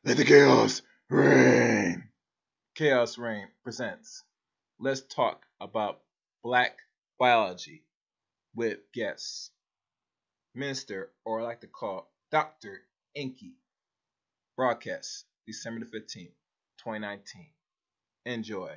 Let the chaos reign. Chaos Reign presents Let's Talk About Black Biology with guests Minister, or I like to call Dr. EnQi. Broadcast December the 15th, 2019. Enjoy.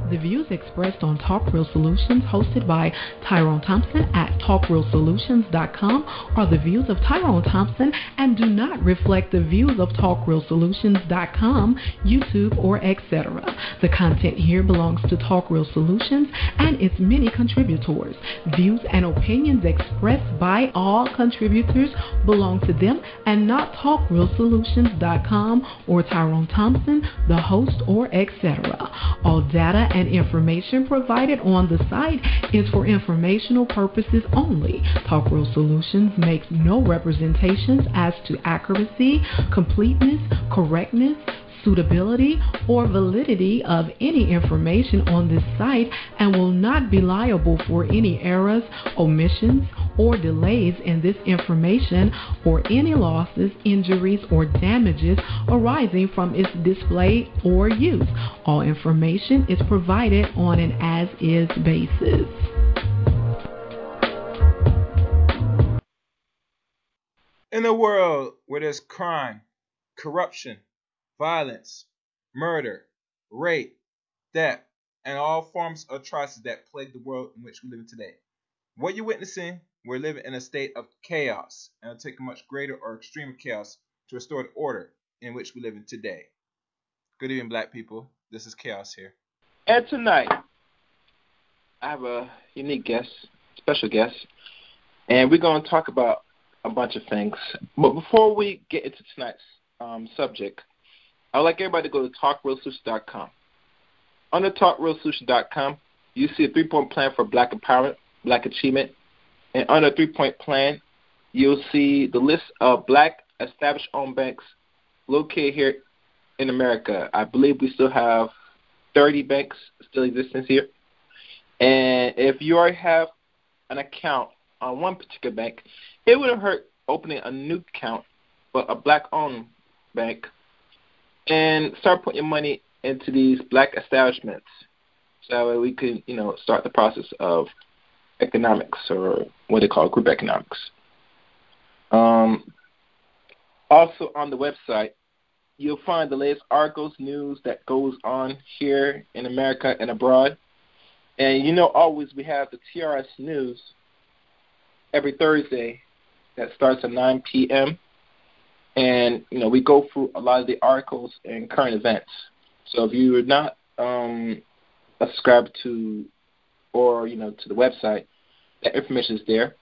The views expressed on Talk Real Solutions, hosted by Tyrone Thompson at TalkRealSolutions.com, are the views of Tyrone Thompson and do not reflect the views of TalkRealSolutions.com, YouTube, or etc. The content here belongs to Talk Real Solutions and its many contributors. Views and opinions expressed by all contributors belong to them and not TalkRealSolutions.com or Tyrone Thompson, the host, or etc. All data and information provided on the site is for informational purposes only. Talk Real Solutions makes no representations as to accuracy, completeness, correctness, suitability, or validity of any information on this site and will not be liable for any errors, omissions, or delays in this information or any losses, injuries, or damages arising from its display or use. All information is provided on an as-is basis. In a world where there's crime, corruption, violence, murder, rape, theft, and all forms of atrocities that plague the world in which we live in today, what you're witnessing, we're living in a state of chaos, and it'll take a much greater or extreme chaos to restore the order in which we live in today. Good evening, black people. This is Chaos here. And tonight, I have a unique guest, special guest, and we're going to talk about a bunch of things. But before we get into tonight's subject, I'd like everybody to go to TalkRealSolutions.com. Under TalkRealSolutions.com, you see a 3-point plan for black empowerment, black achievement. And under a 3-point plan, you'll see the list of black established-owned banks located here in America. I believe we still have 30 banks still existing here. And if you already have an account on one particular bank, it wouldn't hurt opening a new account for a black-owned bank and start putting your money into these black establishments so that we can, start the process of economics, or what they call group economics. Also on the website, you'll find the latest articles, news that goes on here in America and abroad. And always we have the T.R.S. news every Thursday that starts at 9 p.m. And, we go through a lot of the articles and current events. So if you are not subscribed to or, to the website, that information is there.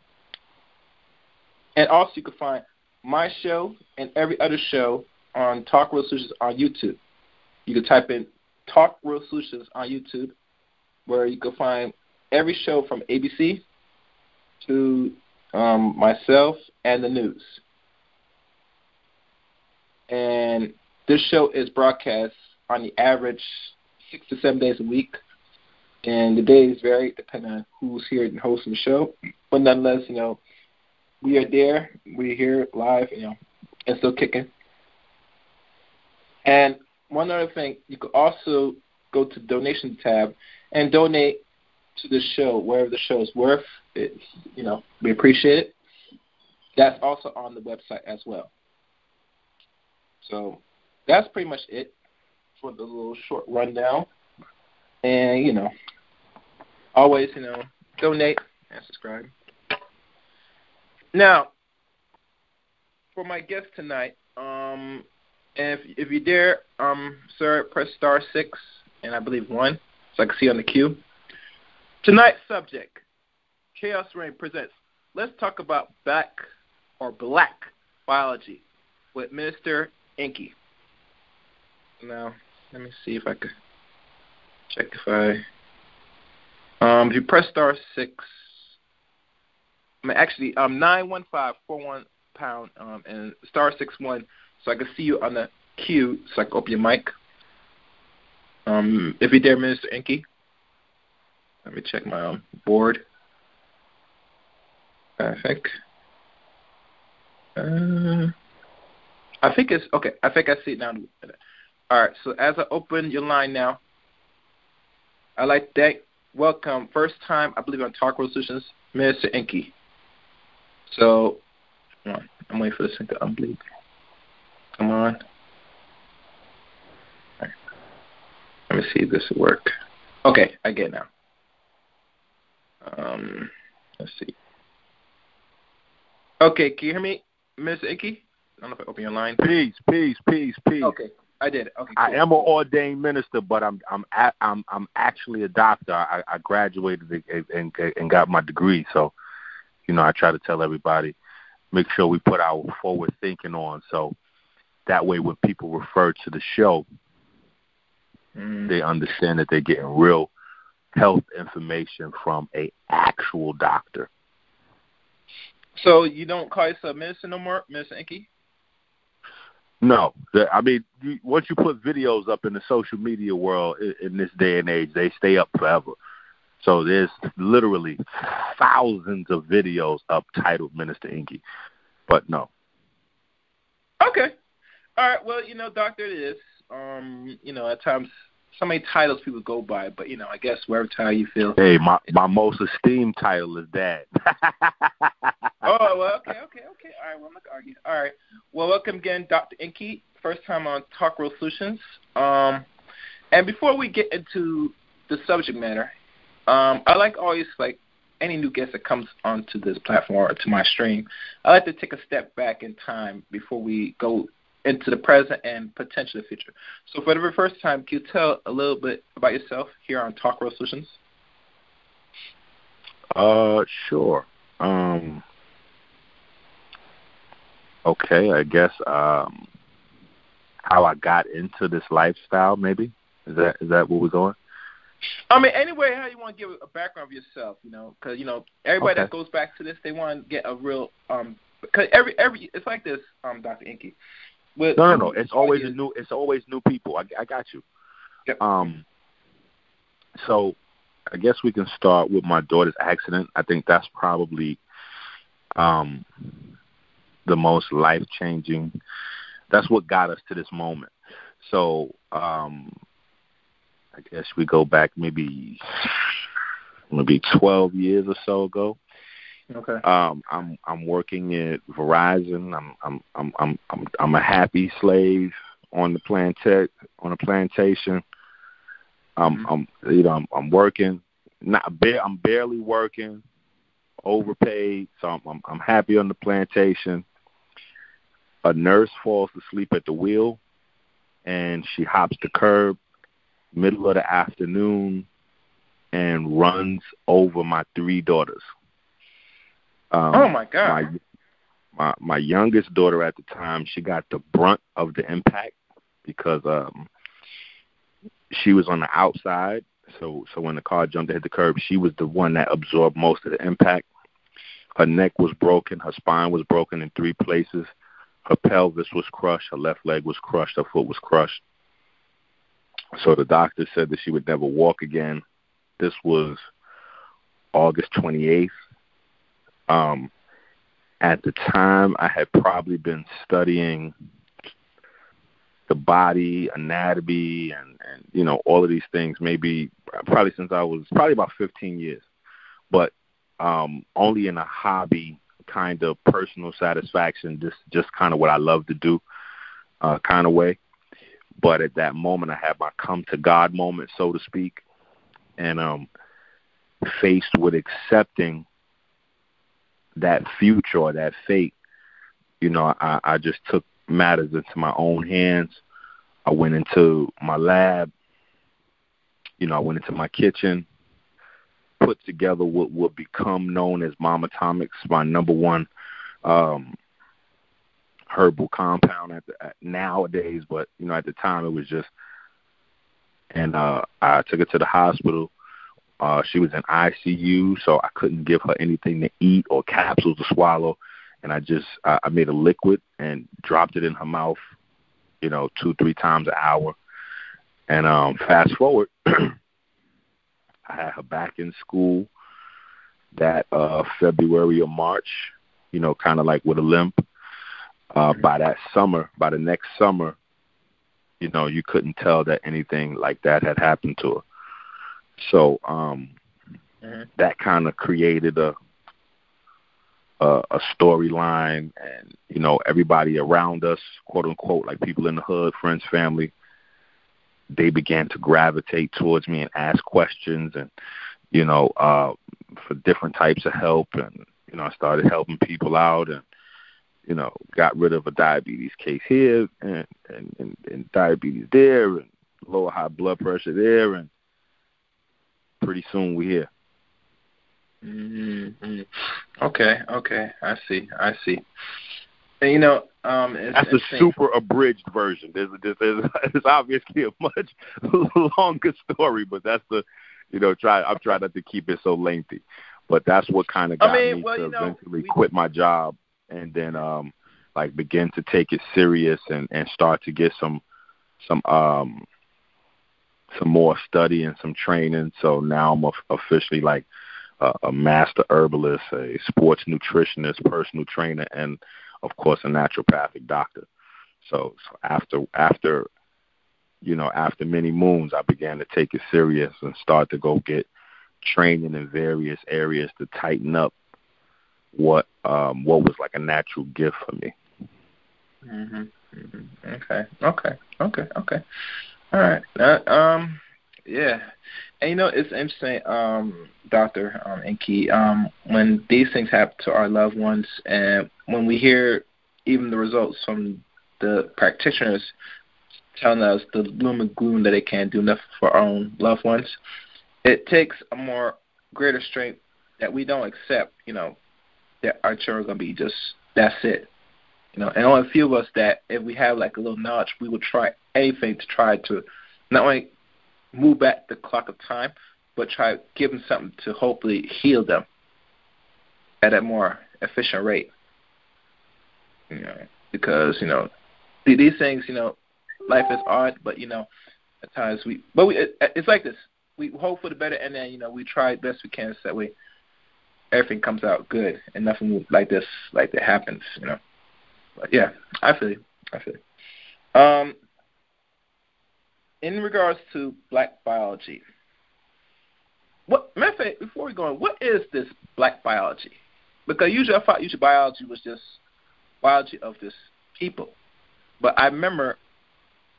And also you can find my show and every other show on Talk Real Solutions on YouTube. You can type in Talk Real Solutions on YouTube, where you can find every show from ABC to myself and the news. And this show is broadcast on the average 6 to 7 days a week. And the days vary depending on who's here and hosting the show. But nonetheless, we are there. We're here live, and still kicking. And one other thing, you could also go to the donation tab and donate to the show, wherever the show is worth. It's, we appreciate it. That's also on the website as well. So that's pretty much it for the little short rundown. And, always, donate and subscribe. Now, for my guest tonight, if you dare, sir, press *6 and I believe 1, so I can see on the queue. Tonight's subject, Chaos Reign presents, let's talk about black biology with Minister EnQi. Now, let me see if I could check if if you press *6, actually 91541 pound and *61, so I can see you on the queue, so I can open your mic. If you dare, Minister EnQi. Let me check my board. I think it's okay. I think I see it now. All right. So as I open your line now, I'd like to welcome first time I believe on Talk World Solutions, Minister EnQi. So I'm waiting for this thing to unbleed. Come on. All right. Let me see if this will work. Okay, I get it now. Let's see. Okay, can you hear me, Ms. EnQi? I don't know if I open your line. Peace. Okay, I did it. Okay, cool. I am an ordained minister, but I'm actually a doctor. I graduated and got my degree. So, I try to tell everybody, make sure we put our forward thinking on, so that way when people refer to the show, they understand that they're getting real health information from a actual doctor. So you don't call yourself minister no more, Minister EnQi? No. Once you put videos up in the social media world in this day and age, they stay up forever. So there's literally thousands of videos up titled Minister EnQi. But no. Okay. All right. Well, doctor it is. At times so many titles people go by, but I guess wherever title you feel. Hey, my most esteemed title is Dad. Oh, well, okay. All right, well, I'm not gonna argue. All right. Well, welcome again, Dr. EnQi. First time on Talk World Solutions. And before we get into the subject matter, I always any new guest that comes onto this platform or to my stream, I like to take a step back in time before we go into the present and potential future. So for the very first time, can you tell a little bit about yourself here on Talk World Solutions? Sure. Okay, I guess how I got into this lifestyle, maybe? Is that where we're going? Anyway, how you want to give a background of yourself, because, everybody that goes back to this, they want to get a real, because every it's like this, Dr. EnQi. No. It's always new people. I got you. Yep. So I guess we can start with my daughter's accident. I think that's probably the most life-changing. That's what got us to this moment. So I guess we go back maybe 12 years or so ago. Okay. I'm working at Verizon. I'm a happy slave on the plantation. I'm working. I'm barely working, overpaid. So I'm happy on the plantation. A nurse falls asleep at the wheel, and she hops the curb middle of the afternoon and runs over my 3 daughters. Oh my God! My youngest daughter at the time, she got the brunt of the impact because she was on the outside So when the car jumped to hit the curb, she was the one that absorbed most of the impact. Her neck was broken. Her spine was broken in 3 places. Her pelvis was crushed. Her left leg was crushed. Her foot was crushed. So the doctor said that she would never walk again. This was August 28th. At the time, I had probably been studying the body, anatomy, and all of these things, probably since I was probably about 15 years. But only in a hobby kind of personal satisfaction, just kind of what I love to do kind of way. But at that moment, I had my come to God moment, so to speak, and faced with accepting that future or that fate, I just took matters into my own hands. I went into my lab, I went into my kitchen, put together what would become known as Mom Atomics, my number one herbal compound nowadays, but at the time it was just, and I took her to the hospital. She was in ICU, so I couldn't give her anything to eat or capsules to swallow, and I made a liquid and dropped it in her mouth, 2-3 times an hour. And fast forward, I had her back in school that February or March, kind of like with a limp. By the next summer, you couldn't tell that anything like that had happened to her. So that kind of created a storyline, and everybody around us, quote unquote, like people in the hood, friends, family, they began to gravitate towards me and ask questions, and for different types of help, and I started helping people out, and got rid of a diabetes case here, and diabetes there, and lower high blood pressure there, and pretty soon we're here. Mm-hmm. Okay, I see. And that's a super abridged version. There's obviously a much longer story, but that's the, I've tried not to keep it so lengthy, but that's what kind of got me to eventually quit my job, and then begin to take it serious and start to get some more study and some training. So now I'm officially like a master herbalist, a sports nutritionist, personal trainer, and of course a naturopathic doctor. So after many moons, I began to take it serious and start to go get training in various areas to tighten up what was like a natural gift for me. Mm-hmm. Okay. All right. Yeah. And it's interesting, Dr. EnQi, when these things happen to our loved ones, and when we hear even the results from the practitioners telling us the gloom and gloom that they can't do nothing for our own loved ones, it takes a more greater strength that we don't accept, that our children are going to be just, that's it. And only a few of us that if we have like a little knowledge, we would try anything to try to not only move back the clock of time, but try to give them something to hopefully heal them at a more efficient rate. Because, these things, life is hard, but, at times it's like this. We hope for the better, and then, we try best we can so that way everything comes out good and nothing like that happens, But yeah, I feel you. In regards to black biology, matter of fact, before we go on, what is this black biology? Because usually I thought biology was just biology of this people. But I remember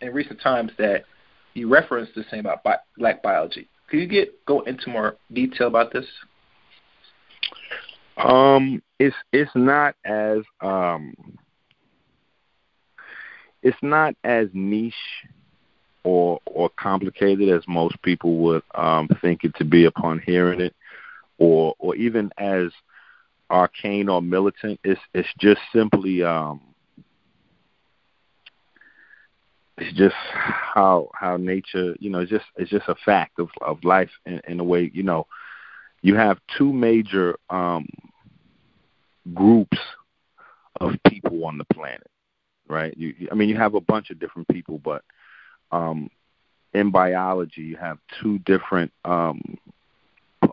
in recent times that you referenced this thing about black biology. Could you go into more detail about this? It's not as niche or complicated as most people would think it to be upon hearing it, or even as arcane or militant. It's just simply it's just how nature, it's just a fact of life in a way. You have two major groups of people on the planet, right? You have a bunch of different people, but in biology, you have two different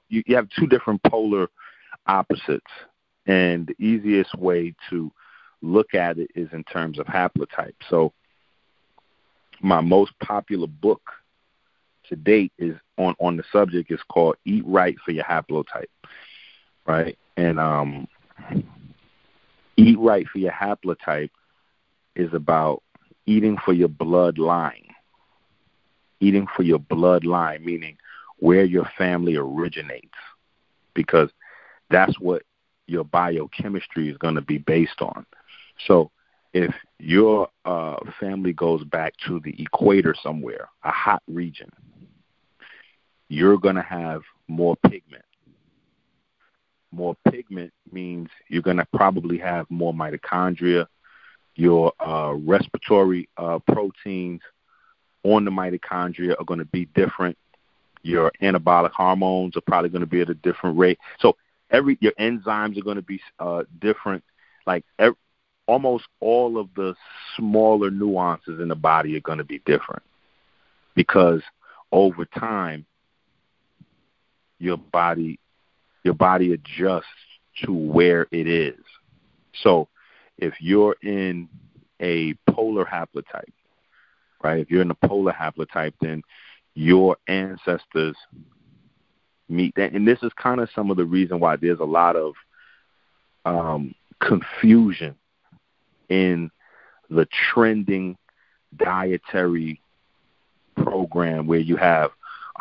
you have two different polar opposites, and the easiest way to look at it is in terms of haplotype. So my most popular book to date is on the subject is called Eat Right for Your Haplotype, right? And Eat Right for Your Haplotype is about eating for your bloodline. Eating for your bloodline, meaning where your family originates, because that's what your biochemistry is going to be based on. So if your family goes back to the equator somewhere, a hot region, you're going to have more pigment. More pigment means you're going to probably have more mitochondria. Your respiratory proteins on the mitochondria are going to be different. Your anabolic hormones are probably going to be at a different rate. So your enzymes are going to be different. Like almost all of the smaller nuances in the body are going to be different, because over time your body adjusts to where it is. So if you're in a polar haplotype, right? If you're in a polar haplotype, then your ancestors meet that. And this is kind of some of the reason why there's a lot of confusion in the trending dietary program, where you have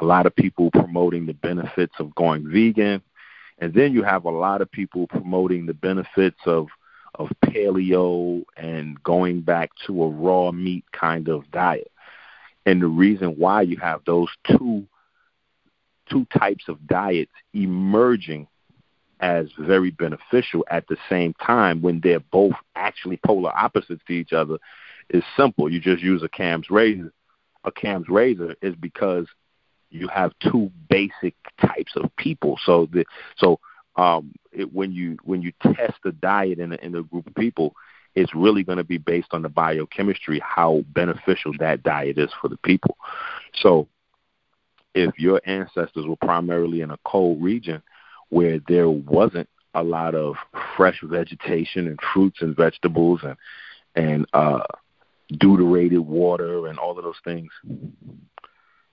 a lot of people promoting the benefits of going vegan, and then you have a lot of people promoting the benefits of paleo and going back to a raw meat kind of diet. And the reason why you have those two types of diets emerging as very beneficial at the same time, when they're both actually polar opposites to each other, is simple. You just use a Cam's razor. A Cam's razor is because you have two basic types of people. When you test a diet in a group of people, it's really going to be based on the biochemistry, how beneficial that diet is for the people. So if your ancestors were primarily in a cold region where there wasn't a lot of fresh vegetation and fruits and vegetables and deuterated water and all of those things,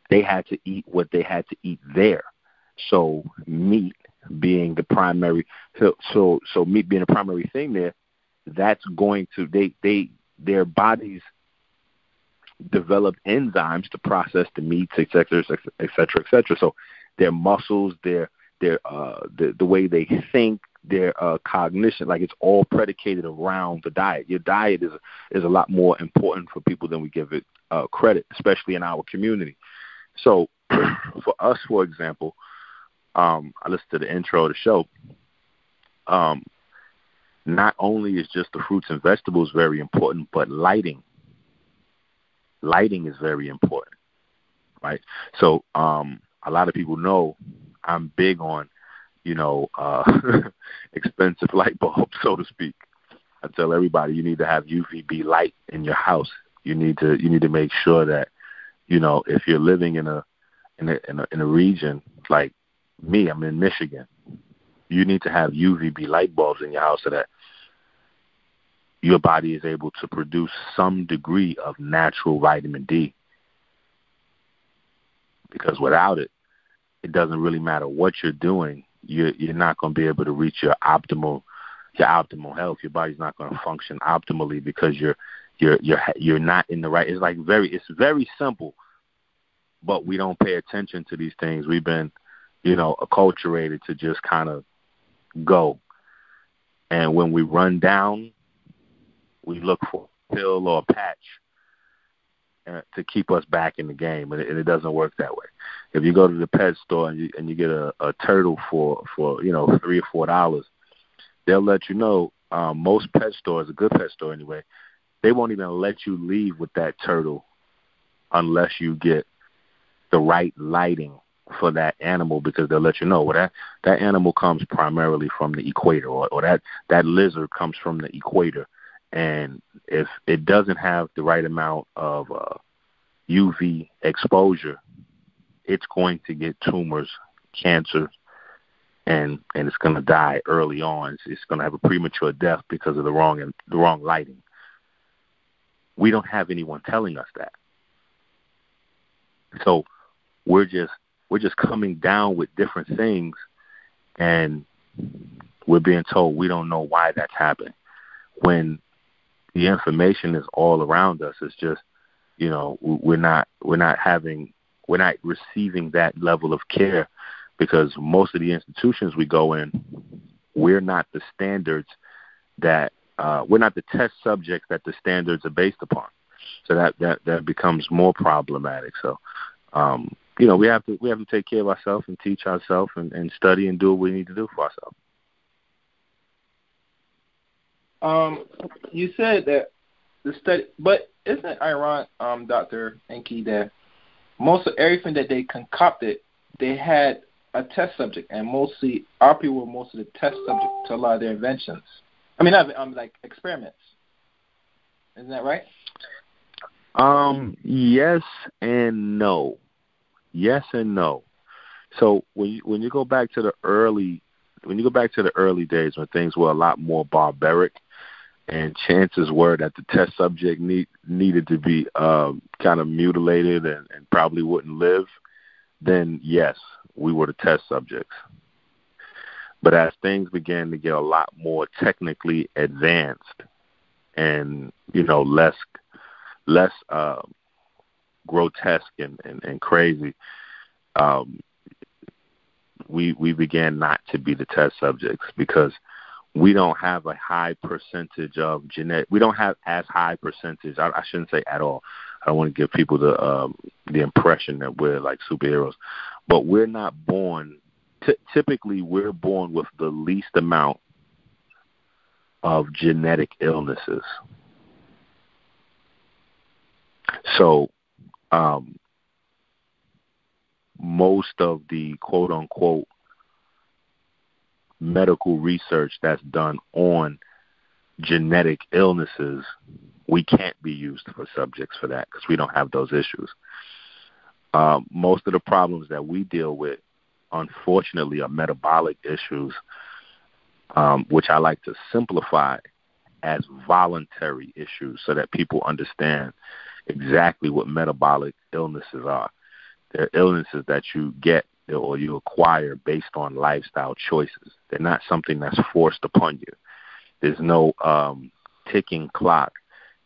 they had to eat what they had to eat there. So meat being the primary, so meat being the primary thing there, that's going to their bodies develop enzymes to process the meats, et cetera, et cetera, et cetera. So their muscles, the way they think, their cognition, like it's all predicated around the diet. Your diet is a lot more important for people than we give it credit, especially in our community. So for us, for example, I listened to the intro of the show. Not only is just the fruits and vegetables very important, but lighting is very important, right? So a lot of people know I'm big on, expensive light bulbs, so to speak. I tell everybody you need to have UVB light in your house. You need to make sure that, if you're living in a region like me, I'm in Michigan, you need to have UVB light bulbs in your house so that your body is able to produce some degree of natural vitamin D. Because without it, it doesn't really matter what you're doing. You're not going to be able to reach your optimal health. Your body's not going to function optimally because you're not in the right. It's very simple, but we don't pay attention to these things. We've been, acculturated to just kind of go. And when we run down, we look for a pill or a patch to keep us back in the game, and it doesn't work that way. If you go to the pet store and you get a turtle for $3 or $4, they'll let you know. Most pet stores, a good pet store anyway, they won't even let you leave with that turtle unless you get the right lighting for that animal, because they'll let you know, well, that animal comes primarily from the equator, or that lizard comes from the equator. And if it doesn't have the right amount of UV exposure, it's going to get tumors, cancer, and it's going to die early on. It's going to have a premature death because of the wrong lighting. We don't have anyone telling us that. So we're just coming down with different things, and we're being told we don't know why that's happening. When the information is all around us, it's just, we're not receiving that level of care, because most of the institutions we go in, we're not the standards that we're not the test subjects that the standards are based upon. So that becomes more problematic. So we have to take care of ourselves and teach ourselves and study and do what we need to do for ourselves. You said that the study, but isn't it ironic, Dr. EnQi, that most of everything that they concocted, they had a test subject, and mostly our people were most of the test subject to a lot of their inventions. I mean, like experiments. Isn't that right? Yes and no. Yes and no. So when you go back to the early days when things were a lot more barbaric, and chances were that the test subject needed to be kind of mutilated and probably wouldn't live, then yes, we were the test subjects. But as things began to get a lot more technically advanced and less grotesque and crazy, we began not to be the test subjects, because we don't have a high percentage of genetic. We don't have as high percentage. I shouldn't say at all. I don't want to give people the impression that we're like superheroes, but we're not born. Typically, we're born with the least amount of genetic illnesses. So, most of the quote unquote medical research that's done on genetic illnesses, we can't be used for subjects for that, because we don't have those issues. Most of the problems that we deal with, unfortunately, are metabolic issues, which I like to simplify as voluntary issues so that people understand exactly what metabolic illnesses are. They're illnesses that you get or you acquire based on lifestyle choices. They're not something that's forced upon you. There's no ticking clock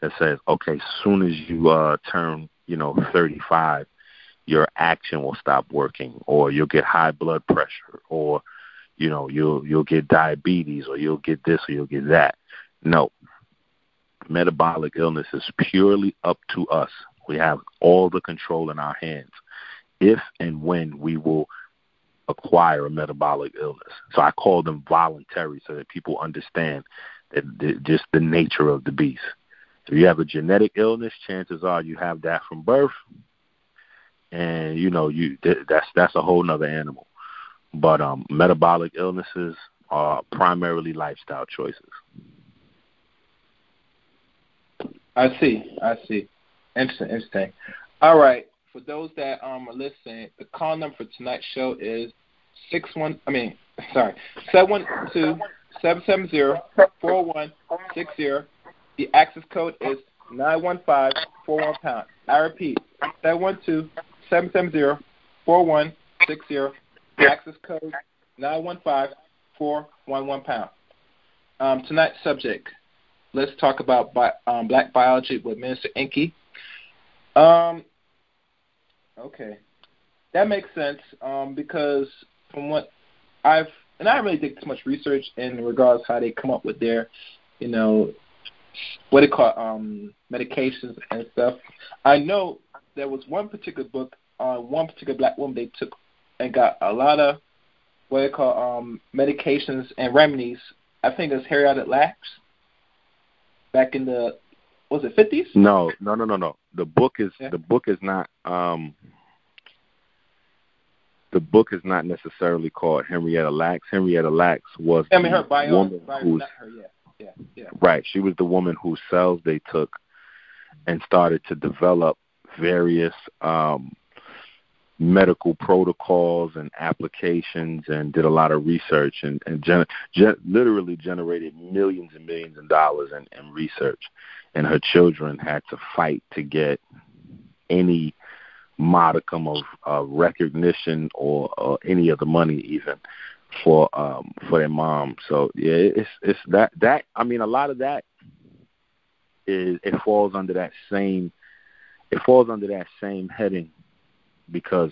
that says, okay, as soon as you turn 35, your action will stop working, or you'll get high blood pressure, or you'll get diabetes, or you'll get this, or you'll get that. No. Metabolic illness is purely up to us. We have all the control in our hands if and when we will acquire a metabolic illness. So I call them voluntary, so that people understand that just the nature of the beast. If you have a genetic illness, chances are you have that from birth, and that's a whole nother animal. But metabolic illnesses are primarily lifestyle choices. I see. Interesting. All right. For those that are listening, the call number for tonight's show is 770-416-0. The access code is 91541#. I repeat, 712-770-4160. Access code 91541#. Tonight's subject, let's talk about black biology with Minister EnQi. Okay, that makes sense, because from what I really did too much research in regards to how they come up with their, what they call medications and stuff. I know there was one particular book on one particular black woman they took and got a lot of what they call medications and remedies. I think it was Harriet Lacks back in the Was it 50s? No. The book is not the book is not necessarily called Henrietta Lacks. Henrietta Lacks was her woman who's not her, yeah. Right. She was the woman whose cells they took and started to develop various medical protocols and applications, and did a lot of research, and literally generated millions and millions of dollars in research. And her children had to fight to get any modicum of recognition or any of the money even for their mom. So yeah, it's that I mean, a lot of that it falls under that same heading, because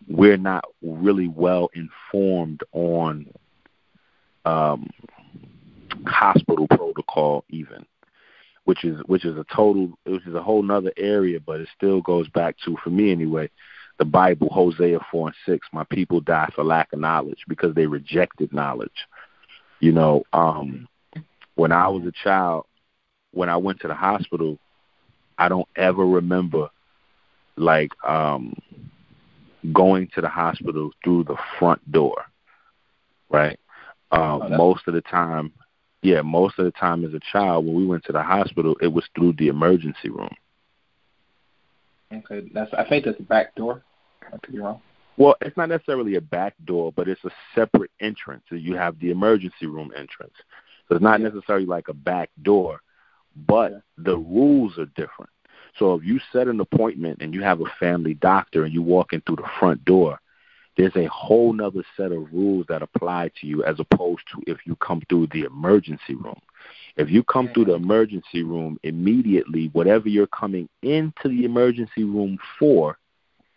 we're not really well informed on hospital protocol even, which is a whole nother area, but it still goes back to, for me anyway, the Bible, Hosea 4:6. My people die for lack of knowledge because they rejected knowledge. You know, when I was a child, when I went to the hospital, I don't ever remember like going to the hospital through the front door, right? Most of the time as a child, when we went to the hospital, it was through the emergency room. Okay, I think that's the back door. I could be wrong. Well, it's not necessarily a back door, but it's a separate entrance. So you have the emergency room entrance. So it's not necessarily like a back door, but the rules are different. So if you set an appointment and you have a family doctor and you walk in through the front door, there's a whole nother set of rules that apply to you as opposed to if you come through the emergency room. If you come through the emergency room, immediately whatever you're coming into the emergency room for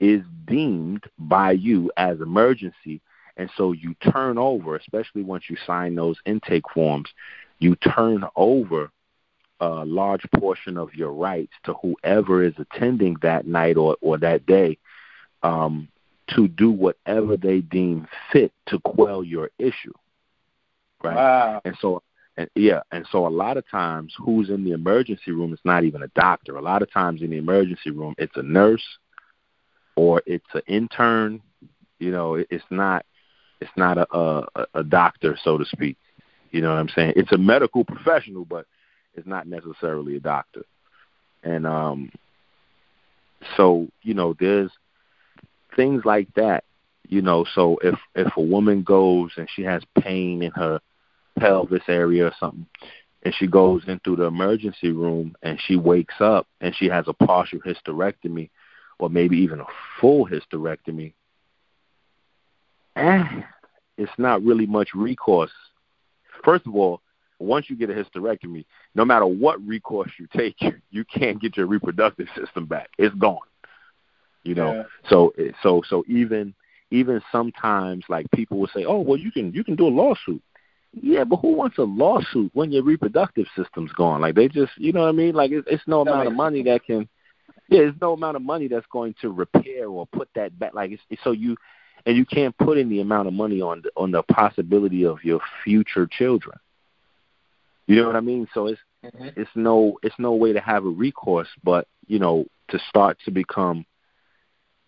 is deemed by you as emergency. And so you turn over, especially once you sign those intake forms, you turn over a large portion of your rights to whoever is attending that night or that day, to do whatever they deem fit to quell your issue, right? Wow. And so a lot of times, who's in the emergency room is not even a doctor. A lot of times in the emergency room, it's a nurse or it's an intern. You know, it's not a doctor, so to speak. You know what I'm saying? It's a medical professional, but it's not necessarily a doctor. And so, you know, there's things like that, you know. So if a woman goes and she has pain in her pelvis area or something, and she goes into the emergency room and she wakes up and she has a partial hysterectomy or maybe even a full hysterectomy, it's not really much recourse. First of all, once you get a hysterectomy, no matter what recourse you take, you can't get your reproductive system back. It's gone. You know, so even sometimes, like, people will say, "Oh, well, you can do a lawsuit." Yeah, but who wants a lawsuit when your reproductive system's gone? Like, they just, you know what I mean? Like, it's no amount of money that can, it's no amount of money that's going to repair or put that back. Like, you can't put any amount of money on the possibility of your future children. You know what I mean? So it's no way to have a recourse, but, you know, to start to become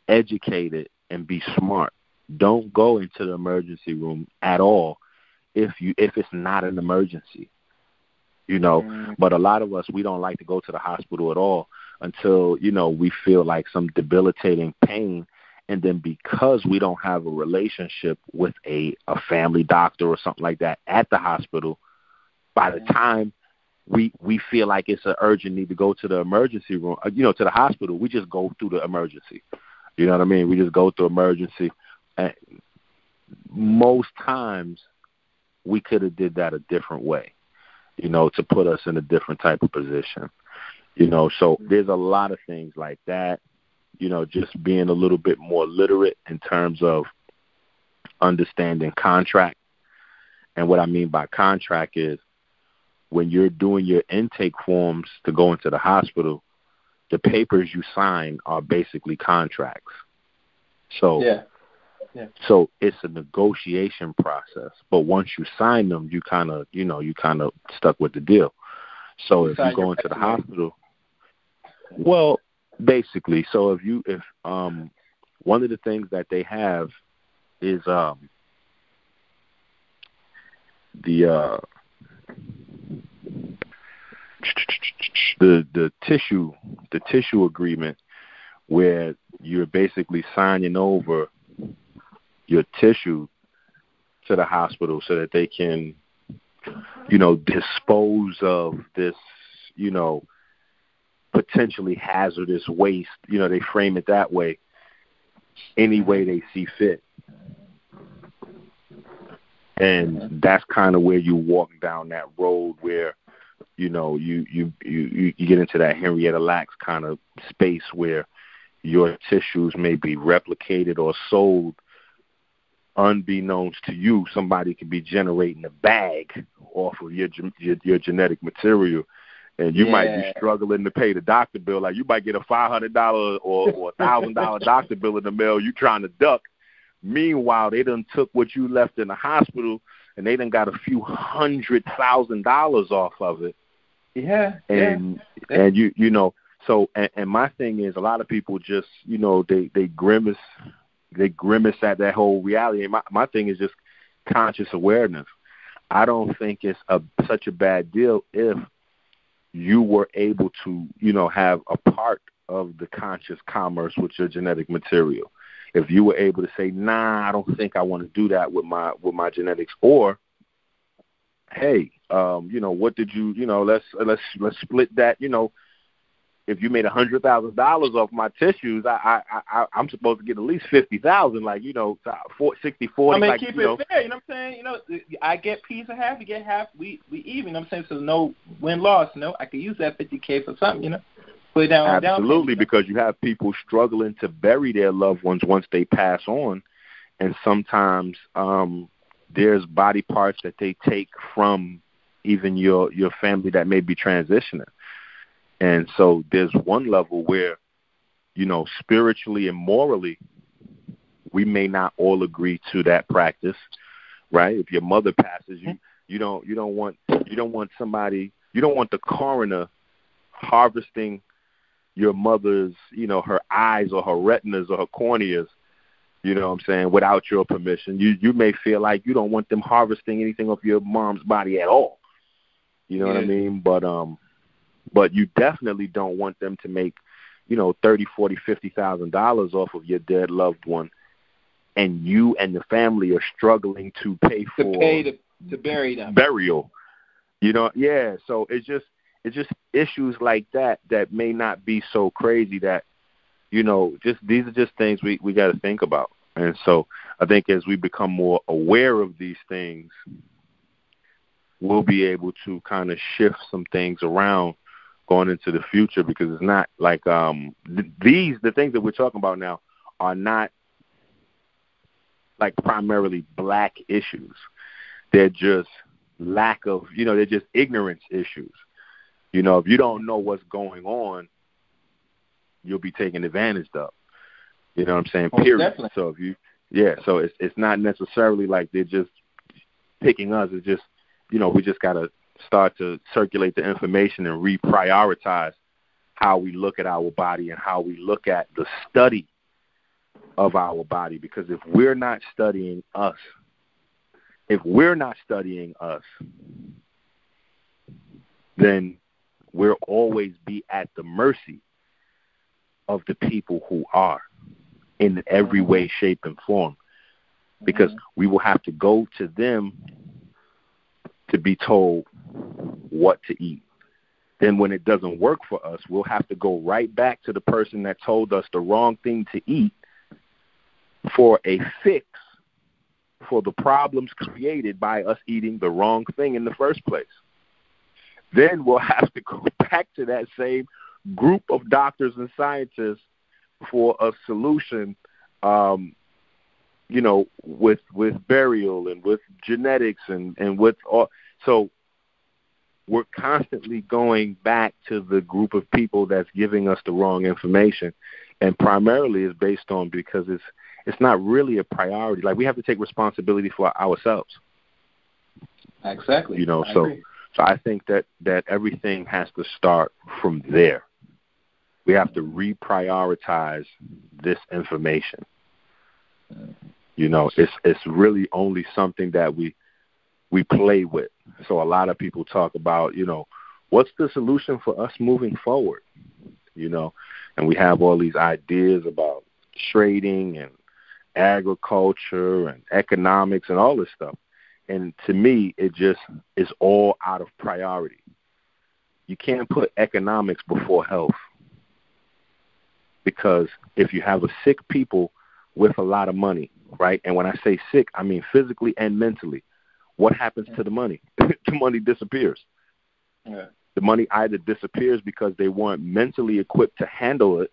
educated and be smart. Don't go into the emergency room at all if it's not an emergency, you know. But a lot of us, we don't like to go to the hospital at all until, you know, we feel like some debilitating pain. And then because we don't have a relationship with a family doctor or something like that at the hospital, by the time we feel like it's an urgent need to go to the emergency room, you know, to the hospital, we just go through the emergency. You know what I mean? We just go through emergency. And most times we could have did that a different way, you know, to put us in a different type of position. You know, so there's a lot of things like that, you know, just being a little bit more literate in terms of understanding contract. And what I mean by contract is when you're doing your intake forms to go into the hospital, the papers you sign are basically contracts. So, so it's a negotiation process. But once you sign them, you kind of stuck with the deal. So if you go into the hospital, well, basically, so if one of the things that they have is the tissue agreement, where you're basically signing over your tissue to the hospital so that they can, dispose of this, potentially hazardous waste. They frame it that way, any way they see fit. And that's kind of where you walk down that road where, you get into that Henrietta Lacks kind of space where your tissues may be replicated or sold unbeknownst to you. Somebody could be generating a bag off of your genetic material, and you might be struggling to pay the doctor bill. Like, you might get a $500 or $1,000 doctor bill in the mail you trying to duck. Meanwhile, they done took what you left in the hospital and they done got a few $100,000 off of it. And so my thing is, a lot of people just, they grimace at that whole reality. And my thing is just conscious awareness. I don't think it's such a bad deal if you were able to, have a part of the conscious commerce with your genetic material. If you were able to say, nah, I don't think I want to do that with my genetics, or, hey, what did you, let's split that. If you made $100,000 off my tissues, I'm supposed to get at least $50,000, like, 60-40. I mean, like, keep it fair. You know what I'm saying? I get piece of half, you get half. We even. You know what I'm saying? So no win-loss. I could use that $50K for something. Put it down. Absolutely, because you have people struggling to bury their loved ones once they pass on, and sometimes there's body parts that they take from even your family that may be transitioning. And so there's one level where, spiritually and morally, we may not all agree to that practice, right? If your mother passes, you don't want the coroner harvesting your mother's, her eyes or her retinas or her corneas, without your permission. You may feel like you don't want them harvesting anything off your mom's body at all. You know what I mean? But you definitely don't want them to make, $30,000, $40,000, $50,000 off of your dead loved one, and you and the family are struggling to pay to bury them. Burial. So it's just issues like that may not be so crazy that, these are just things we got to think about. And so I think as we become more aware of these things, we'll be able to kind of shift some things around going into the future, because it's not like the things that we're talking about now are not like primarily black issues. They're just lack of, they're just ignorance issues. If you don't know what's going on, you'll be taken advantage of. You know what I'm saying? Period. Definitely. So so it's not necessarily like they're just picking us. It's just, we just got to start to circulate the information and reprioritize how we look at our body and how we look at the study of our body. Because if we're not studying us, then we'll always be at the mercy of the people who are in every way, shape, and form. Because we will have to go to them to be told what to eat. Then when it doesn't work for us, we'll have to go right back to the person that told us the wrong thing to eat for a fix for the problems created by us eating the wrong thing in the first place. Then we'll have to go back to that same group of doctors and scientists for a solution, with burial and with genetics and with all. So we're constantly going back to the group of people that's giving us the wrong information, and primarily is based on because it's not really a priority. Like, we have to take responsibility for ourselves. Exactly. So I think that everything has to start from there. We have to reprioritize this information. You know, it's really only something that we play with. So a lot of people talk about, you know, what's the solution for us moving forward? You know, and we have all these ideas about trading and agriculture and economics and all this stuff. And to me, it just is all out of priority. You can't put economics before health. Because if you have a sick people with a lot of money, right? And when I say sick, I mean physically and mentally. What happens to the money? The money disappears. Yeah. The money either disappears because they weren't mentally equipped to handle it,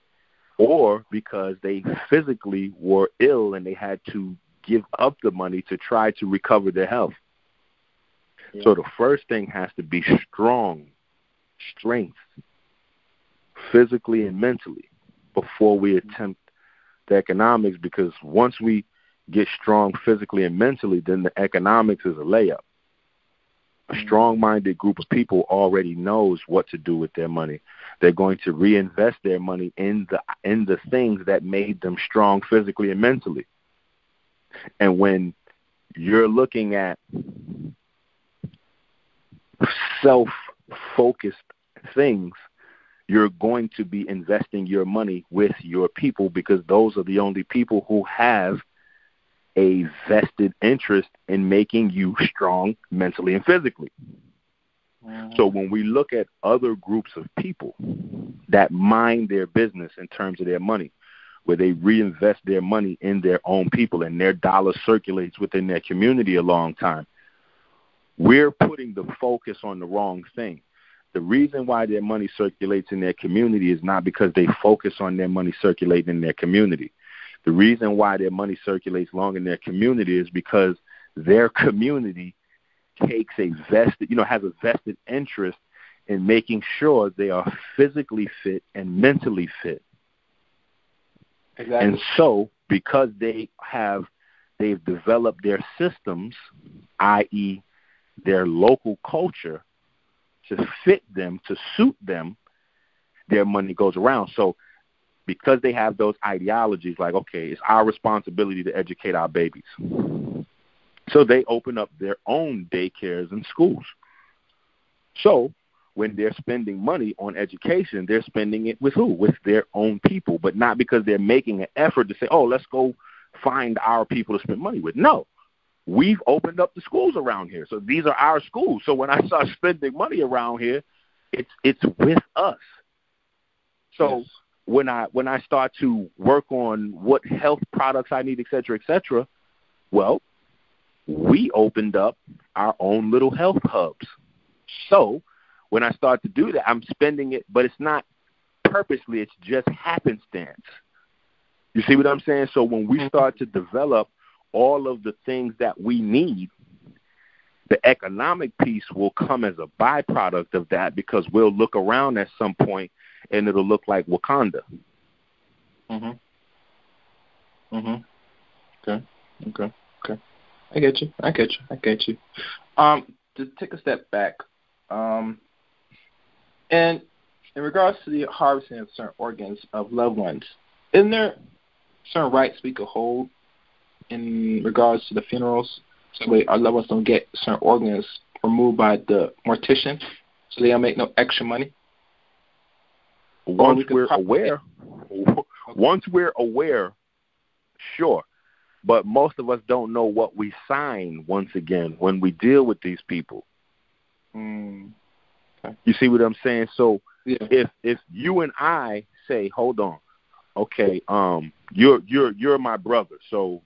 or because they physically were ill and they had to give up the money to try to recover their health. Yeah. So the first thing has to be strength, physically and mentally, before we attempt the economics, because once we get strong physically and mentally, then the economics is a layup. A strong-minded group of people already knows what to do with their money. They're going to reinvest their money in the things that made them strong physically and mentally. And when you're looking at self-focused things, you're going to be investing your money with your people, because those are the only people who have a vested interest in making you strong mentally and physically. So when we look at other groups of people that mind their business in terms of their money, where they reinvest their money in their own people and their dollar circulates within their community a long time, we're putting the focus on the wrong thing. The reason why their money circulates in their community is not because they focus on their money circulating in their community. The reason why their money circulates long in their community is because their community takes has a vested interest in making sure they are physically fit and mentally fit. Exactly. And so, because they've developed their systems, i.e., their local culture, to fit them, to suit them, their money goes around. So because they have those ideologies, like, okay, it's our responsibility to educate our babies. So they open up their own daycares and schools. So when they're spending money on education, they're spending it with who? With their own people, but not because they're making an effort to say, oh, let's go find our people to spend money with. No. We've opened up the schools around here. So these are our schools. So when I start spending money around here, it's with us. So yes. when I start to work on what health products I need, et cetera, well, we opened up our own little health hubs. So when I start to do that, I'm spending it, but it's not purposely. It's just happenstance. You see what I'm saying? So when we start to develop all of the things that we need, the economic piece will come as a byproduct of that, because we'll look around at some point and it'll look like Wakanda. Okay. I get you. To take a step back, and in regards to the harvesting of certain organs of loved ones, isn't there certain rights we could hold in regards to the funerals, so our loved ones don't get certain organs removed by the mortician, so they don't make no extra money? Once we're aware, sure. But most of us don't know what we sign, once again, when we deal with these people. Okay. You see what I'm saying? So yeah. if you and I say, hold on, okay, you're my brother, so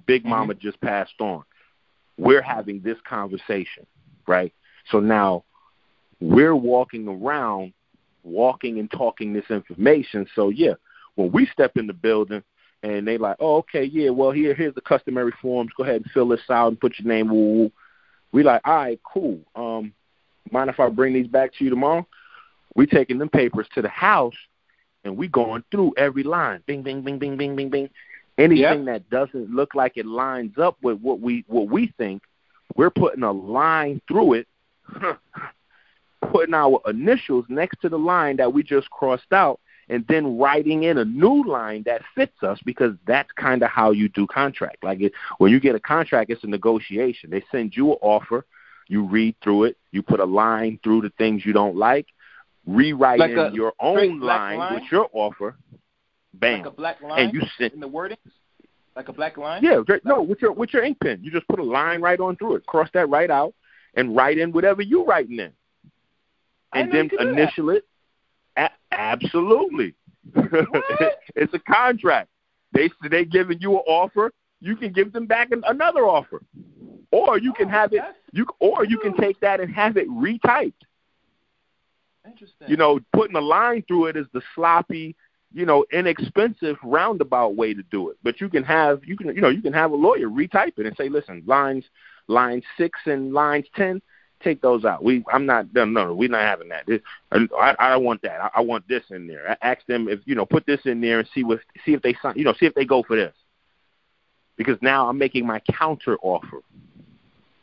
Big Mama just passed on. We're having this conversation, right? So now we're walking and talking this information. So yeah, when we step in the building and they like, oh, okay, yeah, well here's the customary forms. Go ahead and fill this out and put your name. Woo. We like, all right, cool. Mind if I bring these back to you tomorrow? We taking them papers to the house. And we going through every line, bing, bing, bing, bing, bing, bing, bing. Anything that doesn't look like it lines up with what we think, we're putting a line through it putting our initials next to the line that we just crossed out, and then writing in a new line that fits us, because that's kind of how you do contract. Like when you get a contract, it's a negotiation. They send you an offer, you read through it, you put a line through the things you don't like, rewrite like in your own line with your offer, bam, like a black line and you send in the wording, like a black line. Yeah, no, with your ink pen, you just put a line right on through it, cross that right out, and write in whatever you're writing in, and then initial it. Absolutely. It's a contract. They giving you an offer. You can give them back another offer, or you can have it. You can take that and have it retyped. Interesting. Putting a line through it is the sloppy, inexpensive roundabout way to do it. But you can have a lawyer retype it and say, listen, lines 6 and lines 10. Take those out. We're not having that. I don't want that. I want this in there. I ask them if put this in there and see if they go for this, because now I'm making my counter offer.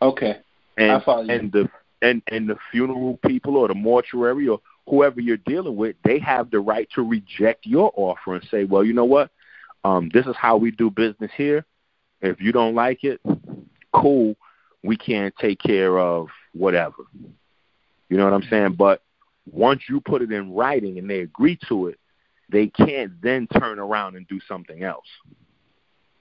Okay, I follow you. And the funeral people or the mortuary or whoever you're dealing with, they have the right to reject your offer and say, well, you know what, this is how we do business here. If you don't like it, cool. We can't take care of whatever. You know what I'm saying? But once you put it in writing and they agree to it, they can't then turn around and do something else.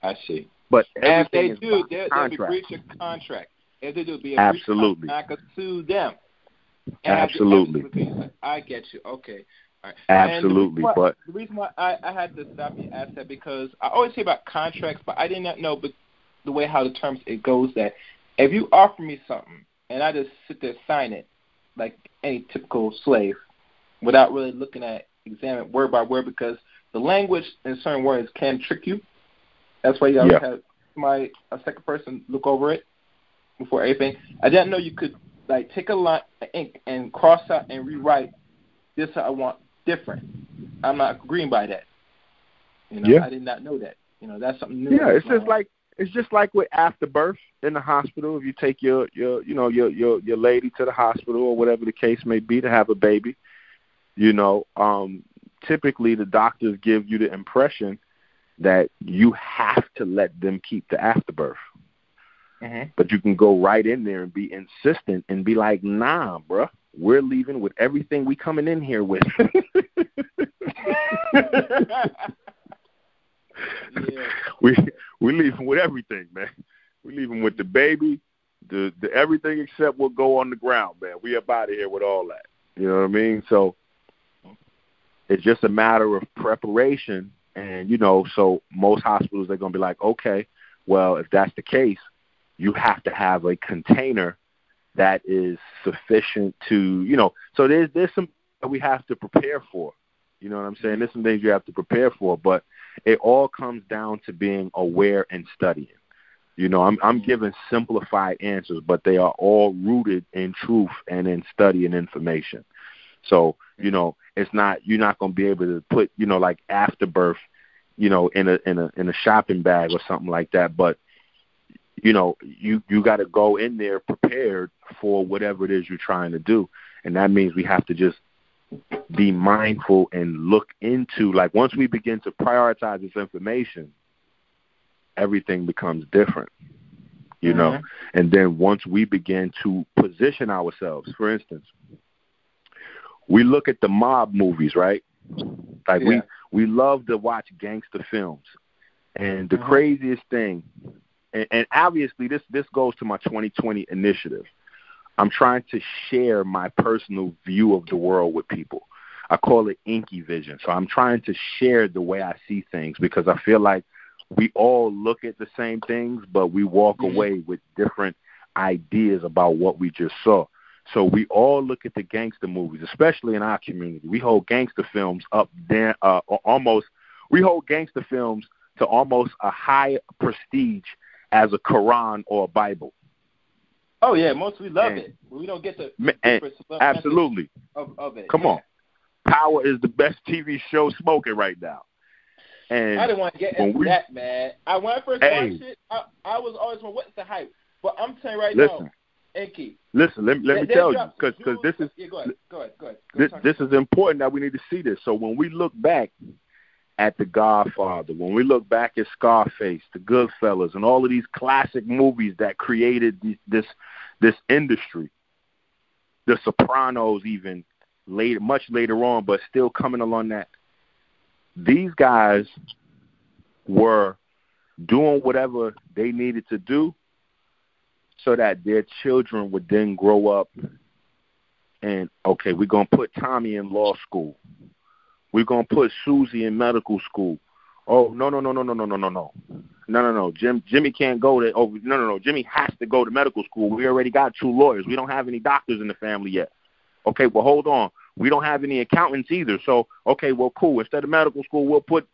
I see. But if they do, they'll be breach of contract. If they do, it'll be a breach of contract. I could sue them. Absolutely. I get you. Okay. All right. Absolutely. The reason why I had to stop you and ask that, because I always hear about contracts, but I did not know the way how the terms it goes, that if you offer me something and I just sit there sign it like any typical slave without really looking at examine word by word, because the language in certain words can trick you. That's why you gotta have a second person look over it before everything. I didn't know you could like take a line of ink and cross out and rewrite this I want different. I'm not agreeing by that. I did not know that. That's something new. Yeah, it's just like with afterbirth in the hospital. If you take your lady to the hospital or whatever the case may be to have a baby, typically the doctors give you the impression that you have to let them keep the afterbirth. Mm-hmm. But you can go right in there and be insistent and be like, nah, bruh, we're leaving with everything we coming in here with. We leaving with everything, man. We leaving with the baby, the everything except what go on the ground, man. We up out of here with all that. You know what I mean? So it's just a matter of preparation, and so most hospitals, they're gonna be like, okay, well, if that's the case, you have to have a container that is sufficient to, so there's some that we have to prepare for. You know what I'm saying? There's some things you have to prepare for, but it all comes down to being aware and studying. I'm giving simplified answers, but they are all rooted in truth and in study and information. So, it's not, you're not going to be able to put, like afterbirth, in a shopping bag or something like that. But, you got to go in there prepared for whatever it is you're trying to do. And that means we have to just be mindful and look into, like, once we begin to prioritize this information, everything becomes different, mm-hmm. And then once we begin to position ourselves, for instance, we look at the mob movies, right? Like we love to watch gangster films. And the mm-hmm. craziest thing, and obviously this goes to my 2020 initiative. I'm trying to share my personal view of the world with people. I call it EnQi vision. So I'm trying to share the way I see things, because I feel like we all look at the same things, but we walk mm-hmm. away with different ideas about what we just saw. So we all look at the gangster movies, especially in our community. We hold gangster films up there, we hold gangster films to almost a high prestige as a Quran or a Bible. Oh, yeah, we love it. We don't get the absolutely of it. Come on. Power is the best TV show smoking right now. And I didn't want to get into that, man. When I first watched it, I was always wondering, what's the hype? But I'm telling you right now, EnQi. Listen, let me tell you, because this is go ahead. This is important that we need to see this. So when we look back at The Godfather, when we look back at Scarface, The Goodfellas, and all of these classic movies that created this industry, The Sopranos, even later, much later on, but still coming along that, these guys were doing whatever they needed to do so that their children would then grow up and, okay, we're going to put Tommy in law school. We're going to put Susie in medical school. Oh, no. Jimmy can't go to, no. Jimmy has to go to medical school. We already got 2 lawyers. We don't have any doctors in the family yet. Okay, well, hold on. We don't have any accountants either. So, okay, well, cool. Instead of medical school, we'll put,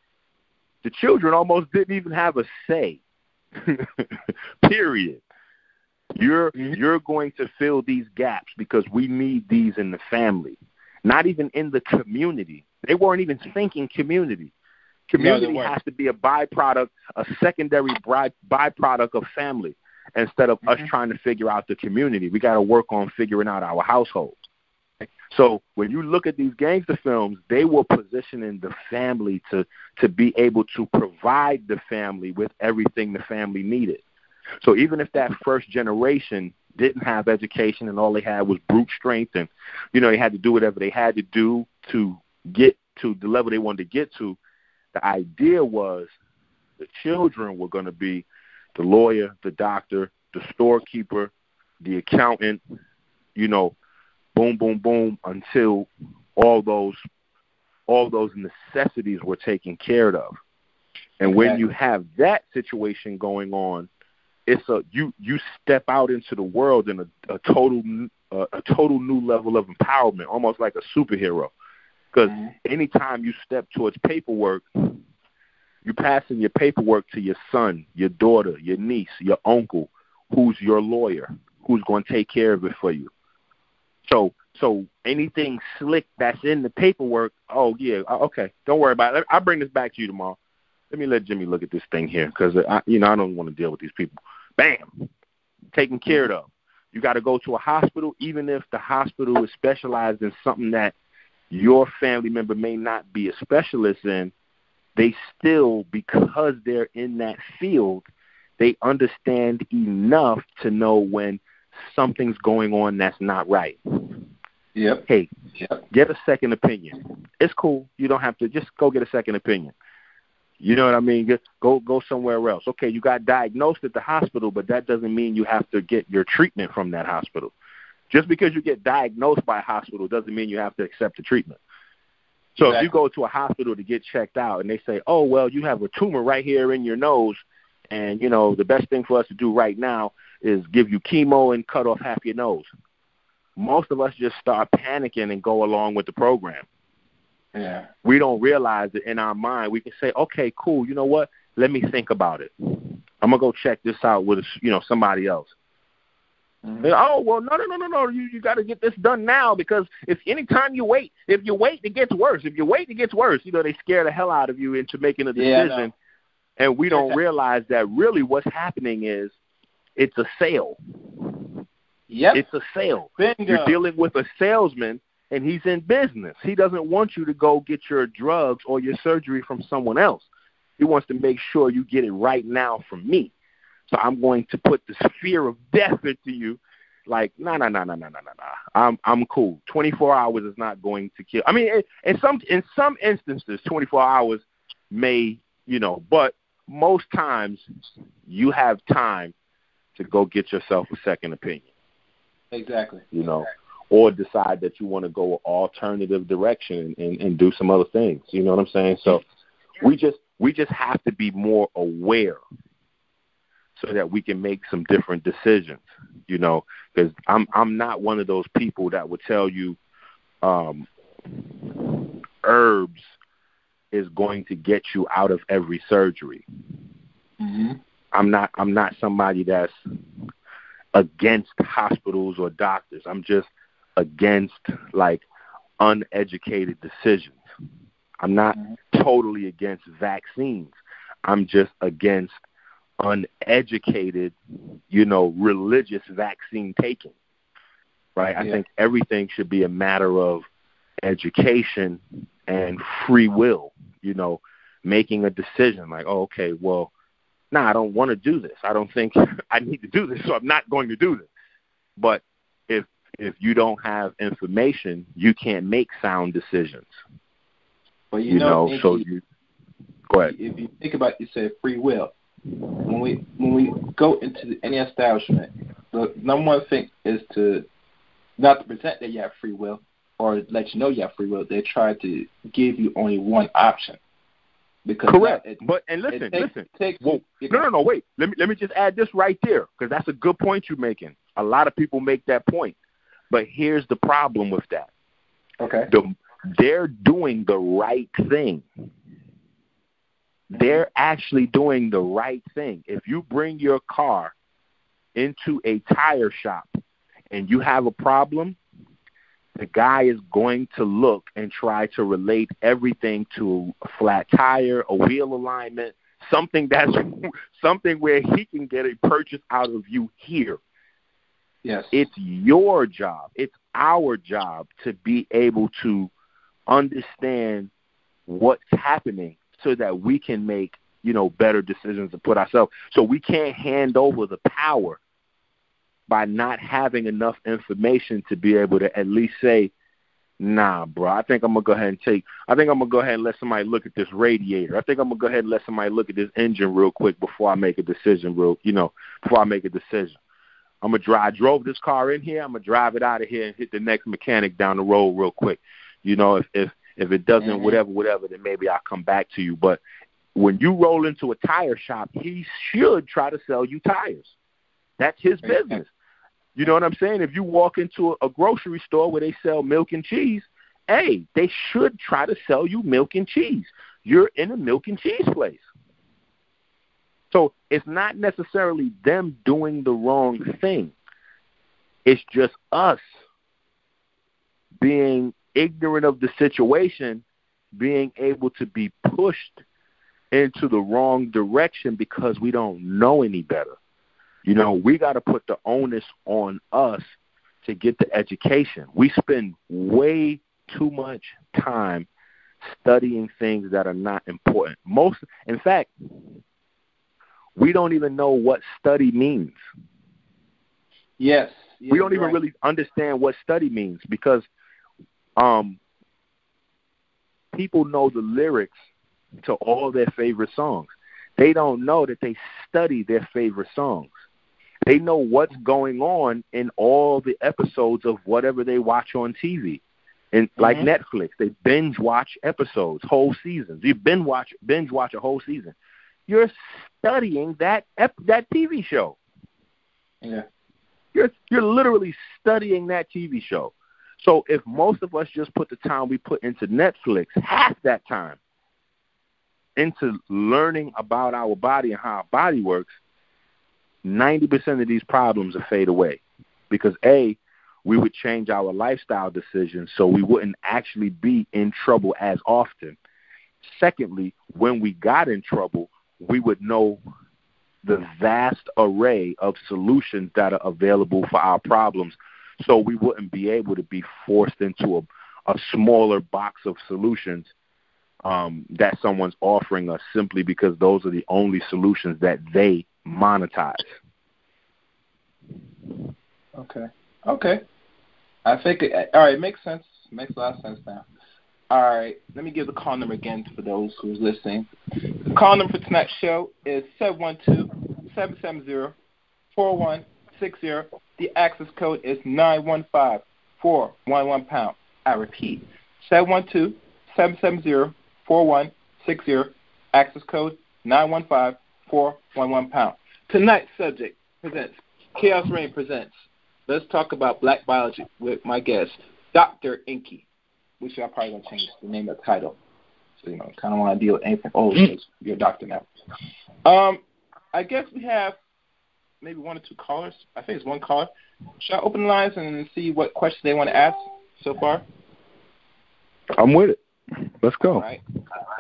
the children almost didn't even have a say. Period. You're going to fill these gaps because we need these in the family, not even in the community. They weren't even thinking community. Community has to be a byproduct, a secondary byproduct of family instead of us trying to figure out the community. We got to work on figuring out our household. So when you look at these gangster films, they were positioning the family to be able to provide the family with everything the family needed. So even if that first generation didn't have education and all they had was brute strength and, they had to do whatever they had to do to get to the level they wanted to get to, the idea was the children were going to be the lawyer, the doctor, the storekeeper, the accountant, boom, boom, boom, until all those necessities were taken care of. And when you have that situation going on, it's you step out into the world in a total new level of empowerment, almost like a superhero. Because anytime you step towards paperwork, you're passing your paperwork to your son, your daughter, your niece, your uncle, who's your lawyer, who's going to take care of it for you. So anything slick that's in the paperwork, okay, don't worry about it. I'll bring this back to you tomorrow. Let me let Jimmy look at this thing here because, I don't want to deal with these people. Bam, taken care of. You got to go to a hospital, even if the hospital is specialized in something that your family member may not be a specialist in. They still, because they're in that field, they understand enough to know when something's going on that's not right. Yep. Hey, get a second opinion. It's cool. You don't have to just go get a second opinion. You know what I mean? Go somewhere else. Okay, you got diagnosed at the hospital, but that doesn't mean you have to get your treatment from that hospital. Just because you get diagnosed by a hospital doesn't mean you have to accept the treatment. So if you go to a hospital to get checked out and they say, oh, well, you have a tumor right here in your nose, and, the best thing for us to do right now is give you chemo and cut off half your nose. Most of us just start panicking and go along with the program. Yeah. We don't realize that in our mind we can say, okay, cool, you know what? Let me think about it. I'm going to go check this out with, somebody else. Mm-hmm. Oh, well, no. You got to get this done now because if you wait, it gets worse. If you wait, it gets worse. They scare the hell out of you into making a decision. And we don't realize that really what's happening is it's a sale. Yep. It's a sale. Bingo. You're dealing with a salesman, and he's in business. He doesn't want you to go get your drugs or your surgery from someone else. He wants to make sure you get it right now from me. So I'm going to put this fear of death into you. Like, no. I'm cool. 24 hours is not going to kill. I mean, in some instances, 24 hours may, but most times you have time to go get yourself a second opinion. Exactly. Or decide that you want to go an alternative direction and do some other things. You know what I'm saying? So we just have to be more aware so that we can make some different decisions, because I'm not one of those people that would tell you herbs is going to get you out of every surgery. Mm-hmm. I'm not somebody that's against hospitals or doctors. I'm just against uneducated decisions. I'm not totally against vaccines. I'm just against uneducated, religious vaccine taking, right? I think everything should be a matter of education and free will, making a decision like, oh, okay, well, I don't want to do this. I don't think I need to do this, so I'm not going to do this. But if you don't have information, you can't make sound decisions. Well, so you go ahead. If you think about, you said free will. When we go into any establishment, the number one thing is to not to present that you have free will or let you know you have free will. They try to give you only one option. Because correct. Listen. No, wait. Let me just add this right there, because that's a good point you're making. A lot of people make that point. But here's the problem with that. Okay. They're doing the right thing. They're actually doing the right thing. If you bring your car into a tire shop and you have a problem, the guy is going to look and try to relate everything to a flat tire, a wheel alignment, something where he can get a purchase out of you here. Yes. It's your job. It's our job to be able to understand what's happening so that we can make, better decisions to put ourselves. So we can't hand over the power by not having enough information to be able to at least say, nah, bro, I think I'm going to go ahead and let somebody look at this radiator. I think I'm going to go ahead and let somebody look at this engine real quick before I make a decision, I drove this car in here. I'm going to drive it out of here and hit the next mechanic down the road real quick. If it doesn't, whatever, then maybe I'll come back to you. But when you roll into a tire shop, he should try to sell you tires. That's his business. You know what I'm saying? If you walk into a grocery store where they sell milk and cheese, hey, they should try to sell you milk and cheese. You're in a milk and cheese place. So it's not necessarily them doing the wrong thing. It's just us being ignorant of the situation, being able to be pushed into the wrong direction because we don't know any better. We got to put the onus on us to get the education. We spend way too much time studying things that are not important. In fact, we don't even know what study means. Yes. We don't even really understand what study means because people know the lyrics to all their favorite songs. They don't know that they study their favorite songs. They know what's going on in all the episodes of whatever they watch on TV. And like Netflix, they binge watch episodes, whole seasons. You binge watch a whole season. You're studying that TV show. Yeah. You're literally studying that TV show. So if most of us just put the time we put into Netflix, half that time, into learning about our body and how our body works, 90% of these problems will fade away because, A, we would change our lifestyle decisions so we wouldn't actually be in trouble as often. Secondly, when we got in trouble, we would know the vast array of solutions that are available for our problems so we wouldn't be able to be forced into a smaller box of solutions that someone's offering us simply because those are the only solutions that they monetize. Okay. I think all right, it makes sense. Makes a lot of sense now. All right, let me give the call number again for those who's listening. The call number for tonight's show is 712-770-4160. The access code is 915-411#. I repeat, 712-770-4160. Access code 915-411#. Tonight's subject Chaos Reign presents. Let's talk about black biology with my guest, Dr. EnQi. Which I'm probably going to change the name of the title. So, kind of want to deal with anything. Oh, you're a doctor now. I guess we have maybe one or two callers. I think it's one caller. Should I open the lines and see what questions they want to ask so far? I'm with it. Let's go. All right.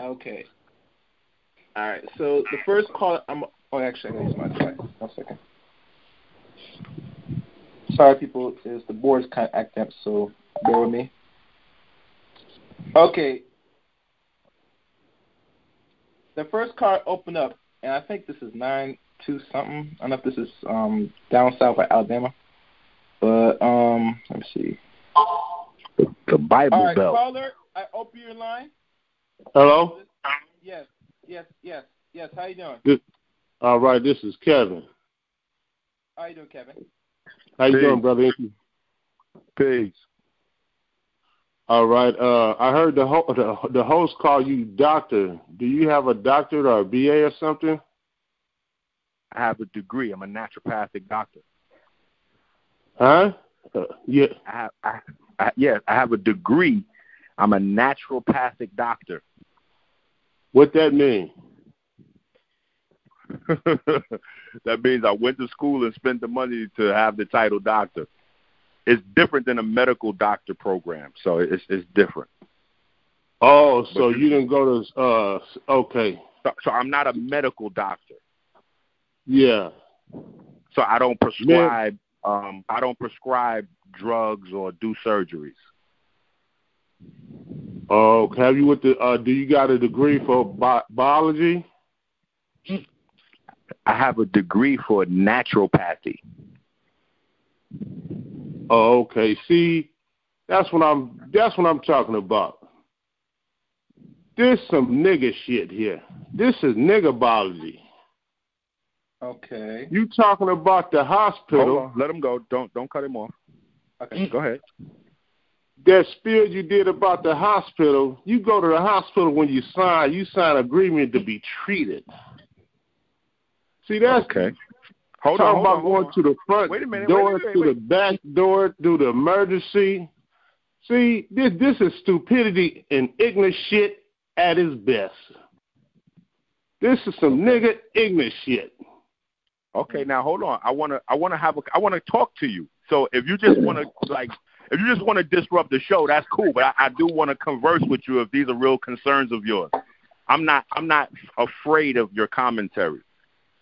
Okay. All right. So the first caller I'm Oh, actually, I gotta use my device. 1 second. Sorry, people. The board is kind of acting up, so bear with me. Okay. The first card opened up, and I think this is 9-2 something. I don't know if this is down south by Alabama, but let me see. The Bible All right, Belt. caller, I open your line. Hello? Yes. How you doing? Good. All right, this is Kevin. How you doing, Kevin? How you doing, brother? Peace. All right. I heard the host call you doctor. Do you have a doctorate or a BA or something? I have a degree. I'm a naturopathic doctor. Huh? Yeah. I have a degree. I'm a naturopathic doctor. What that mean? That means I went to school and spent the money to have the title doctor. It's different than a medical doctor program, so it's different. Oh, so you didn't go to okay. So I'm not a medical doctor. Yeah. So I don't prescribe drugs or do surgeries. Oh, have you do you got a degree for biology? I have a degree for naturopathy. Oh, okay. See, that's what I'm talking about. There's some nigga shit here. This is nigga biology. Okay. You talking about the hospital? Hold on. Let him go. Don't cut him off. Okay. Go ahead. That spiel you did about the hospital, you go to the hospital when you sign agreement to be treated. See, that's okay. Hold on. Going to the front door, to the back door, through the emergency. See, this is stupidity and ignorant shit at its best. This is some nigga ignorant shit. Okay, now hold on. I wanna talk to you. So if you just wanna disrupt the show, that's cool. But I do want to converse with you if these are real concerns of yours. I'm not afraid of your commentary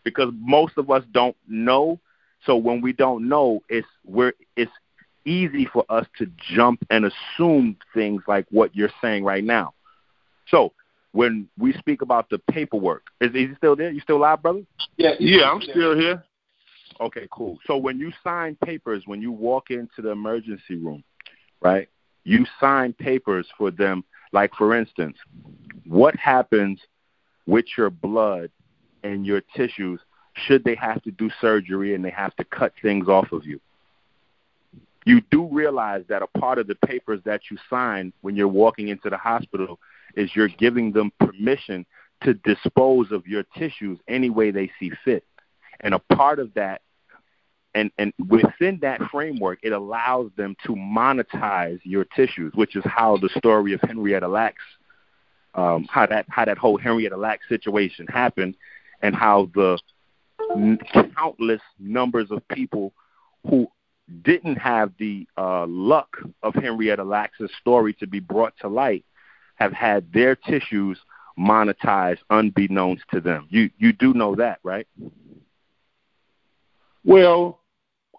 because most of us don't know. So when we don't know, it's easy for us to jump and assume things like what you're saying right now. So when we speak about the paperwork, is he still there? You still live, brother? Yeah, I'm still here. Okay, cool. So when you sign papers, when you walk into the emergency room, right, you sign papers for them. Like, for instance, what happens with your blood and your tissues should they have to do surgery and they have to cut things off of you? You do realize that a part of the papers that you sign when you're walking into the hospital is you're giving them permission to dispose of your tissues any way they see fit. And a part of that, and within that framework, it allows them to monetize your tissues, which is how the story of Henrietta Lacks, how that whole Henrietta Lacks situation happened, and how the countless numbers of people who didn't have the luck of Henrietta Lacks' story to be brought to light have had their tissues monetized unbeknownst to them. You do know that, right? Well,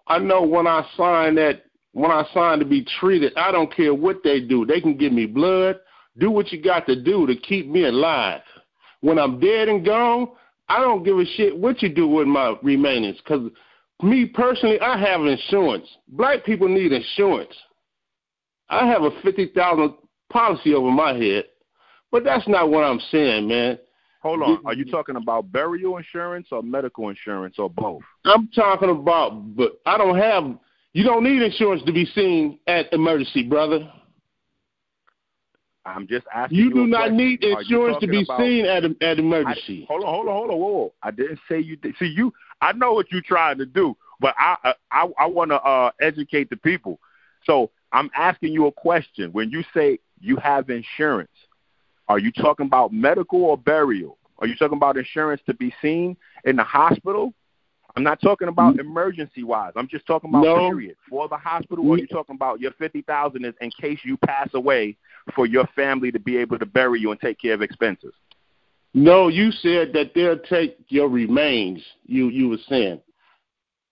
I know when I sign to be treated, I don't care what they do. They can give me blood. Do what you got to do to keep me alive. When I'm dead and gone, I don't give a shit what you do with my remainings. Because me personally, I have insurance. Black people need insurance. I have a $50,000 policy over my head. But that's not what I'm saying, man. Hold on. Are you talking about burial insurance or medical insurance or both? I'm talking about, but you don't need insurance to be seen at emergency, brother. I'm just asking you. You do not need insurance to be seen at emergency. Hold on. Whoa. I didn't say you did. See, I know what you're trying to do, but I want to educate the people. So I'm asking you a question. When you say you have insurance, are you talking about medical or burial? Are you talking about insurance to be seen in the hospital? I'm not talking about emergency-wise. I'm just talking about period. For the hospital, or are you talking about your $50,000 is in case you pass away for your family to be able to bury you and take care of expenses? No, you said that they'll take your remains. You were saying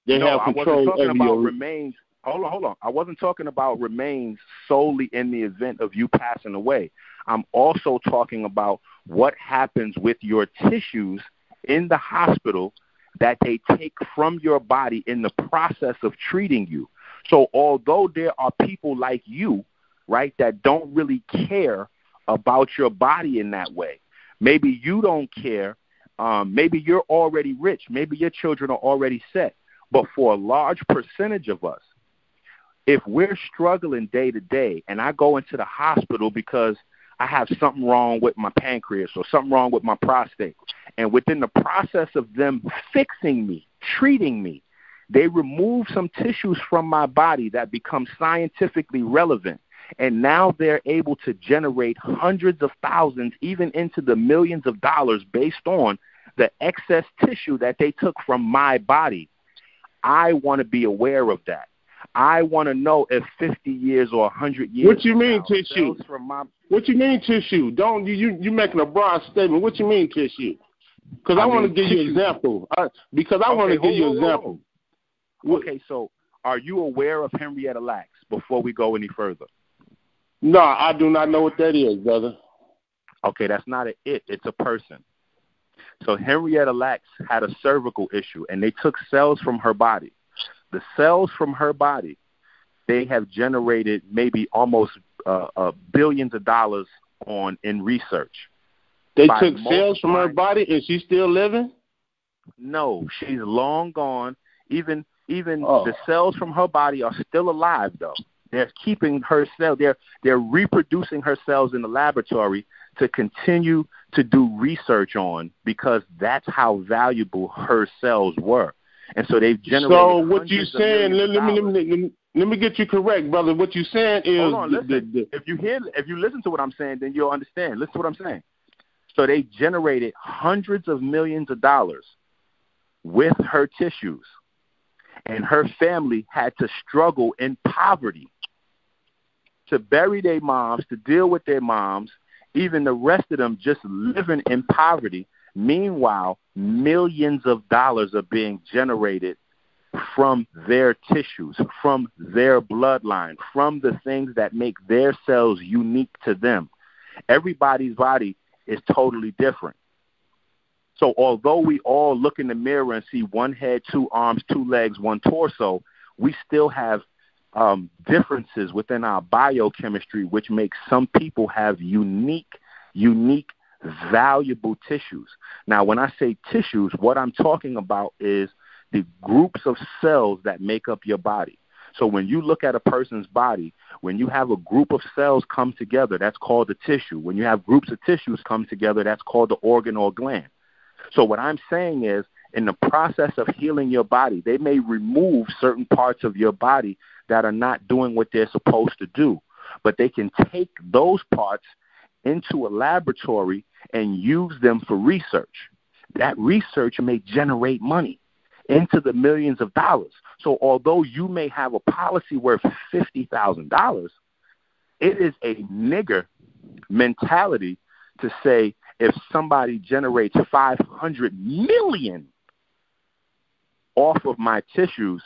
they No, have I wasn't control talking over about your remains. Hold on. I wasn't talking about remains solely in the event of you passing away. I'm also talking about what happens with your tissues in the hospital that they take from your body in the process of treating you. So although there are people like you, right, that don't really care about your body in that way, maybe you don't care, maybe you're already rich, maybe your children are already set, but for a large percentage of us, if we're struggling day to day and I go into the hospital because I have something wrong with my pancreas or something wrong with my prostate, and within the process of them fixing me, treating me, they remove some tissues from my body that become scientifically relevant, and now they're able to generate hundreds of thousands, even into the millions of dollars based on the excess tissue that they took from my body. I want to be aware of that. I want to know if 50 years or 100 years. What you mean tissue? What you mean tissue? Don't you making a broad statement? What you mean tissue? Because I want to give you an example. I want to give you an example. Okay, so are you aware of Henrietta Lacks before we go any further? No, I do not know what that is, brother. Okay, that's not an it. It's a person. So Henrietta Lacks had a cervical issue, and they took cells from her body. The cells from her body, they have generated maybe almost billions of dollars in research. They took cells from her body, and she's still living? No, she's long gone. Even the cells from her body are still alive, though. They're keeping her cell. They're reproducing her cells in the laboratory to continue to do research on, because that's how valuable her cells were. And so they've generated. So what you saying? Let me get you correct, brother. What you saying is. Hold on, listen. If you listen to what I'm saying, then you'll understand. Listen to what I'm saying. So they generated hundreds of millions of dollars with her tissues, and her family had to struggle in poverty to bury their moms, to deal with their moms, even the rest of them just living in poverty. Meanwhile, millions of dollars are being generated from their tissues, from their bloodline, from the things that make their cells unique to them. Everybody's body is totally different. So although we all look in the mirror and see one head, two arms, two legs, one torso, we still have differences within our biochemistry, which makes some people have unique, valuable tissues. Now, when I say tissues, what I'm talking about is the groups of cells that make up your body. So when you look at a person's body, when you have a group of cells come together, that's called a tissue. When you have groups of tissues come together, that's called the organ or gland. So what I'm saying is, in the process of healing your body, they may remove certain parts of your body that are not doing what they're supposed to do, but they can take those parts into a laboratory and use them for research. That research may generate money into the millions of dollars. So although you may have a policy worth $50,000, it is a nigger mentality to say, if somebody generates $500 million off of my tissues,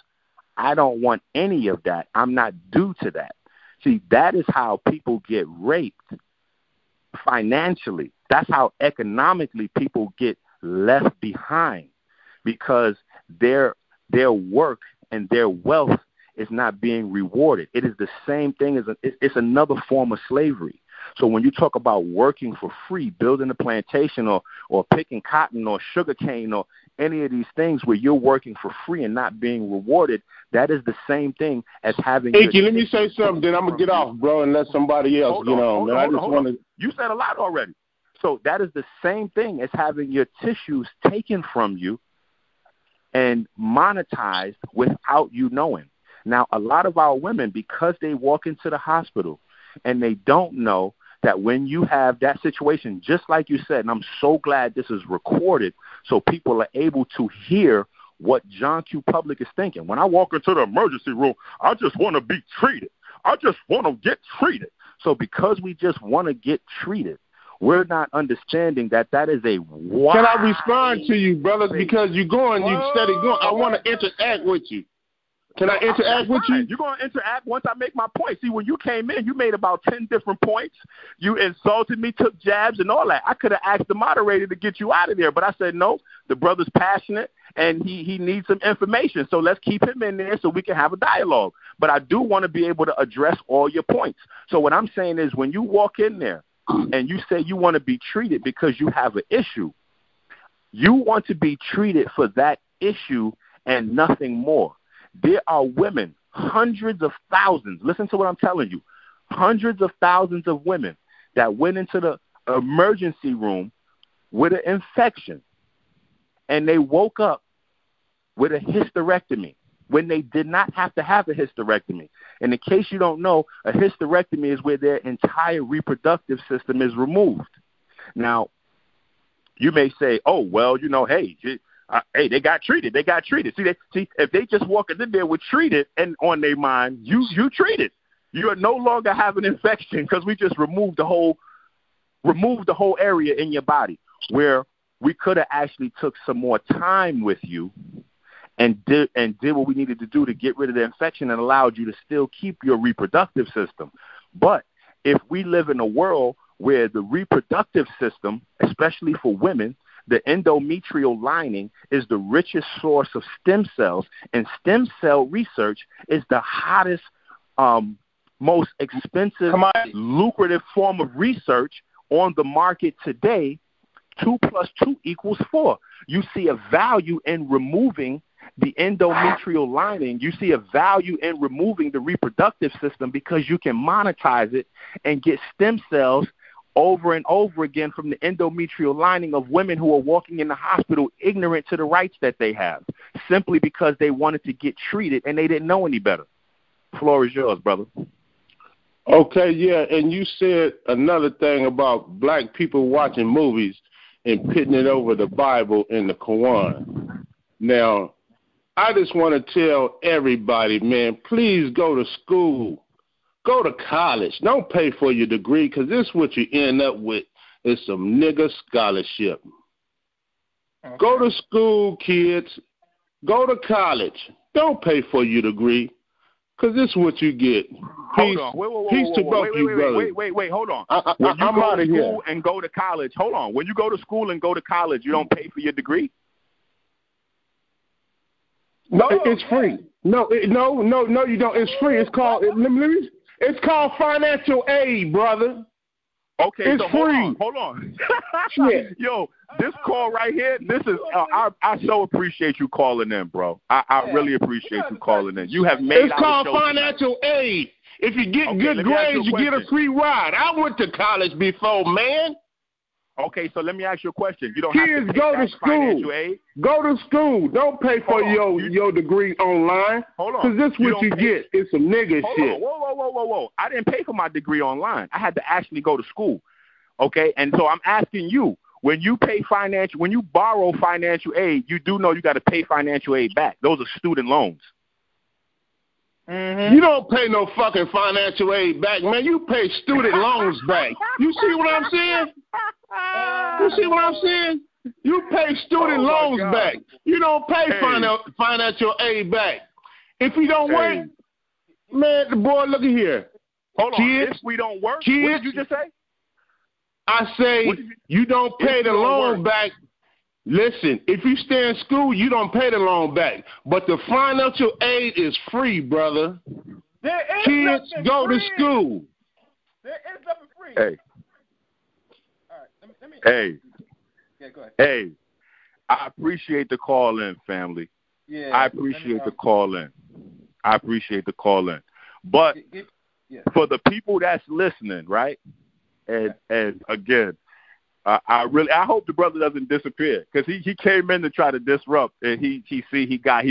I don't want any of that. I'm not due to that. See, that is how people get raped financially. That's how economically people get left behind, because their work and their wealth is not being rewarded. It is the same thing as it's another form of slavery. So when you talk about working for free, building a plantation or picking cotton or sugarcane or any of these things where you're working for free and not being rewarded, that is the same thing as having. EnQi, let me say something, then I'm going to get off, bro, and let somebody else get on. You said a lot already. So that is the same thing as having your tissues taken from you and monetized without you knowing. Now, a lot of our women, because they walk into the hospital and they don't know that when you have that situation, just like you said, and I'm so glad this is recorded so people are able to hear what John Q. Public is thinking. When I walk into the emergency room, I just want to be treated. I just want to get treated. So because we just want to get treated, we're not understanding that is a wide. Can I respond to you, brother? Because you steady going. I want to interact with you. Can I interact with you? You're going to interact once I make my point. See, when you came in, you made about 10 different points. You insulted me, took jabs, and all that. I could have asked the moderator to get you out of there, but I said, no, the brother's passionate, and he needs some information. So let's keep him in there so we can have a dialogue. But I do want to be able to address all your points. So what I'm saying is when you walk in there and you say you want to be treated because you have an issue, you want to be treated for that issue and nothing more. There are women, hundreds of thousands, listen to what I'm telling you, hundreds of thousands of women that went into the emergency room with an infection, and they woke up with a hysterectomy when they did not have to have a hysterectomy. And in case you don't know, a hysterectomy is where their entire reproductive system is removed. Now, you may say, oh, well, hey, they got treated. They got treated. See, if they just walk in there with treated and on their mind, you treated. You are no longer have an infection because we just removed the whole area in your body, where we could have actually took some more time with you and did what we needed to do to get rid of the infection and allowed you to still keep your reproductive system. But if we live in a world where the reproductive system, especially for women, the endometrial lining is the richest source of stem cells, and stem cell research is the hottest, most expensive, lucrative form of research on the market today. 2 + 2 = 4. You see a value in removing the endometrial lining. You see a value in removing the reproductive system because you can monetize it and get stem cells over and over again from the endometrial lining of women who are walking in the hospital ignorant to the rights that they have, simply because they wanted to get treated and they didn't know any better. The floor is yours, brother. Okay, yeah, and you said another thing about black people watching movies and pitting it over the Bible and the Quran. Now, I just want to tell everybody, man, please go to school. Go to college. Don't pay for your degree, because this is what you end up with is some nigger scholarship. Okay. Go to school, kids. Go to college. Don't pay for your degree, because this is what you get. Peace, peace to both you, brother. Wait, hold on. When you go to school and go to college, hold on. When you go to school and go to college, you don't pay for your degree? No, it's free. No, you don't. It's free. It's called. It's called financial aid, brother. Okay, it's so free. Hold on. Yo, this call right here, this is I so appreciate you calling in, bro. I really appreciate you calling in. You have made. It's called financial aid. If you get good grades, you get a free ride. I went to college before, man. Okay, so let me ask you a question. You don't Kids have to pay go to school. Financial aid? Go to school. Don't pay for your degree online. Hold on. Because this is what you get. It's some nigga shit. Whoa. I didn't pay for my degree online. I had to actually go to school. Okay? And so I'm asking you, when you borrow financial aid, you do know you got to pay financial aid back. Those are student loans. Mm-hmm. You don't pay no fucking financial aid back, man. You pay student loans back. You see what I'm saying? You see what I'm saying? You pay student loans back. You don't pay financial aid back. If you don't work, man, the boy, look at here. Hold on. Kids, if we don't work, kids, what did you just say? I say you don't pay the loan back. Listen, if you stay in school, you don't pay the loan back. But the financial aid is free, brother. Kids go to school. There is nothing free. Hey. All right, let me. Hey. Yeah, go ahead. Hey. I appreciate the call in, family. Yeah. I appreciate the call in. But for the people that's listening, right? And again, I hope the brother doesn't disappear, because he came in to try to disrupt, and he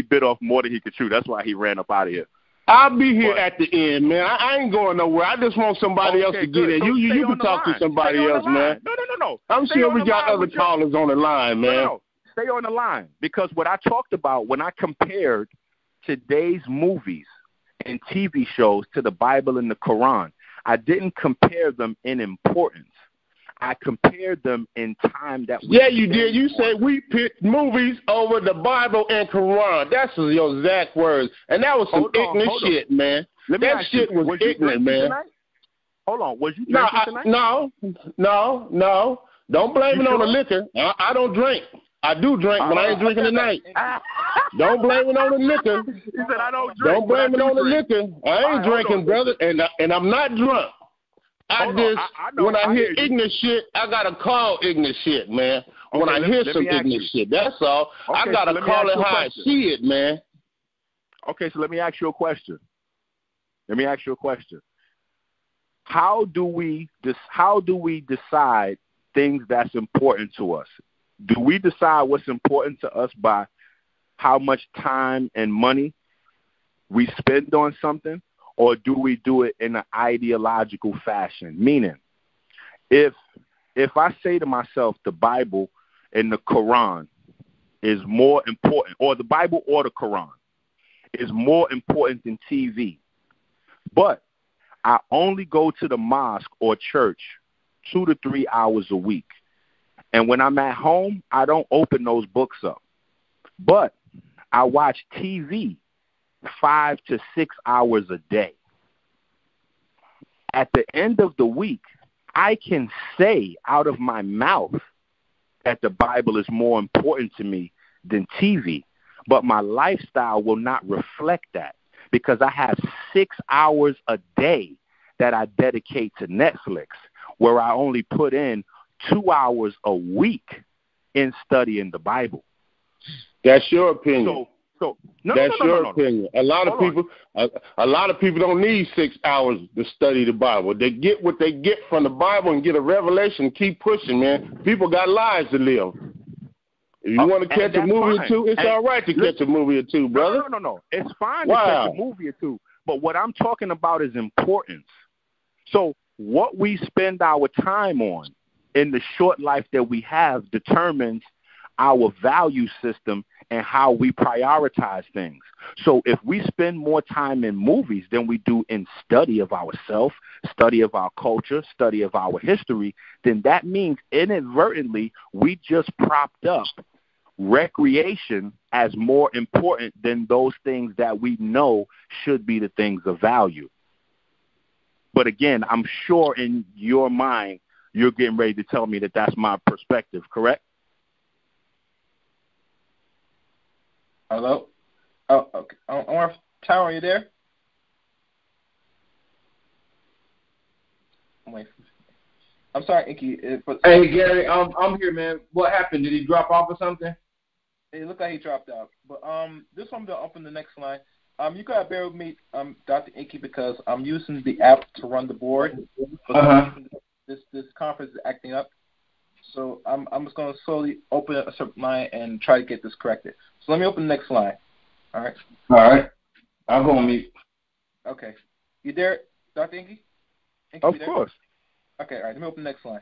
bit off more than he could chew. That's why he ran up out of here. I'll be here at the end, man. I ain't going nowhere. I just want somebody else to get in. So you can talk to somebody else, man. No. I'm sure we got other callers on the line, man. No. Stay on the line, because what I talked about when I compared today's movies and TV shows to the Bible and the Quran, I didn't compare them in importance. I compared them in time that we Yeah, you did. You said we picked movies over the Bible and Quran. That's your exact words. And that was some ignorant shit, man. That shit was ignorant, man. Hold on. Was you drinking tonight? No. Don't blame it on the liquor. I don't drink. I do drink, but I ain't drinking tonight. Don't blame it on the liquor. He said I don't drink. Don't blame it on the liquor. I ain't drinking, brother, and I'm not drunk. When I hear ignorant shit, I gotta call ignorant shit, man. When I hear some ignorant shit, that's all. I gotta call it how I see it, man. Okay, so let me ask you a question. How do we decide things that's important to us? Do we decide what's important to us by how much time and money we spend on something, or do we do it in an ideological fashion? Meaning, if I say to myself the Bible and the Quran is more important, or the Bible or the Quran is more important than TV, but I only go to the mosque or church 2 to 3 hours a week, and when I'm at home, I don't open those books up, but I watch TV 5 to 6 hours a day. At the end of the week, I can say out of my mouth that the Bible is more important to me than TV, but my lifestyle will not reflect that because I have 6 hours a day that I dedicate to Netflix, where I only put in 2 hours a week in studying the Bible. That's your opinion. That's your opinion. A lot of people don't need 6 hours to study the Bible. They get what they get from the Bible and get a revelation. Keep pushing, man. People got lives to live. If you want to catch a movie or two, it's all right to catch a movie or two, brother. No. It's fine to catch a movie or two. But what I'm talking about is importance. So what we spend our time on in the short life that we have determines our value system and how we prioritize things. So if we spend more time in movies than we do in study of ourselves, study of our culture, study of our history, then that means inadvertently we just propped up recreation as more important than those things that we know should be the things of value. But again, I'm sure in your mind, you're getting ready to tell me that that's my perspective, correct? Hello? Oh, okay. Tower, are you there? I'm sorry, EnQi. Hey, Gary, I'm here, man. What happened? Did he drop off or something? It looked like he dropped out. But this one, I'm going to open the next line. You got to bear with me, Dr. EnQi, because I'm using the app to run the board. This conference is acting up. So I'm just going to slowly open a certain line and try to get this corrected. So let me open the next line. All right? All right. I'll go on mute. Okay. You there, Dr. EnQi? Of course. Okay, all right. Let me open the next line.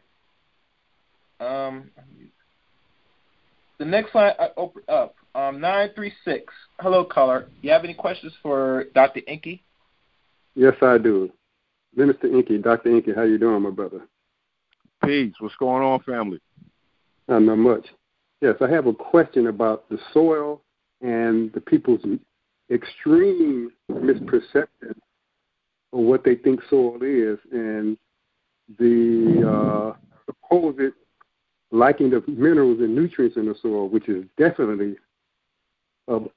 The next line I open up, 936. Hello, caller. You have any questions for Dr. EnQi? Yes, I do. Minister EnQi, Dr. EnQi, how you doing, my brother? Peace. What's going on, family? Not much. Yes, I have a question about the soil and the people's extreme misperception of what they think soil is and the supposed lacking of minerals and nutrients in the soil, which is definitely an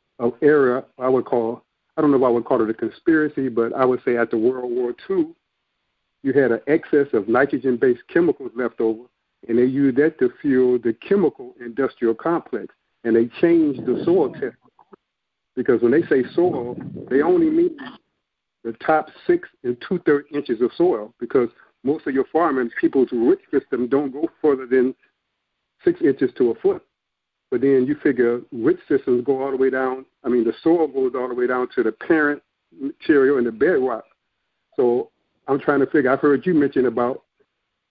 area I would call, I don't know if I would call it a conspiracy, but I would say after World War II, you had an excess of nitrogen-based chemicals left over, and they used that to fuel the chemical industrial complex, and they changed the soil test. Because when they say soil, they only mean the top 6 2/3 inches of soil, because most of your farming, people's root system don't go further than 6 inches to a foot. But then you figure root systems go all the way down. I mean, the soil goes all the way down to the parent material and the bedrock. So I'm trying to figure, I've heard you mention about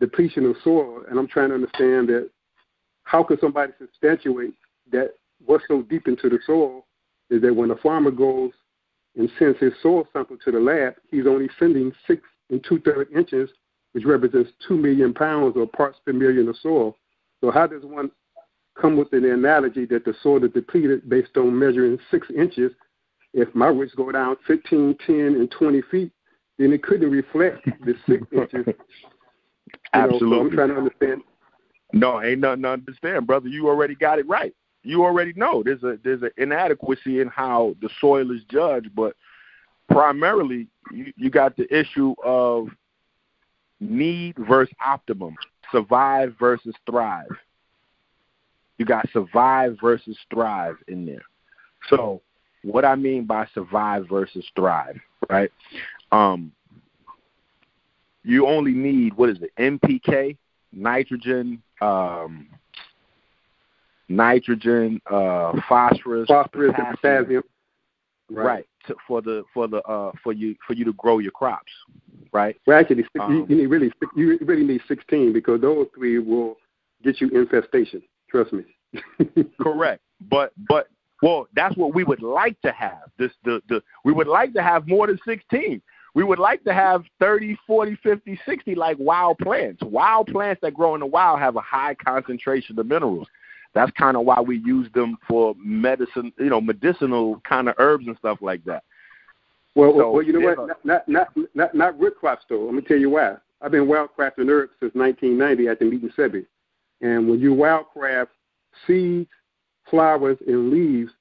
depletion of soil, and I'm trying to understand that how could somebody substantiate that what's so deep into the soil is that when a farmer goes and sends his soil sample to the lab, he's only sending 6 2/3 inches which represents 2 million pounds or parts per million of soil. So how does one come with an analogy that the soil is depleted based on measuring 6 inches? If my roots go down 15, 10, and 20 feet, then it couldn't reflect the 6 inches. Absolutely. So I'm trying to understand. No, ain't nothing to understand, brother. You already got it right. You already know there's an inadequacy in how the soil is judged, but primarily you got the issue of need versus optimum, survive versus thrive. You got survive versus thrive in there. So what I mean by survive versus thrive, right? You only need, what is it, NPK, nitrogen, phosphorus, potassium. Right. For you to grow your crops, right? Well, actually, you really need 16 because those 3 will get you infestation. Trust me. Correct. But well, that's what we would like to have. We would like to have more than 16. We would like to have 30, 40, 50, 60 like wild plants. Wild plants that grow in the wild have a high concentration of minerals. That's kind of why we use them for medicine, medicinal kind of herbs and stuff like that. Well, you know what? Not root crops though. Let me tell you why. I've been wildcrafting herbs since 1990 at the meeting Sebi. And when you wildcraft seeds, flowers, and leaves,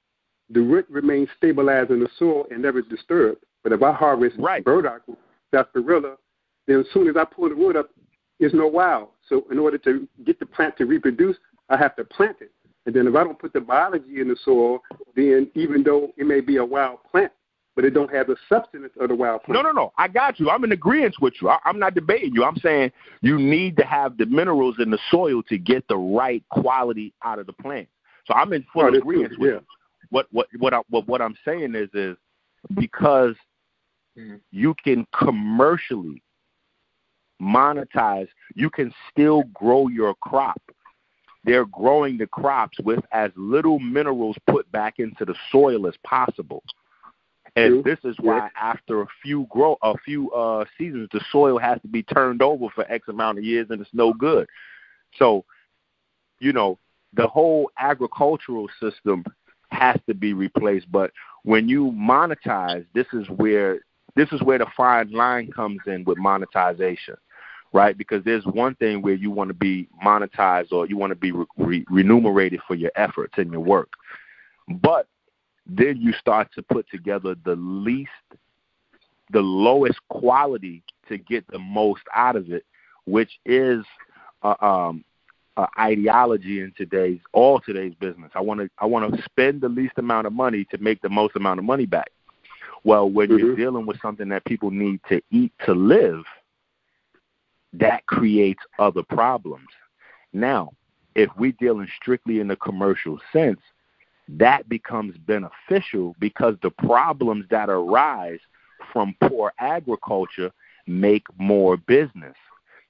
the root remains stabilized in the soil and never disturbed. But if I harvest burdock, sarsaparilla, then as soon as I pull the root up, there's no wild. So in order to get the plant to reproduce, I have to plant it. And then if I don't put the biology in the soil, then even though it may be a wild plant, but it don't have the substance of the wild plant. No. I got you. I'm in agreement with you. I'm not debating you. I'm saying you need to have the minerals in the soil to get the right quality out of the plant. So I'm in full agreement with you. What I'm saying is because you can commercially monetize, you can still grow your crop. They're growing the crops with as little minerals put back into the soil as possible. And this is why after a few seasons, the soil has to be turned over for X amount of years, and it's no good. So, the whole agricultural system has to be replaced. But when you monetize, this is where the fine line comes in with monetization, right? Because there's one thing where you want to be monetized or you want to be remunerated for your efforts and your work. But then you start to put together the lowest quality to get the most out of it, which is ideology in today's business. I want to spend the least amount of money to make the most amount of money back. Well, when you're dealing with something that people need to eat to live, that creates other problems. Now, if we're dealing strictly in the commercial sense, that becomes beneficial because the problems that arise from poor agriculture make more business.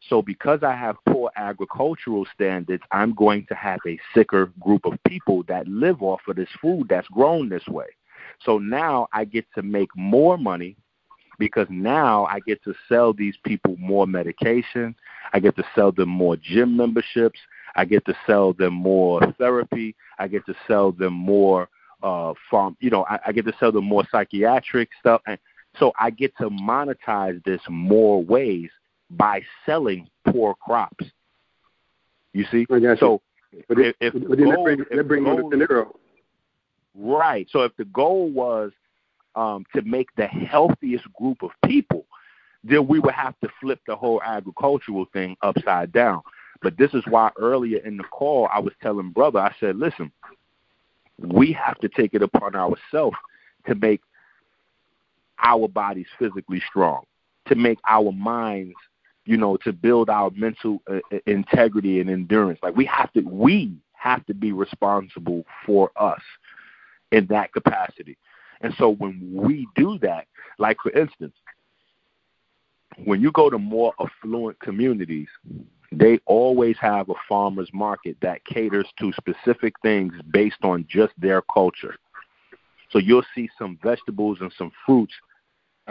So because I have poor agricultural standards, I'm going to have a sicker group of people that live off of this food that's grown this way. So now I get to make more money because now I get to sell these people more medication. I get to sell them more gym memberships. I get to sell them more therapy. I get to sell them more I get to sell them more psychiatric stuff. And so I get to monetize this more ways by selling poor crops. You see? So that brings on the scenario. Right. So if the goal was to make the healthiest group of people, then we would have to flip the whole agricultural thing upside down. But this is why earlier in the call I was telling brother, I said, listen, we have to take it upon ourselves to make our bodies physically strong, to make our minds, to build our mental integrity and endurance. Like we have to be responsible for us in that capacity. And so when we do that, like for instance, when you go to more affluent communities, they always have a farmer's market that caters to specific things based on just their culture. So you'll see some vegetables and some fruits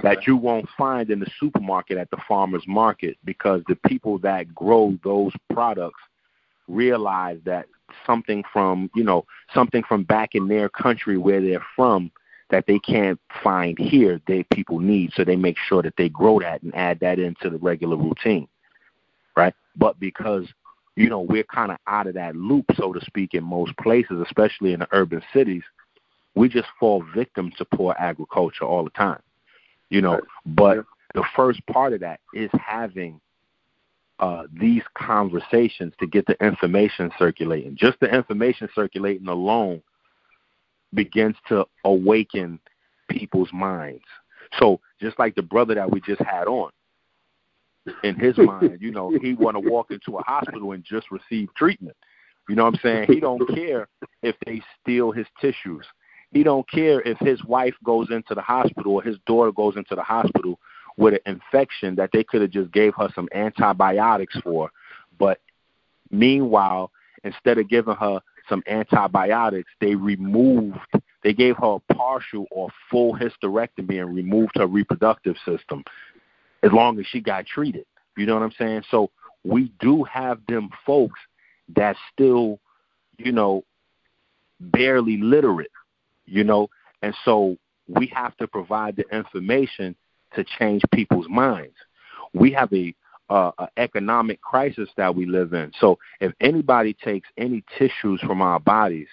that you won't find in the supermarket at the farmer's market, because the people that grow those products realize that something from back in their country where they're from that they can't find here, people need. So they make sure that they grow that and add that into the regular routine, right? But because, we're kind of out of that loop, so to speak, in most places, especially in the urban cities, we just fall victim to poor agriculture all the time, But the first part of that is having these conversations to get the information circulating. Just the information circulating alone begins to awaken people's minds. So just like the brother that we just had on, in his mind, he want to walk into a hospital and just receive treatment. You know what I'm saying? He don't care if they steal his tissues. He don't care if his wife goes into the hospital or his daughter goes into the hospital with an infection that they could have just gave her some antibiotics for. But meanwhile, instead of giving her some antibiotics, they gave her a partial or full hysterectomy and removed her reproductive system as long as she got treated. You know what I'm saying? So we do have them folks that still, barely literate, and so we have to provide the information to change people's minds. We have a economic crisis that we live in. So if anybody takes any tissues from our bodies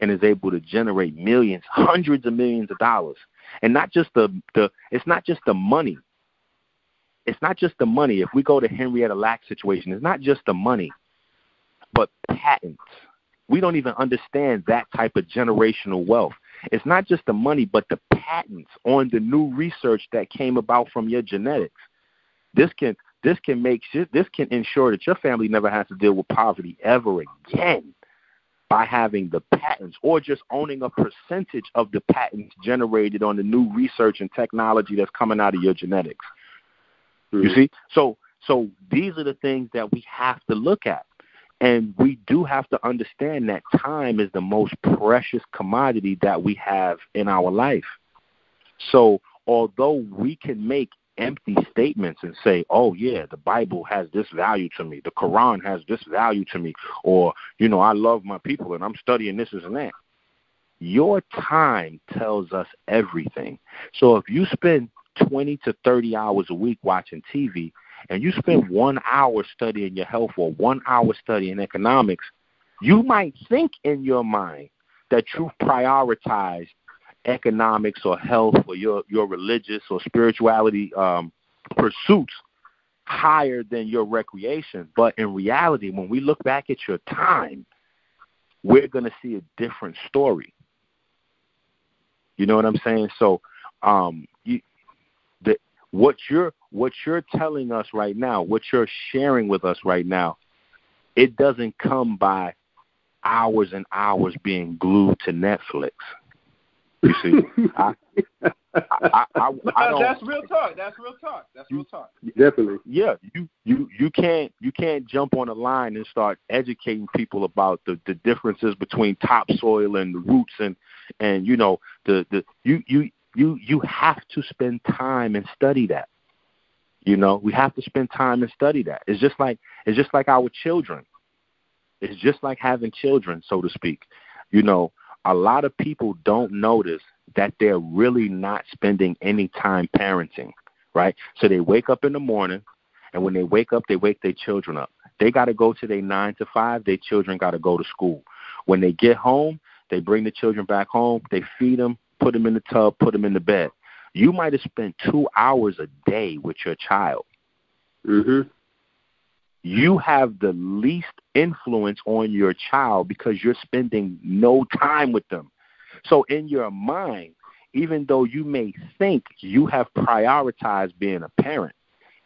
and is able to generate millions, hundreds of millions of dollars, and not just it's not just the money. It's not just the money. If we go to Henrietta Lacks situation, it's not just the money, but patents. We don't even understand that type of generational wealth. It's not just the money, but the patents on the new research that came about from your genetics. This can ensure that your family never has to deal with poverty ever again by having the patents, or just owning a percentage of the patents generated on the new research and technology that's coming out of your genetics. Mm-hmm. You see? So these are the things that we have to look at. And we do have to understand that time is the most precious commodity that we have in our life. So although we can make empty statements and say, oh, yeah, the Bible has this value to me, the Quran has this value to me, or, I love my people and I'm studying this and that, your time tells us everything. So if you spend 20 to 30 hours a week watching TV, and you spend 1 hour studying your health or 1 hour studying economics, you might think in your mind that you've prioritized economics or health or your religious or spirituality pursuits higher than your recreation. But in reality, when we look back at your time, we're going to see a different story. You know what I'm saying? So what you're telling us right now, what you're sharing with us right now, it doesn't come by hours and hours being glued to Netflix. You see, I don't. That's real talk. That's real talk. Definitely. Yeah, you can't jump on a line and start educating people about the differences between topsoil and the roots and you have to spend time and study that. We have to spend time and study that. It's just like our children. It's just like having children, so to speak. A lot of people don't notice that they're really not spending any time parenting, right? So they wake up in the morning, and when they wake up, they wake their children up. They got to go to their 9 to 5. Their children got to go to school. When they get home, they bring the children back home. They feed them, put them in the tub, put them in the bed. You might have spent 2 hours a day with your child. Mm-hmm. You have the least influence on your child because you're spending no time with them. So in your mind, even though you may think you have prioritized being a parent,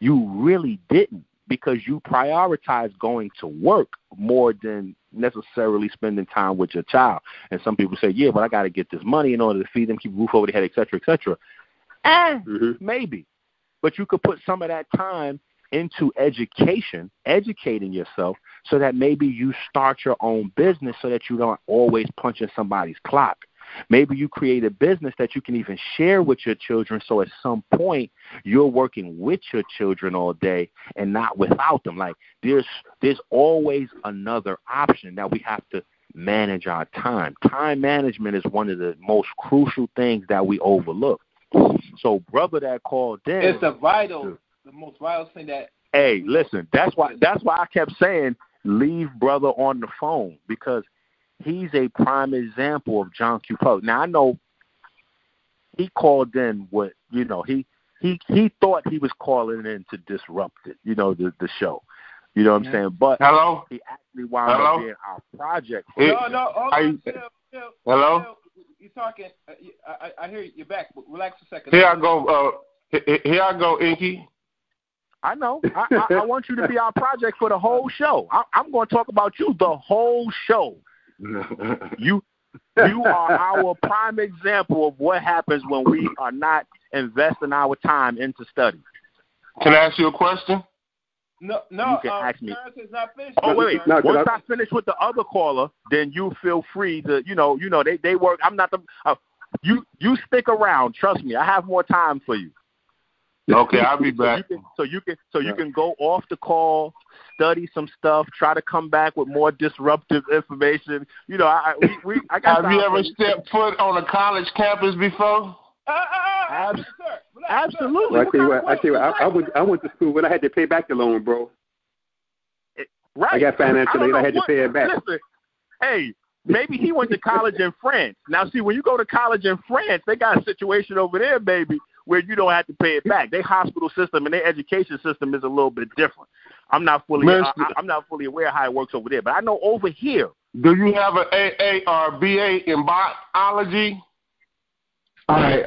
you really didn't, because you prioritized going to work more than necessarily spending time with your child. And some people say, yeah, but I got to get this money in order to feed them, keep a roof over their head, et cetera, et cetera. Maybe. But you could put some of that time into educating yourself, so that maybe you start your own business so that you don't always punch in somebody's clock. Maybe you create a business that you can even share with your children, so at some point you're working with your children all day and not without them. Like there's always another option. Now we have to manage our time. Time management is one of the most crucial things that we overlook. So brother that called in, it's the most vital thing that. Hey, listen, that's why I kept saying leave brother on the phone, because he's a prime example of John Q. Public. Now I know he called in what he thought he was calling in to disrupt it, the show. You know what I'm saying? But hello, he actually wound up being our project. No, hold on. Hello. You talking? I hear you back. Relax a second. Here I go. Here I go, EnQi. I know. I want you to be our project for the whole show. I'm going to talk about you the whole show. You are our prime example of what happens when we are not investing our time into study. Can I ask you a question? No. You can ask me. Is not finished. Oh wait. No, once I finish with the other caller, then you feel free to. They work. I'm not the. You stick around. Trust me. I have more time for you. Okay, I'll be back. So you can go off the call, study some stuff, try to come back with more disruptive information. I got. Have you ever stepped foot on a college campus before? Absolutely. I went to school when I had to pay back the loan, bro. Right. I got financial aid. I had to pay it back. Listen, hey, maybe he went to college in France. Now, see, when you go to college in France, they got a situation over there, baby, where you don't have to pay it back. Their hospital system and their education system is a little bit different. I'm not fully aware how it works over there, but I know over here. Do you have an AA or BA in biology? All right,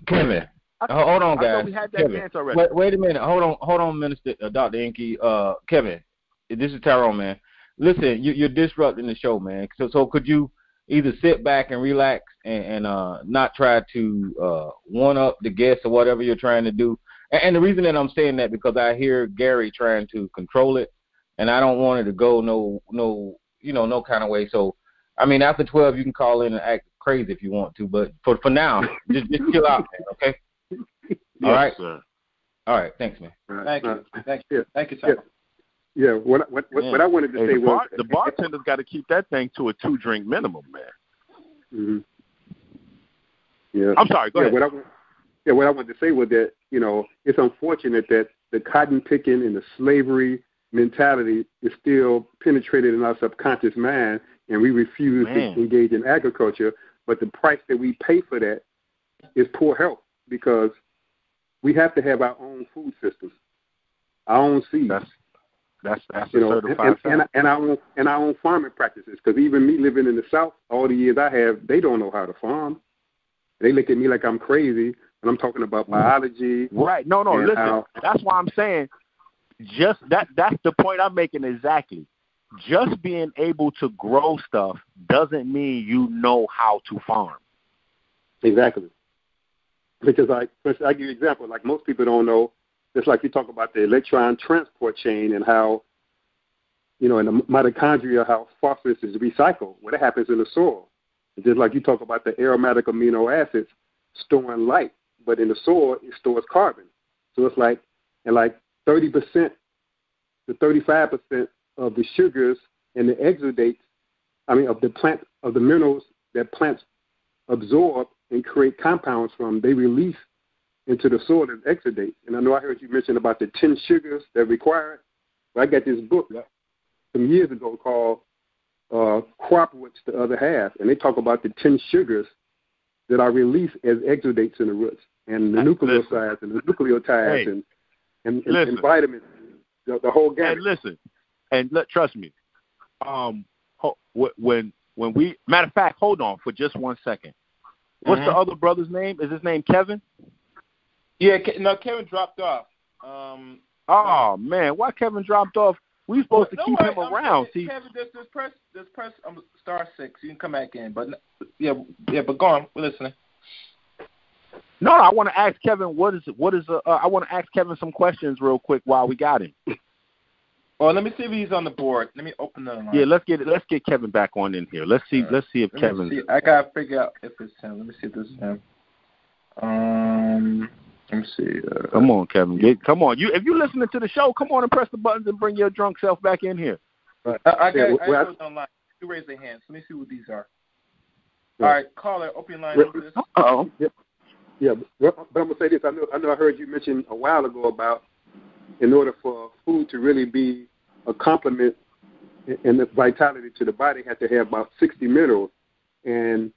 Kevin. Hold on, guys. We had that chance already. Wait a minute. Hold on, Minister Dr. EnQi. Kevin, this is Tyrone, man. Listen, you're disrupting the show, man. So could you either sit back and relax and not try to one up the guests or whatever you're trying to do? And the reason that I'm saying that because I hear Gary trying to control it, and I don't want it to go no kind of way. So, I mean, after 12, you can call in and act crazy if you want to, but for now, just chill out, man. Okay. All right. Sir. All right. Thanks, man. Thank you. Thank you, Yeah. sir. Yeah. What I wanted to say was the bartender's got to keep that thing to a 2-drink minimum, man. Mm-hmm. Yeah. I'm sorry. Go ahead. What I wanted to say was that it's unfortunate that the cotton picking and the slavery mentality is still penetrated in our subconscious mind, and we refuse to engage in agriculture. But the price that we pay for that is poor health, because we have to have our own food systems, our own seeds. That's a certified fact. And our own farming practices. Because even me living in the South, all the years I have, they don't know how to farm. They look at me like I'm crazy, and I'm talking about biology. Right. No. Listen, that's why I'm saying just that's the point I'm making exactly. Just being able to grow stuff doesn't mean you know how to farm. Exactly. Because I give you an example. Like most people don't know, just like you talk about the electron transport chain and how, in the mitochondria, how phosphorus is recycled. What happens in the soil. It's just like you talk about the aromatic amino acids storing light, but in the soil it stores carbon. So it's like 30% to 35% of the sugars and the exudates, of the minerals that plants absorb and create compounds from, they release into the soil as exudates. And I know I heard you mention about the 10 sugars that are required. Well, I got this book some years ago called Crop Roots, the Other Half, and they talk about the 10 sugars that are released as exudates in the roots, and the nucleosides and the nucleotides and vitamins, the whole gamut. And listen, trust me, when we, matter of fact, hold on for just 1 second. What's the other brother's name? Is his name Kevin? Yeah, no, Kevin dropped off. Man, why Kevin dropped off? We supposed to keep him around. See, Kevin, just press *6. You can come back in, but but go on. We're listening. No, I want to ask Kevin I want to ask Kevin some questions real quick while we got him. Well, let me see if he's on the board. Let me open the line. Yeah, let's get Kevin back on in here. Let's see if Kevin. I gotta figure out if it's him. Let me see if this is him. Let me see. Come on, Kevin. Come on. If you're listening to the show, come on and press the buttons and bring your drunk self back in here. I got online. You raise their hands. Let me see what these are. All right, caller, open your line. Uh-oh. Yeah, but I'm gonna say this. I know. I heard you mention a while ago about in order for food to really be a complement and the vitality to the body, had to have about 60 minerals. And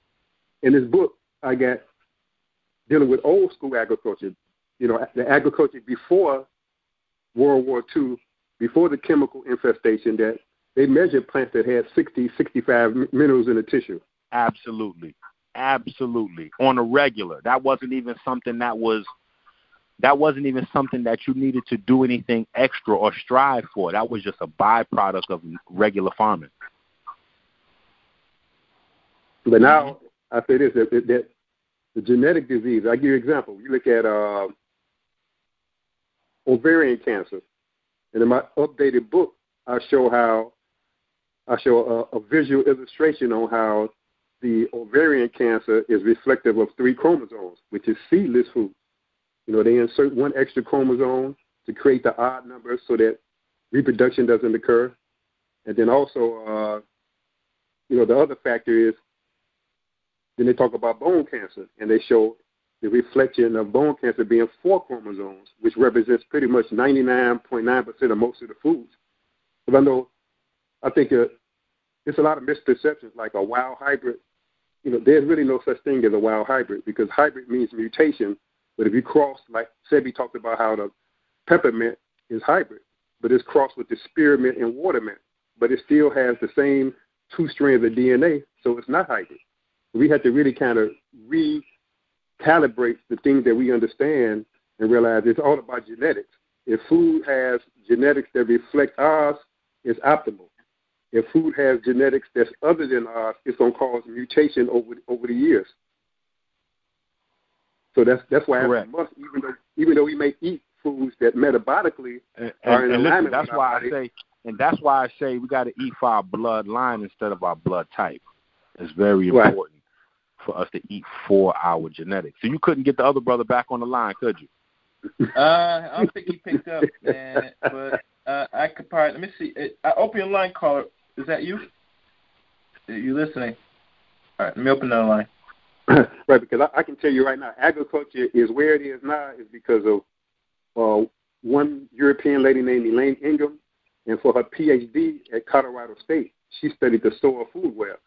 in this book, I got dealing with old school agriculture. You know, the agriculture before World War II, before the chemical infestation, that they measured plants that had 60, 65 minerals in the tissue. Absolutely. On a regular. That wasn't even something that you needed to do anything extra or strive for. That was just a byproduct of regular farming. But now I say this, that the genetic disease, I'll give you an example. You look at ovarian cancer. And in my updated book, I show a visual illustration on how the ovarian cancer is reflective of 3 chromosomes, which is seedless food. You know, they insert 1 extra chromosome to create the odd number so that reproduction doesn't occur. And then also, the other factor is, then they talk about bone cancer, and they show the reflection of bone cancer being 4 chromosomes, which represents pretty much 99.9% of most of the foods. But I think it's a lot of misperceptions, like a wild hybrid. You know, there's really no such thing as a wild hybrid, because hybrid means mutation. But if you cross, like Sebi talked about how the peppermint is hybrid, but it's crossed with the spearmint and watermint, but it still has the same 2 strands of DNA, so it's not hybrid. We have to really kind of recalibrate the things that we understand and realize it's all about genetics. If food has genetics that reflect ours, it's optimal. If food has genetics that's other than ours, it's going to cause mutation over the years. So that's why it's a must, even though we may eat foods that metabolically are in alignment. That's why I say we got to eat for our bloodline instead of our blood type. It's very important for us to eat for our genetics. So you couldn't get the other brother back on the line, could you? I don't think he picked up, man. But I could probably, let me see. I open your line, caller. Is that you? Are you listening? All right, let me open the line. Right, because I can tell you right now, agriculture is where it is now is because of one European lady named Elaine Ingham, and for her PhD at Colorado State, she studied the soil food web.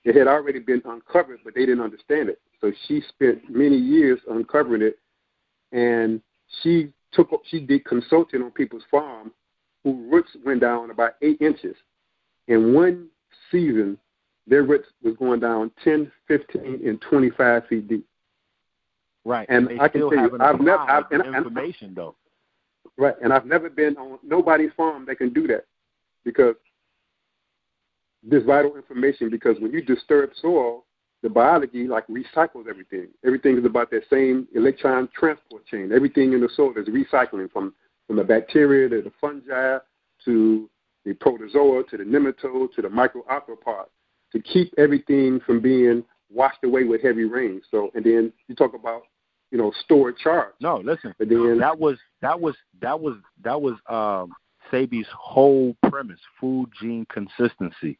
It had already been uncovered, but they didn't understand it. So she spent many years uncovering it, and she did consulting on people's farm whose roots went down about 8 inches. In one season, their roots was going down 10, 15, and 25 feet deep. Right, and I can tell you, I've information though. Right, and I've never been on nobody's farm that can do that, because this vital information. Because when you disturb soil, the biology recycles everything. Everything is about that same electron transport chain. Everything in the soil is recycling from the bacteria to the fungi to the protozoa to the nematode to the microarthropod, to keep everything from being washed away with heavy rain. So, and then you talk about, stored charge. No, listen. But then, that was Sebi's whole premise: food gene consistency.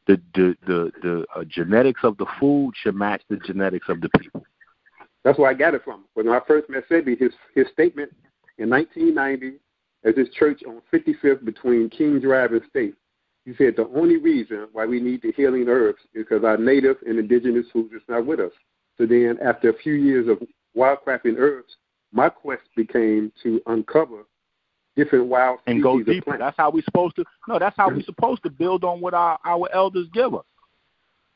The genetics of the food should match the genetics of the people. That's where I got it from. When I first met Sebi, his statement in 1990 at this church on 55th between King Drive and State, he said the only reason why we need the healing herbs is because our native and indigenous foods is not with us. So then after a few years of wildcrafting herbs, my quest became to uncover different wild species and go deeper. Of plants. That's how we're supposed to. No, that's how we're supposed to build on what our elders give us.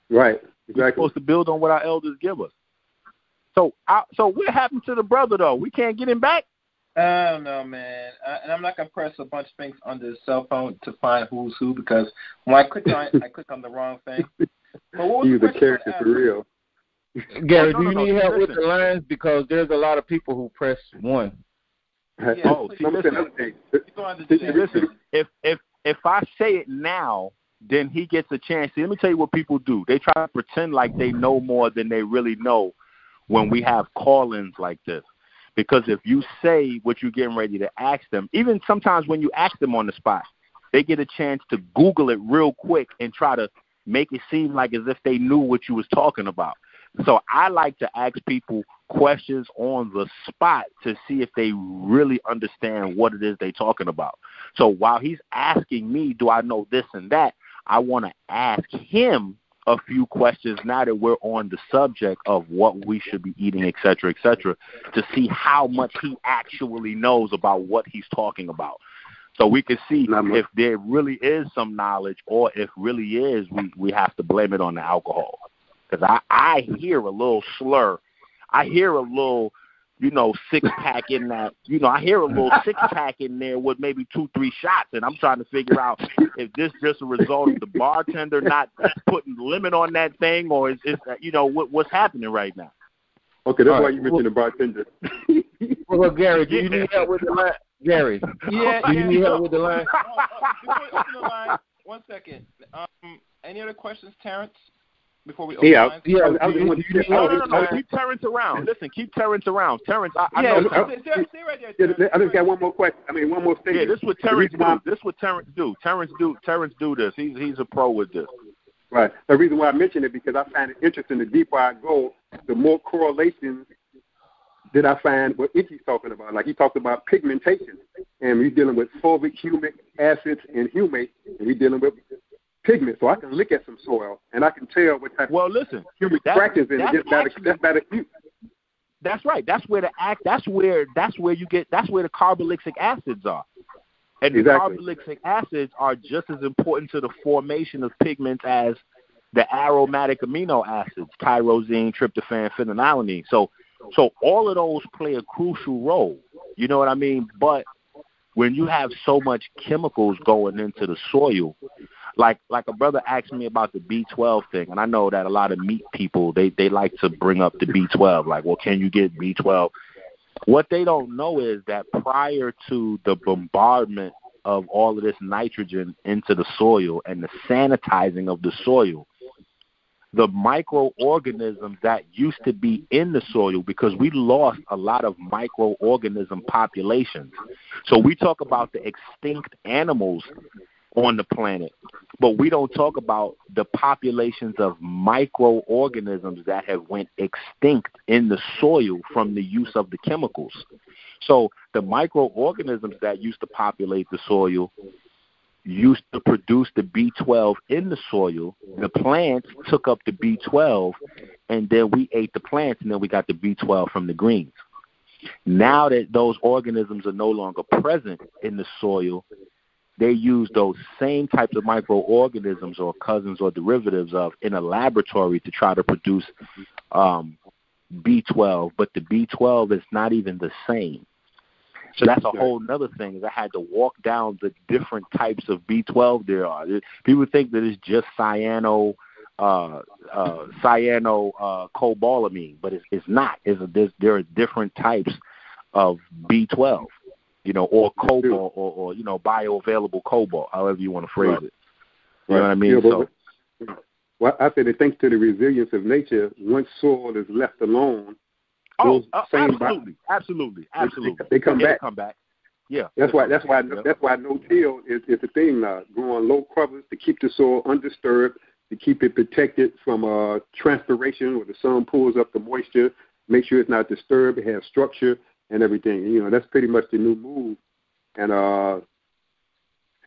Right, exactly. We're supposed to build on what our elders give us. So what happened to the brother though? We can't get him back. I don't know, man. And I'm not gonna press a bunch of things on the cell phone to find who's who, because when I click on it, I click on the wrong thing. But what was he's a character for real. Gary, do you need help with the lines? Because there's a lot of people who press 1. Oh, see, listen, if I say it now, then he gets a chance. See, let me tell you what people do. They try to pretend like they know more than they really know when we have call-ins like this. Because if you say what you're getting ready to ask them, even sometimes when you ask them on the spot, they get a chance to Google it real quick and try to make it seem like as if they knew what you was talking about. So I like to ask people questions on the spot to see if they really understand what it is they're talking about. So while he's asking me, do I know this and that, I want to ask him a few questions now that we're on the subject of what we should be eating, et cetera, to see how much he actually knows about what he's talking about. So we can see if there really is some knowledge or if really is, we have to blame it on the alcohol. Because I hear a little slur. I hear a little, six-pack in that. I hear a little six-pack in there with maybe 2-3 shots, and I'm trying to figure out if this is just a result of the bartender not putting limit on that thing, or is what's happening right now. Okay, that's why you mentioned the bartender. Well, Gary, do you need help with the line? Gary, do you need help with the line? Before we open the line, 1 second. Any other questions, Terrence? Before we open the line? No, keep Terrence around. Listen, keep Terrence around. Terrence, I know. Stay right there, Terrence. I just got one more question. One more thing. Yeah, this is what Terrence do. This is what Terrence do. Terrence do this. He's a pro with this. Right. The reason why I mention it because I find it interesting. The deeper I go, the more correlations that I find what EnQi's talking about. Like he talked about pigmentation, and we're dealing with fulvic, humic acids, and humate, and we're dealing with pigment. So I can look at some soil, and I can tell what type of humic fractions in it. That's about acute. That's right. That's where that's where the carboxylic acids are. And the carboxylic acids are just as important to the formation of pigments as the aromatic amino acids, tyrosine, tryptophan, phenylalanine. So all of those play a crucial role. You know what I mean? But when you have so much chemicals going into the soil, like a brother asked me about the B12 thing, and I know that a lot of meat people, they like to bring up the B12, like, well, can you get B12? What they don't know is that prior to the bombardment of all of this nitrogen into the soil and the sanitizing of the soil, the microorganisms that used to be in the soil, because we lost a lot of microorganism populations. So we talk about the extinct animals on the planet, but we don't talk about the populations of microorganisms that have went extinct in the soil from the use of the chemicals. So the microorganisms that used to populate the soil used to produce the B12 in the soil. The plants took up the B12, and then we ate the plants, and then we got the B12 from the greens. Now that those organisms are no longer present in the soil, they use those same types of microorganisms or cousins or derivatives of in a laboratory to try to produce B12, but the B12 is not even the same. So that's a whole nother thing. Is I had to walk down the different types of B12 there are. People think that it's just cyanocobalamin, but it's not. There are different types of B12, or cobalt or bioavailable cobalt, however you want to phrase it. You know what I mean? Well, I said it thanks to the resilience of nature. Once soil is left alone, absolutely. They come back. Yeah, that's why no-till is the thing now. Growing low covers to keep the soil undisturbed, to keep it protected from transpiration where the sun pulls up the moisture. Make sure it's not disturbed. It has structure and everything. That's pretty much the new move. And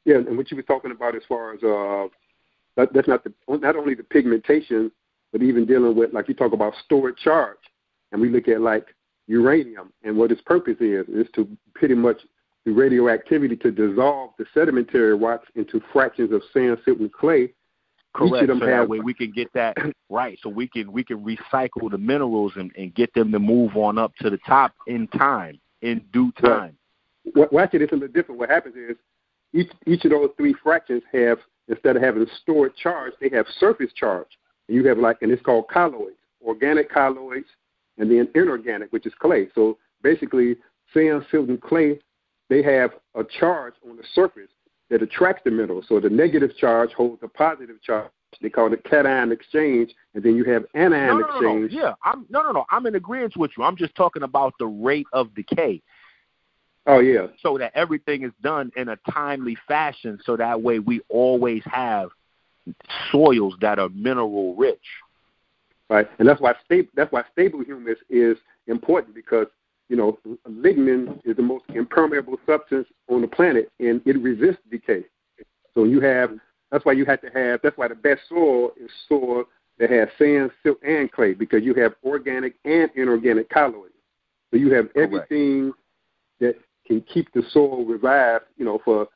and what you were talking about as far as that's not only the pigmentation, but even dealing with, like you talk about, stored charge. And we look at like uranium, and what its purpose is to pretty much the radioactivity to dissolve the sedimentary rocks into fractions of sand, silt, and clay. Correct. So that way we can get that right. So we can recycle the minerals and get them to move on up to the top in due time. Well, actually, it's a little different. What happens is each of those three fractions have, instead of having a stored charge, they have surface charge. And you have and it's called colloids, organic colloids, and then inorganic, which is clay. So basically, sand, silt, and clay, they have a charge on the surface that attracts the mineral. So the negative charge holds a positive charge. They call it cation exchange, and then you have anion exchange. No. Yeah, I'm in agreement with you. I'm just talking about the rate of decay. Oh, yeah. So that everything is done in a timely fashion, so that way we always have soils that are mineral rich. Right, and that's why stable humus is important, because lignin is the most impermeable substance on the planet, and it resists decay. So that's why the best soil is soil that has sand, silt, and clay, because you have organic and inorganic colloids. So you have everything that can keep the soil revived, for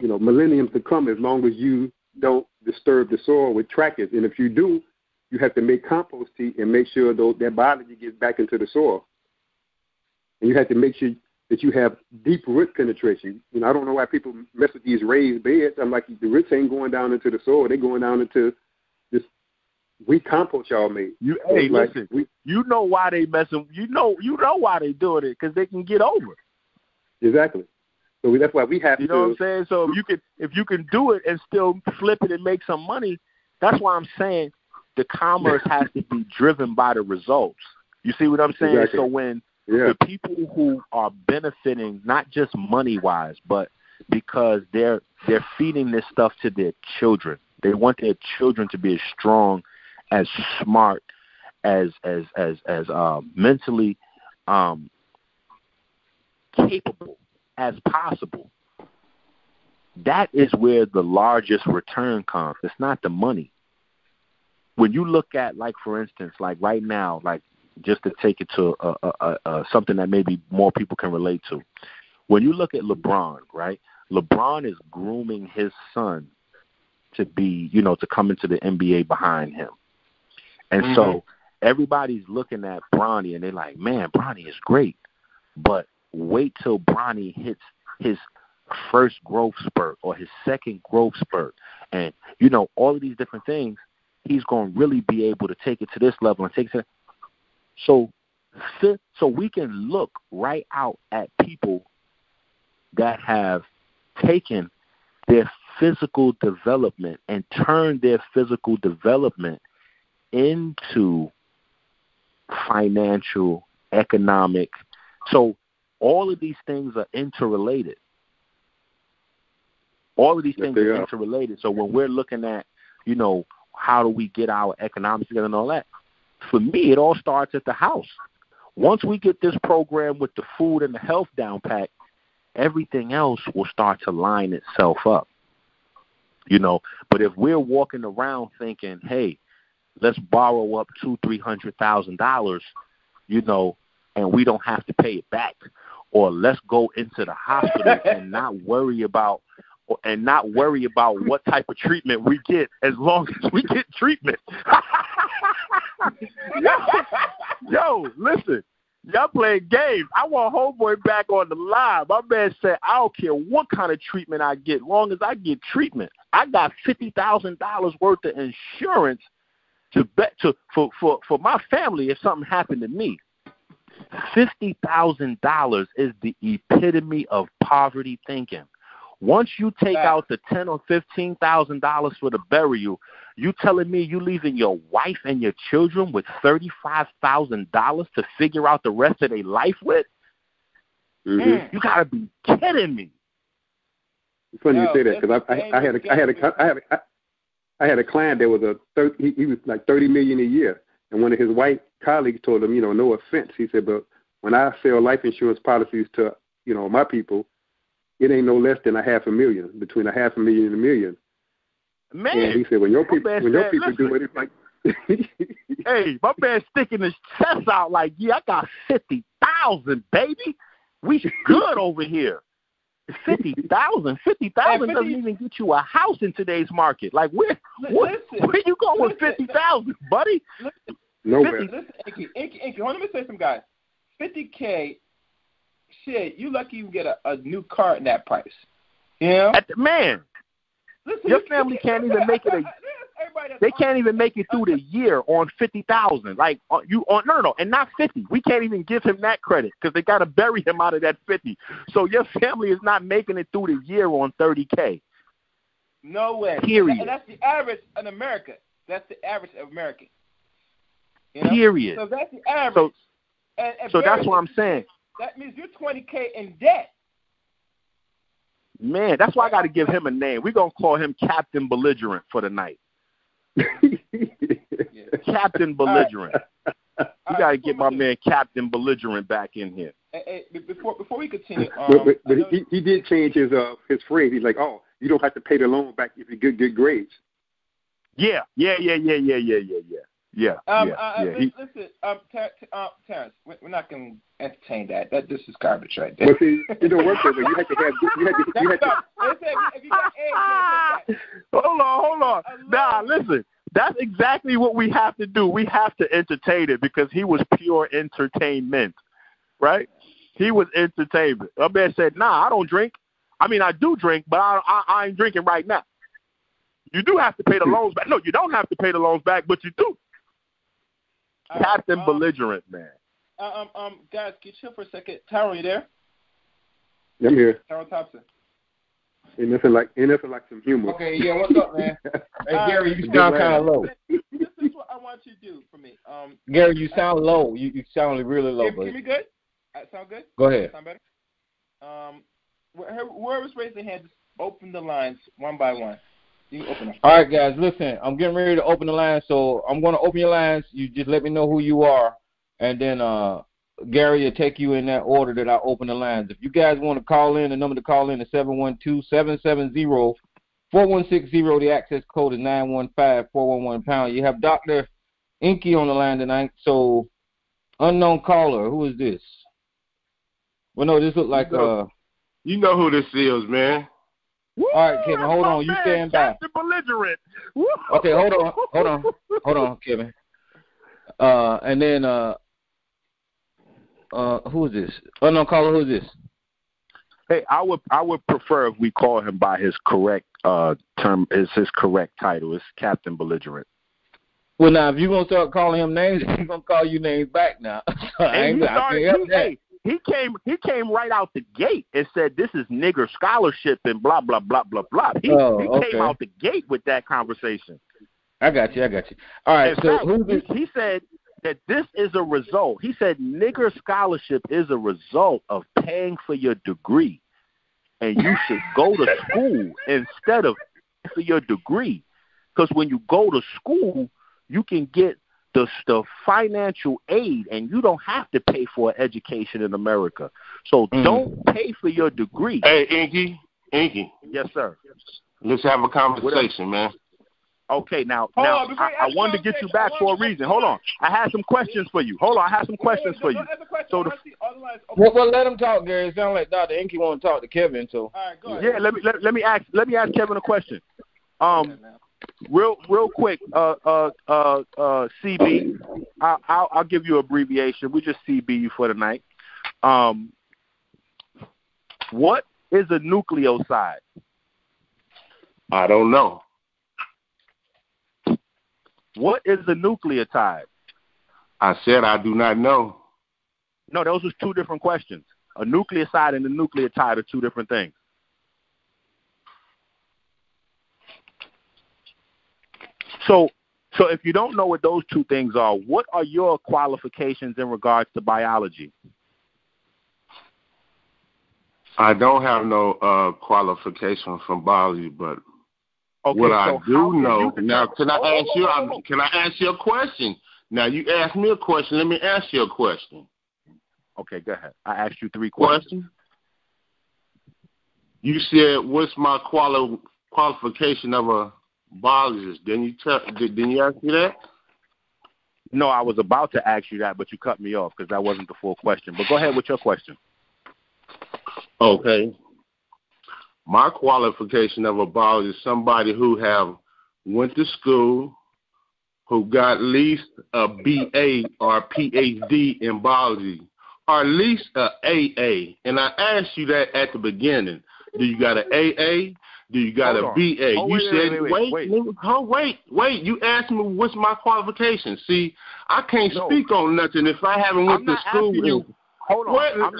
millenniums to come, as long as you don't disturb the soil with trackers. And if you do, you have to make compost tea and make sure that biology gets back into the soil. And you have to make sure that you have deep root penetration. I don't know why people mess with these raised beds. I'm like, the roots ain't going down into the soil. They're going down into this weak compost y'all made. Listen, you know why they messing. You know why they doing it, because they can get over. Exactly. So that's why we have to. You know what I'm saying? So if you can do it and still flip it and make some money, that's why I'm saying the commerce has to be driven by the results. You see what I'm saying? Exactly. So when the people who are benefiting, not just money-wise, but because they're feeding this stuff to their children. They want their children to be as strong, as smart, as mentally capable as possible. That is where the largest return comes. It's not the money. When you look at, like, for instance, like right now, like, just to take it to something that maybe more people can relate to. When you look at LeBron, right? LeBron is grooming his son to be, to come into the NBA behind him. And so everybody's looking at Bronny and they're like, man, Bronny is great. But wait till Bronny hits his first growth spurt or his second growth spurt. And, all of these different things, he's going to really be able to take it to this level and take it to So we can look right out at people that have taken their physical development and turned their physical development into financial, economic. So all of these things are interrelated. All of these things are interrelated. So when we're looking at, how do we get our economics together and all that, for me, it all starts at the house. Once we get this program with the food and the health down pat, everything else will start to line itself up. But if we're walking around thinking, hey, let's borrow up $200,000-$300,000, and we don't have to pay it back, or let's go into the hospital and not worry about what type of treatment we get, as long as we get treatment. Yo, listen, y'all playing games. I want homeboy back on the line. My man said, I don't care what kind of treatment I get, long as I get treatment. I got $50,000 worth of insurance for my family if something happened to me. $50,000 is the epitome of poverty thinking. Once you take out the $10,000 or $15,000 for the burial, you telling me you leaving your wife and your children with $35,000 to figure out the rest of their life with? You gotta be kidding me. It's funny you say that, because I had a client that was he was like $30 million a year, and one of his white colleagues told him, no offense, he said, but when I sell life insurance policies to my people, it ain't no less than $500,000, between $500,000 and $1 million. Man, and he said, when your people do it, it's like, hey, my man sticking his chest out like, yeah, I got 50,000, baby. We good over here. 50,000 doesn't even get you a house in today's market. Like, where you going with 50,000, buddy? Nowhere. Listen, EnQi, let me say something, guys. $50K. Shit, you lucky you get a new car at that price. Man, listen, your family can't even make it. Everybody They can't even make it through the year on 50,000. Like no, and not 50. We can't even give him that credit because they got to bury him out of that 50. So your family is not making it through the year on 30K. No way. Period. And that's the average in America. That's the average of American. You know? Period. So that's the average. So that's what I'm saying. That means you're 20K in debt. Man, that's why I got to give him a name. We're going to call him Captain Belligerent for the night. Captain Belligerent. We got to get my man Captain Belligerent back in here. Before we continue, but he did change his phrase. He's like, oh, you don't have to pay the loan back if you get good grades. Yeah. Listen, Terrence, we're not going to entertain that. This is garbage right there. But see, it don't work that way. You have to have. If you got A's, hold on. Nah, listen. That's exactly what we have to do. We have to entertain it because he was pure entertainment, right? He was entertainment. A man said, nah, I don't drink. I mean, I do drink, but I ain't drinking right now. You do have to pay the loans back. No, you don't have to pay the loans back, but you do. Captain Belligerent, man. Guys, can you chill for a second? Tyrone, you there? Yeah, I'm here. Tyrone Thompson. Ain't nothing like some humor. Okay, yeah, what's up, man? Hey, Gary, you sound kind of low. This is what I want you to do for me. Gary, you sound low. You sound really low, buddy. Hear me good? Sound good? Go ahead. Sound better? Whoever's raising their hand, just open the lines one by one. You can open them. All right, guys, listen. I'm getting ready to open the lines, so I'm going to open your lines. You just let me know who you are, and then Gary will take you in that order that I open the lines. If you guys want to call in, the number to call in is 712-770-4160. The access code is 915-411-pound. You have Dr. EnQi on the line tonight. So, unknown caller, who is this? Well, no, this looks like you know who this is, man. All right, Kevin, hold on. You stand by. Captain Belligerent. Okay, hold on, Kevin. And then who is this? Unknown caller, who is this? Hey, I would prefer if we call him by his correct term, his correct title. It's Captain Belligerent. Well, now if you're gonna start calling him names, he's gonna call you names back now. He came right out the gate and said this is nigger scholarship and blah blah blah blah blah. He came out the gate with that conversation. I got you. All right, he said that this is a result. He said nigger scholarship is a result of paying for your degree, and you should go to school instead of for your degree, because when you go to school, you can get the financial aid, and you don't have to pay for an education in America. So don't pay for your degree. Hey, EnQi. Yes, sir. Let's have a conversation, man. Okay, now I wanted to get you back for a reason. Hold on. I had some questions for you. Well, let him talk, Gary. It sounds like Dr. EnQi want to talk to Kevin. So. All right, go Yeah, ahead. let me ask Kevin a question. Real quick, CB. I'll give you an abbreviation. We just CB you for the night. What is a nucleoside? I don't know. What is a nucleotide? I said I do not know. No, those are two different questions. A nucleoside and a nucleotide are two different things. So if you don't know what those two things are, what are your qualifications in regards to biology? I don't have no qualification from biology, but what I do know now. Can I ask you a question? Now you asked me a question. Let me ask you a question. Okay, go ahead. I asked you three questions. You said, "What's my qualification of a biologist?" Didn't you ask me that? No, I was about to ask you that, but you cut me off because that wasn't the full question. But go ahead with your question. Okay. My qualification of a biologist is somebody who have went to school, who got at least a BA or a PhD in biology, or at least a AA. And I asked you that at the beginning. Do you got an AA? Do you got a BA? Oh, you said, wait. wait. You asked me what's my qualifications. See, I can't speak on nothing if I haven't went to school. Hold on.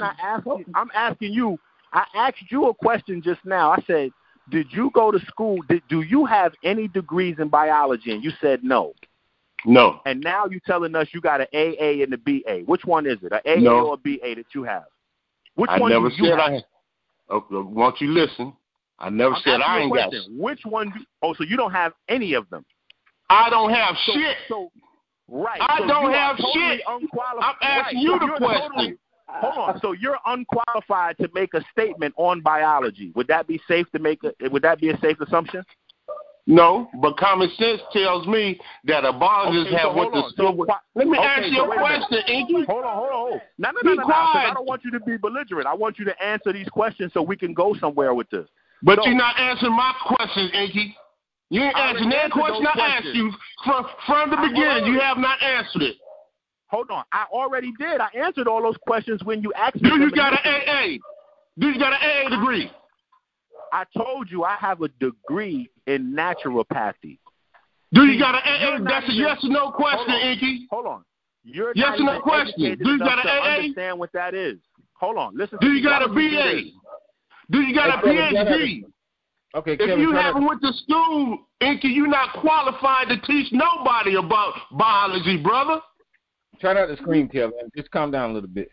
I'm asking you. I asked you a question just now. I said, did you go to school? Do you have any degrees in biology? And you said no. No. And now you're telling us you got an AA and a BA. Which one is it, an AA or a BA that you have? Which one never do you said have? Won't you listen? I never said I ain't got. Which one? So you don't have any of them. I don't have shit. Right. I don't have totally shit. I'm asking you the question. Hold on. So you're unqualified to make a statement on biology. Would that be safe to make? Would that be a safe assumption? No, but common sense tells me that a biologist have what the school. Let me ask you a question, EnQi. Hold on. No. I don't want you to be belligerent. I want you to answer these questions so we can go somewhere with this. But you're not answering my questions, EnQi. You ain't answering that question I asked you from the beginning. You have not answered it. Hold on. I already did. I answered all those questions when you asked me. Do you got an AA? Do you got an AA degree? I told you I have a degree in naturopathy. Do you got an AA? That's a yes or no question, EnQi. Hold on. You're yes or no question. Do you got an AA? Understand what that is. Hold on. Listen. Do you got a BA? Do you got a PhD? Okay, if Kevin, you haven't went to school, EnQi, you're not qualified to teach nobody about biology, brother. Try not to scream, Kevin. Just calm down a little bit.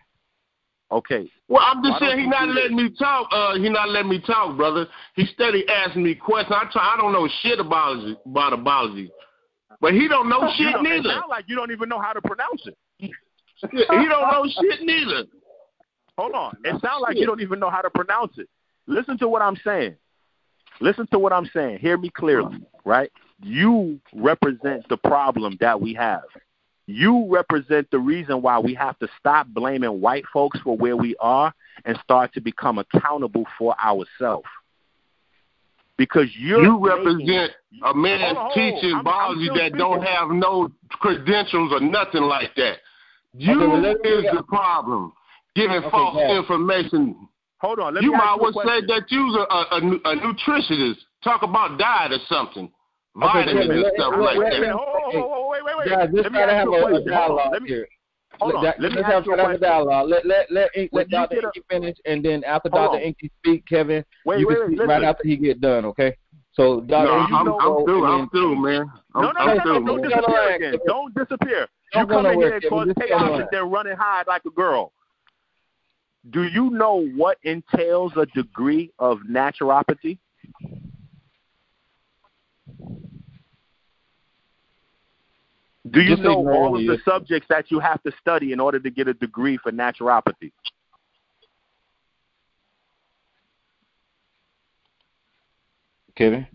Okay. Well, I'm just saying he's not letting me talk. He's not letting me talk, brother. He steady asking me questions. I don't know shit about biology, but he don't know shit neither. It sounds like you don't even know how to pronounce it. He don't know shit neither. Hold on. It sounds like you don't even know how to pronounce it. Listen to what I'm saying. Hear me clearly, right? You represent the problem that we have. You represent the reason why we have to stop blaming white folks for where we are and start to become accountable for ourselves. Because you represent a man teaching biology that don't have no credentials or nothing like that. You is the problem, giving false information. Hold on. Let you me might ask well you a say that you're a nutritionist. Talk about diet or something. Vitamins and stuff like that. Wait. Guys, let's try to have a dialogue here. Hold on. Let's have a dialogue. Let Dr. EnQi finish, and then after Dr. EnQi speak, Kevin, you can speak right after he get done, okay? So, Dr. I'm through, man. Don't disappear again. Don't disappear. You come in here and cause chaos and then run and hide like a girl. Do you know what entails a degree of naturopathy? Do you know all of the subjects that you have to study in order to get a degree for naturopathy? Kevin?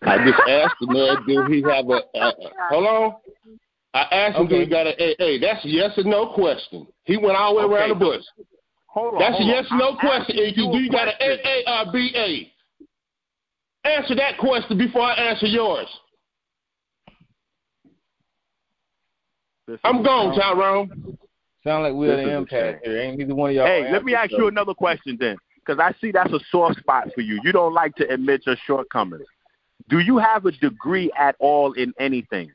I just asked the man, do he have hold on? I asked him, do he got an AA? That's a yes or no question. He went all the way around the bush. That's a yes or no question, EnQi. Do you got an AA or BA? Answer that question before I answer yours. I'm gone, Tyrone. Sound like we're the impact here. Ain't neither one of y'all. Hey, let me ask you another question then, because I see that's a soft spot for you. You don't like to admit your shortcomings. Do you have a degree at all in anything?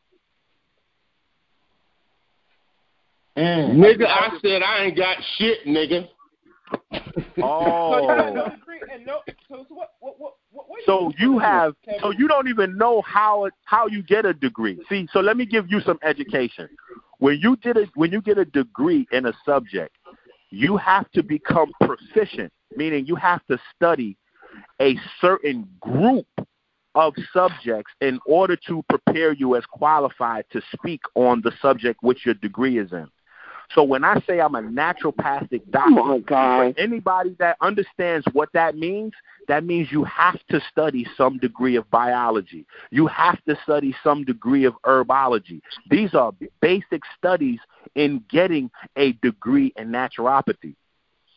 Nigga, I said I ain't got shit, nigga. Oh. So you don't even know how you get a degree. See, so let me give you some education. When you get a degree in a subject, you have to become proficient, meaning you have to study a certain group of subjects in order to prepare you as qualified to speak on the subject which your degree is in. So when I say I'm a naturopathic doctor, for anybody that understands what that means you have to study some degree of biology. You have to study some degree of herbology. These are basic studies in getting a degree in naturopathy.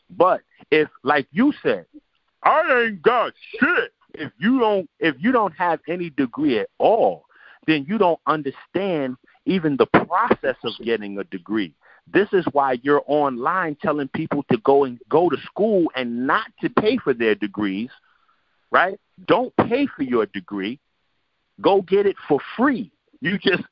But if, like you said, I ain't got shit. If you don't have any degree at all, then you don't understand even the process of getting a degree. This is why you're online telling people to go to school and not to pay for their degrees, right? Don't pay for your degree. Go get it for free. You just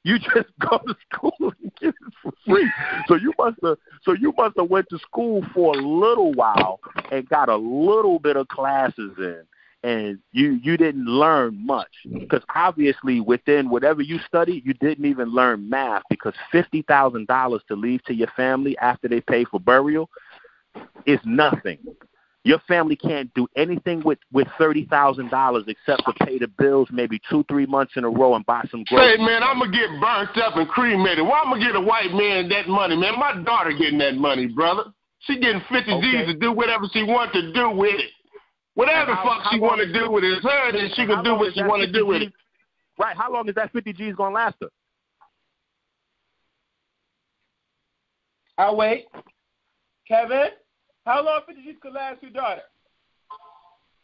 go to school and get it for free. So you must have went to school for a little while and got a little bit of classes in, and you didn't learn much, because obviously within whatever you studied, you didn't even learn math, because $50,000 to leave to your family after they pay for burial is nothing. Your family can't do anything with $30,000 except to pay the bills maybe 2-3 months in a row and buy some groceries. Say, man, I'm going to get burnt up and cremated. Why am I going to get a white man that money, man? My daughter getting that money, brother. She getting 50 G's to do whatever she wants to do with it. Whatever the fuck she want to do with it is her, then she can do what she want to do with it. Right. How long is that 50 G's going to last her? I'll wait. Kevin? How long 50 G's could last your daughter?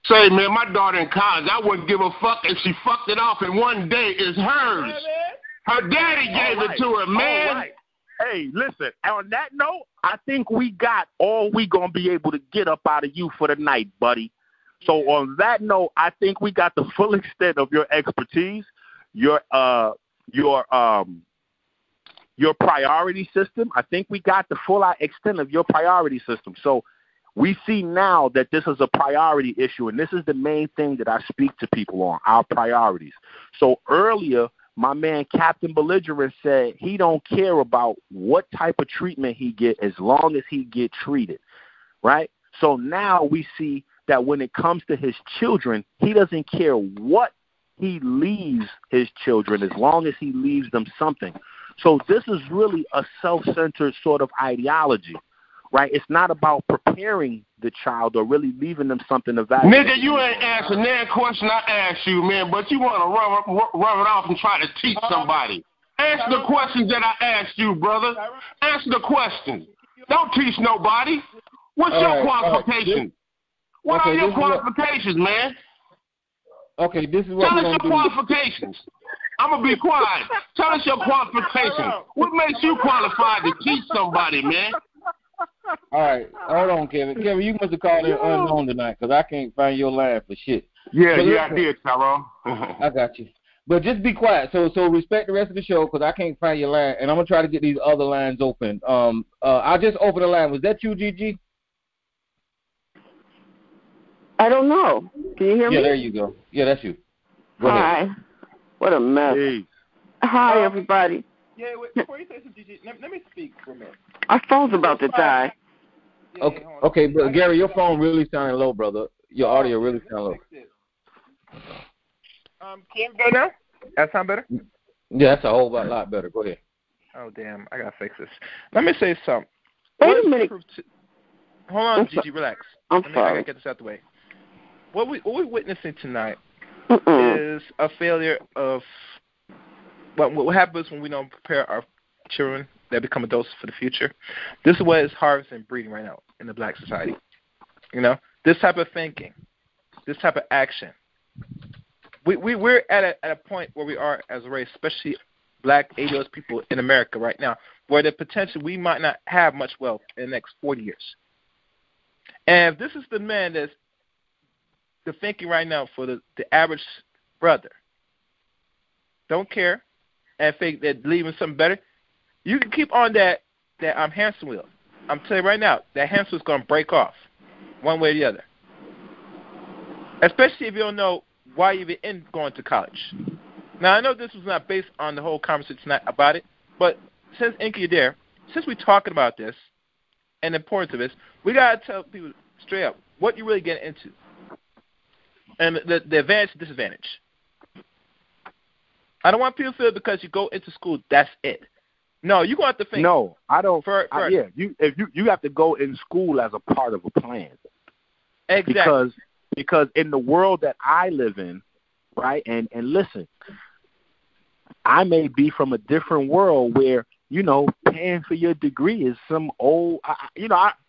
Say, man, my daughter in college, I wouldn't give a fuck if she fucked it off in one day. It's hers. Her daddy gave it to her, man. All right. Hey, listen, on that note, I think we got all we going to be able to get up out of you for the night, buddy. So on that note, I think we got the full extent of your expertise, your priority system. I think we got the full extent of your priority system. So we see now that this is a priority issue, and this is the main thing that I speak to people on, our priorities. So earlier, my man Captain Belligerent said he don't care about what type of treatment he get as long as he get treated, right? So now we see that when it comes to his children, he doesn't care what he leaves his children as long as he leaves them something. So this is really a self-centered sort of ideology, right? It's not about preparing the child or really leaving them something of value. Nigga, you ain't answering that question I asked you, man, but you want to run it off and try to teach somebody. Answer the questions that I asked you, brother. Answer the questions. Don't teach nobody. What's your qualifications? What are your qualifications, man? Okay, this is what Tell we're us your qualifications. I'm going to be quiet. Tell us your qualifications. What makes you qualified to teach somebody, man? All right, hold on, Kevin. Kevin, you must have called in unknown tonight, because I can't find your line for shit. Yeah, I did, Tyrone. I got you. But just be quiet. So respect the rest of the show, because I can't find your line, and I'm going to try to get these other lines open. I just opened the line. Was that you, Gigi? I don't know. Can you hear me? Yeah, there you go. Yeah, that's you. Go ahead. Hi. What a mess. Hey. Hi, everybody. Yeah, wait, before you say something, Gigi, let me speak for a minute. Our phone's about to die. Okay, but Gary, your phone really sounding low, brother. Your audio really sound low. Can you go now? That sound better? Yeah, that's a whole lot better. Go ahead. Oh, damn. I got to fix this. Let me say something. Wait a minute. Hold on, Gigi, relax. I'm sorry. sorry. I got to get this out the way. What we're witnessing tonight is a failure of what happens when we don't prepare our children that become adults for the future. This is what is harvesting and breeding right now in the black society. You know, this type of thinking, this type of action. We're at a point where we are as a race, especially black ageless people in America right now, where the potential we might not have much wealth in the next 40 years. And if this is the man that's the thinking right now for the average brother, don't care and think that leaving something better, you can keep on that hamster wheel. I'm telling you right now, that hamster's going to break off one way or the other. Especially if you don't know why you even end going to college. Now, I know this was not based on the whole conversation tonight about it, but since EnQi there, since we're talking about this and the importance of this, we got to tell people straight up what you really get into. And the advantage and disadvantage. I don't want people to feel because you go into school, that's it. No, you're going to have to think. No, I don't. You have to go in school as a part of a plan. Exactly. Because in the world that I live in, right, and listen, I may be from a different world where, paying for your degree is some old,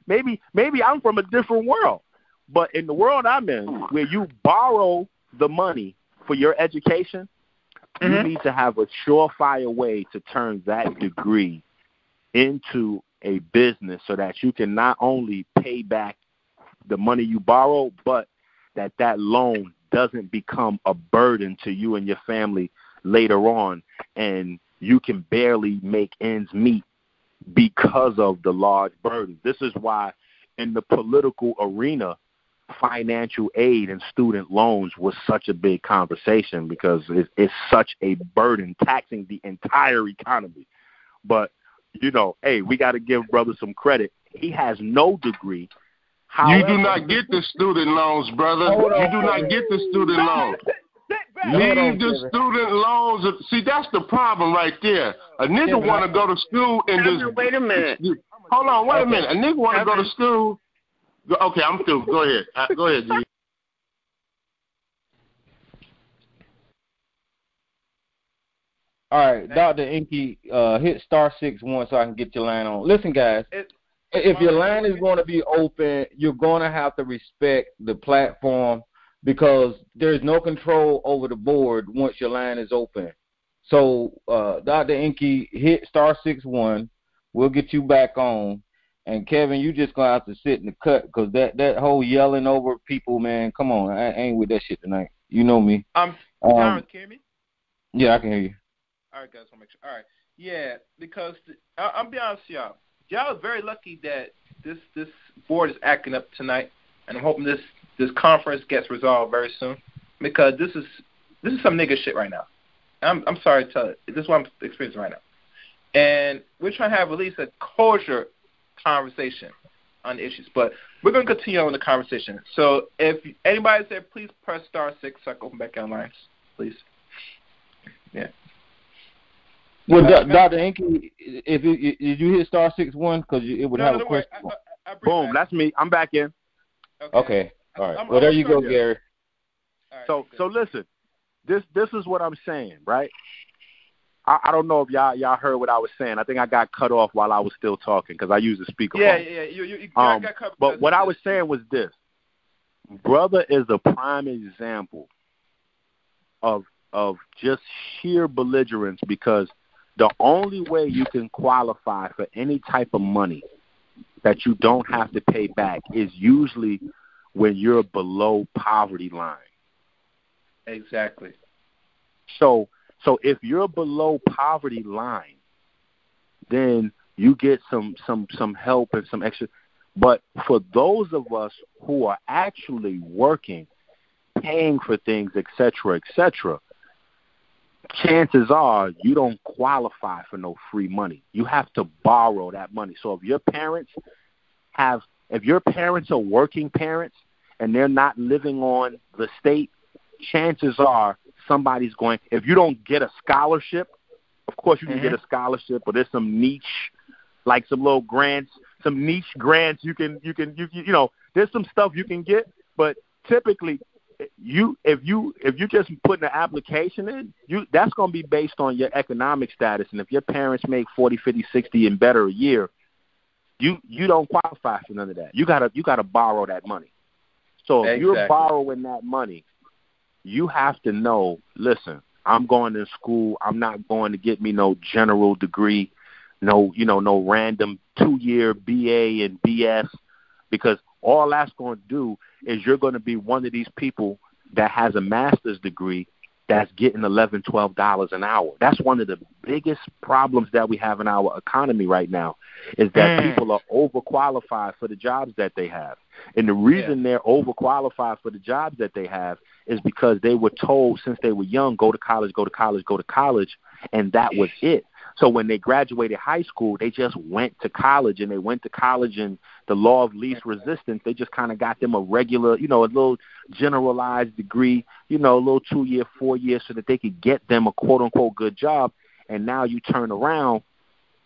maybe I'm from a different world. But in the world I'm in, where you borrow the money for your education, you need to have a surefire way to turn that degree into a business so that you can not only pay back the money you borrow, but that loan doesn't become a burden to you and your family later on, and you can barely make ends meet because of the large burden. This is why in the political arena, financial aid and student loans was such a big conversation, because it's such a burden taxing the entire economy. But, hey, we got to give brother some credit. He has no degree. However, you do not get the student loans, brother. You do not get the student loans. Leave the student loans. See, that's the problem right there. A nigga want to go to school and just... Wait a minute. Hold on, wait a minute. A nigga want to go to school... Okay, I'm through. Go ahead. Go ahead, G. All right, Dr. EnQi, hit *61 so I can get your line on. Listen, guys, if your line is going to be open, you're going to have to respect the platform, because there's no control over the board once your line is open. So, Dr. EnQi, hit *61. We'll get you back on. And, Kevin, you just going to have to sit in the cut, because that whole yelling over people, man, come on. I ain't with that shit tonight. You know me. John, can you hear me? Yeah, I can hear you. All right, guys, I want to make sure. All right. Yeah, because I'll be honest with y'all. Y'all are very lucky that this board is acting up tonight, and I'm hoping this conference gets resolved very soon, because this is some nigga shit right now. I'm sorry to tell it. This is what I'm experiencing right now. And we're trying to have at least a kosher conversation on the issues, but we're going to continue on the conversation. So if anybody said, please press *6 so I can open back our lines, please. Yeah. Well, Dr. EnQi, did you hit *61? Because it would have a question. Boom, that's me. I'm back in. Okay. All right. Well, there you go, Gary. Right, so listen, this is what I'm saying, right? I don't know if y'all heard what I was saying. I think I got cut off while I was still talking, because I used the speakerphone. Yeah. You got cut. But what I was saying was this: brother is a prime example of just sheer belligerence, because the only way you can qualify for any type of money that you don't have to pay back is usually when you're below poverty line. Exactly. So if you're below poverty line, then you get some help and some extra. But for those of us who are actually working, paying for things, et cetera, chances are you don't qualify for no free money. You have to borrow that money. So if your parents are working parents and they're not living on the state, chances are somebody's going. If you don't get a scholarship, of course you can get a scholarship, but there's some niche, like some little grants, some niche grants you can there's some stuff you can get, but typically if you just put an application in, that's going to be based on your economic status. And if your parents make 40, 50, 60 and better a year, you don't qualify for none of that. You gotta borrow that money. So if you're borrowing that money, you have to know, listen, I'm going to school. I'm not going to get me no general degree, no random 2-year BA and BS, because all that's going to do is you're going to be one of these people that has a master's degree that's getting $11, $12 an hour. That's one of the biggest problems that we have in our economy right now, is that people are overqualified for the jobs that they have. And the reason they're overqualified for the jobs that they have is because they were told since they were young, go to college, and that was it. So when they graduated high school, they just went to college, and and the law of least resistance, they just kind of got them a regular, a little generalized degree, a little 2-year, 4-year, so that they could get them a quote-unquote good job. And now you turn around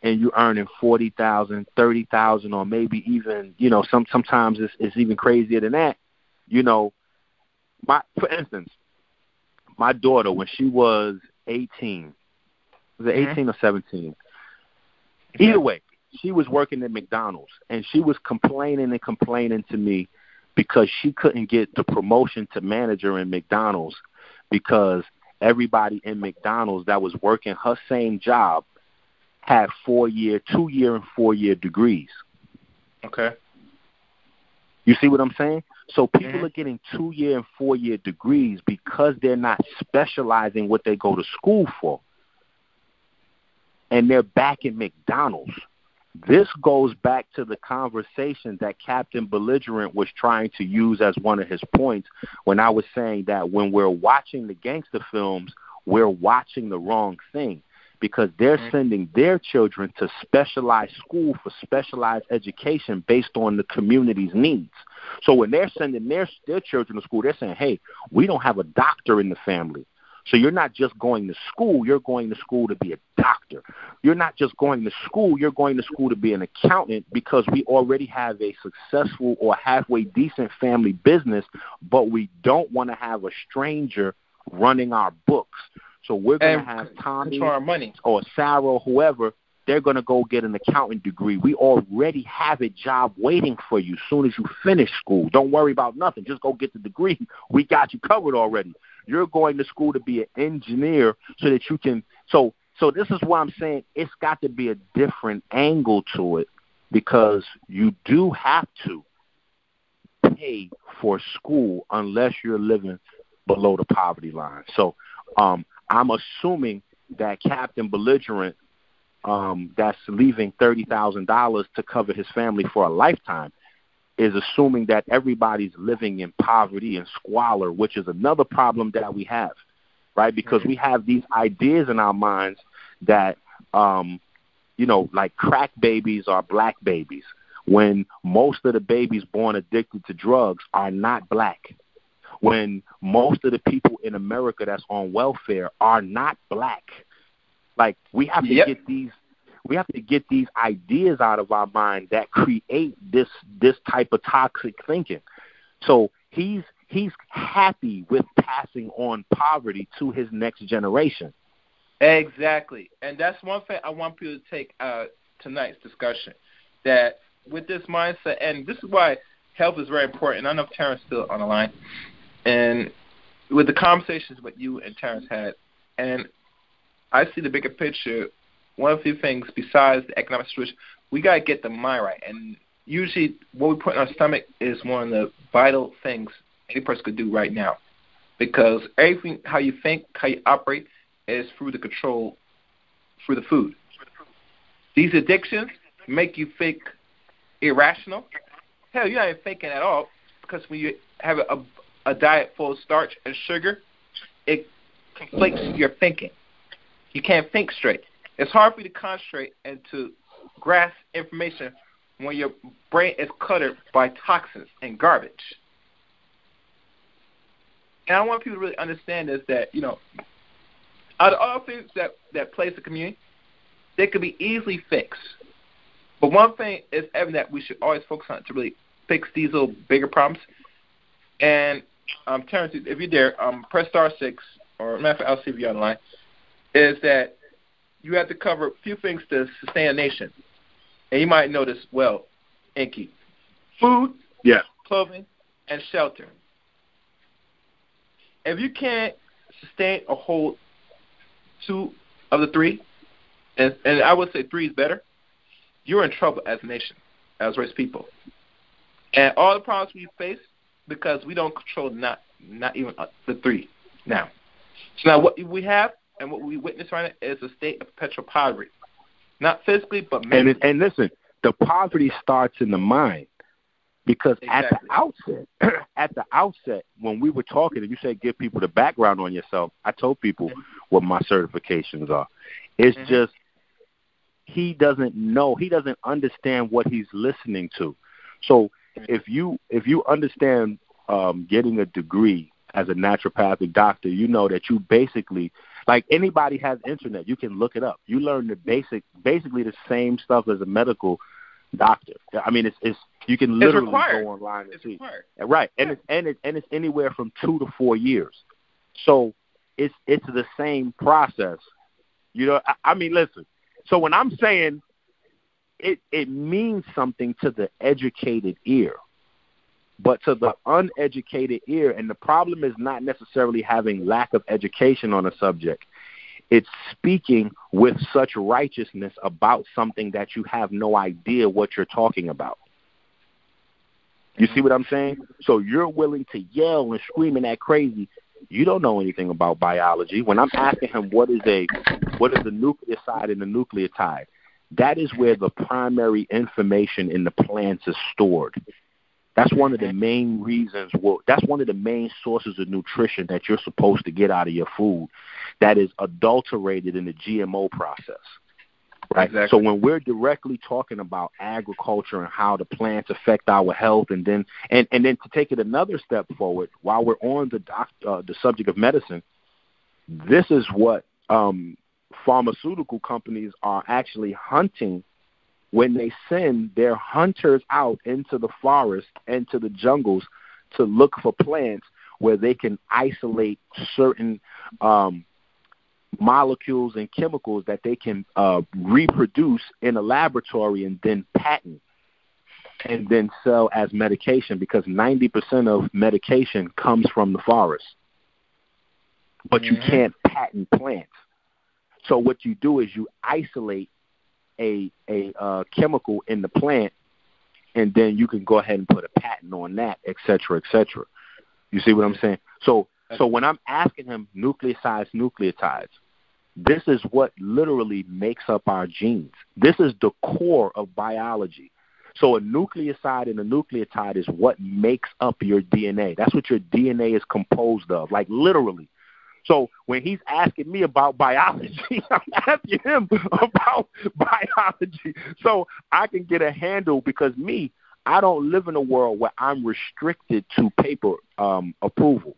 and you're earning $40,000, $30,000, or maybe even, sometimes it's even crazier than that. For instance, my daughter, when she was 18, was it 18 or 17? Either way, she was working at McDonald's, and she was complaining to me because she couldn't get the promotion to manager in McDonald's, because everybody in McDonald's that was working her same job have 2-year and 4-year degrees. Okay. You see what I'm saying? So people are getting 2-year and 4-year degrees because they're not specializing what they go to school for. And they're back in McDonald's. This goes back to the conversation that Captain Belligerent was trying to use as one of his points when I was saying that when we're watching the gangster films, we're watching the wrong thing because they're sending their children to specialized school for specialized education based on the community's needs. So when they're sending their children to school, they're saying, hey, we don't have a doctor in the family. So you're not just going to school, you're going to school to be a doctor. You're not just going to school, you're going to school to be an accountant because we already have a successful or halfway decent family business, but we don't want to have a stranger running our books. So we're going to have Tommy our money. Or Sarah or whoever, they're going to go get an accounting degree. We already have a job waiting for you as soon as you finish school. Don't worry about nothing. Just go get the degree. We got you covered already. You're going to school to be an engineer so that you can so this is why I'm saying it's got to be a different angle to it because you do have to pay for school unless you're living below the poverty line. So I'm assuming that Captain Belligerent that's leaving $30,000 to cover his family for a lifetime is assuming that everybody's living in poverty and squalor, which is another problem that we have, right? Because we have these ideas in our minds that, like crack babies are black babies, when most of the babies born addicted to drugs are not black, when most of the people in America that's on welfare are not black. Like we have to get these. We have to get these ideas out of our mind that create this type of toxic thinking. So he's happy with passing on poverty to his next generation. Exactly. And that's one thing I want people to take tonight's discussion, that with this mindset, and this is why health is very important. I know Terrence is still on the line. And with the conversations that you and Terrence had, and I see the bigger picture. One of the things besides the economic situation, we got to get the mind right. And usually what we put in our stomach is one of the vital things any person could do right now. Because everything, how you think, how you operate, is through the control, through the food. These addictions make you think irrational. Hell, you're not even thinking at all, because when you have a diet full of starch and sugar, it conflicts your thinking. You can't think straight. It's hard for you to concentrate and to grasp information when your brain is cluttered by toxins and garbage. And I want people to really understand is that, out of all things that plague the community, they could be easily fixed. But one thing is evident that we should always focus on to really fix these little bigger problems. And Terrence, if you're there, press *6, or matter of fact, I'll see if you're online, is that you have to cover a few things to sustain a nation. And you might know this well, EnQi. Food, clothing, and shelter. If you can't sustain or hold 2 of the 3, and I would say 3 is better, you're in trouble as a nation, as race people. And all the problems we face because we don't control not even the 3 now. So now what we have and what we witness right now is a state of perpetual poverty. Not physically, but mentally. And listen, the poverty starts in the mind. Because at the outset, when we were talking, and you said give people the background on yourself, I told people what my certifications are. It's just he doesn't know, he doesn't understand what he's listening to. So if you understand getting a degree as a naturopathic doctor, you know that you basically, like anybody has internet, you can look it up. You learn the basically the same stuff as a medical doctor. I mean, it's you can literally go online and see. Right, and it's anywhere from 2 to 4 years. So it's the same process. I mean, listen. So when I'm saying it means something to the educated ear, but to the uneducated ear, and the problem is not necessarily having lack of education on a subject. it's speaking with such righteousness about something that you have no idea what you're talking about. You see what I'm saying? So you're willing to yell and scream and act crazy. You don't know anything about biology. When I'm asking him what is the nucleoside and the nucleotide, that is where the primary information in the plants is stored. That's one of the main reasons. That's one of the main sources of nutrition that you're supposed to get out of your food that is adulterated in the GMO process. Right. Exactly. So when we're directly talking about agriculture and how the plants affect our health, and then to take it another step forward, while we're on the subject of medicine, this is what pharmaceutical companies are actually hunting when they send their hunters out into the forest and to the jungles to look for plants where they can isolate certain molecules and chemicals that they can reproduce in a laboratory and then patent and then sell as medication, because 90% of medication comes from the forest. But you can't patent plants. So what you do is you isolate a chemical in the plant, and then you can go ahead and put a patent on that, et cetera, et cetera. You see what I'm saying? So when I'm asking him nucleotides, this is what literally makes up our genes. This is the core of biology. So a nucleoside and a nucleotide is what makes up your DNA. That's what your DNA is composed of, like literally. So when he's asking me about biology, I'm asking him about biology so I can get a handle, because I don't live in a world where I'm restricted to paper approval.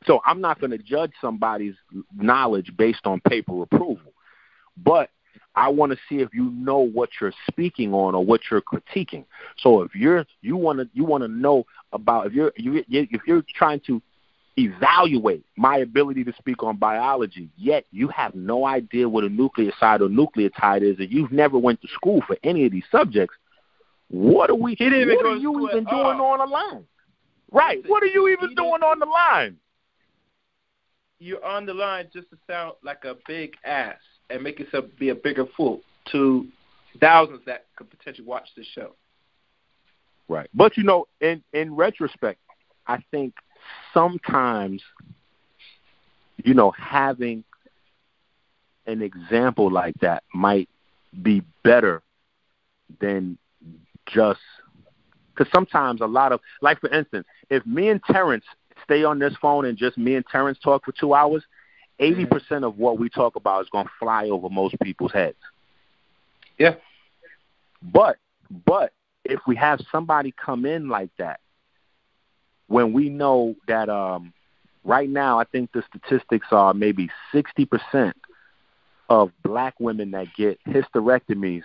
So I'm not going to judge somebody's knowledge based on paper approval. But I want to see if you know what you're speaking on or what you're critiquing. So if you want to know about, if you're trying to evaluate my ability to speak on biology, yet you have no idea what a nucleoside or nucleotide is, and you've never went to school for any of these subjects, what are you even doing on the line? Right. What are you even doing on the line? You're on the line just to sound like a big ass and make yourself be a bigger fool to thousands that could potentially watch this show. Right. But, in retrospect, I think sometimes, having an example like that might be better than just – because sometimes a lot of – like, for instance, if me and Terrence stay on this phone and just me and Terrence talk for 2 hours, 80% of what we talk about is going to fly over most people's heads. Yeah. But if we have somebody come in like that, when we know that right now I think the statistics are maybe 60% of black women that get hysterectomies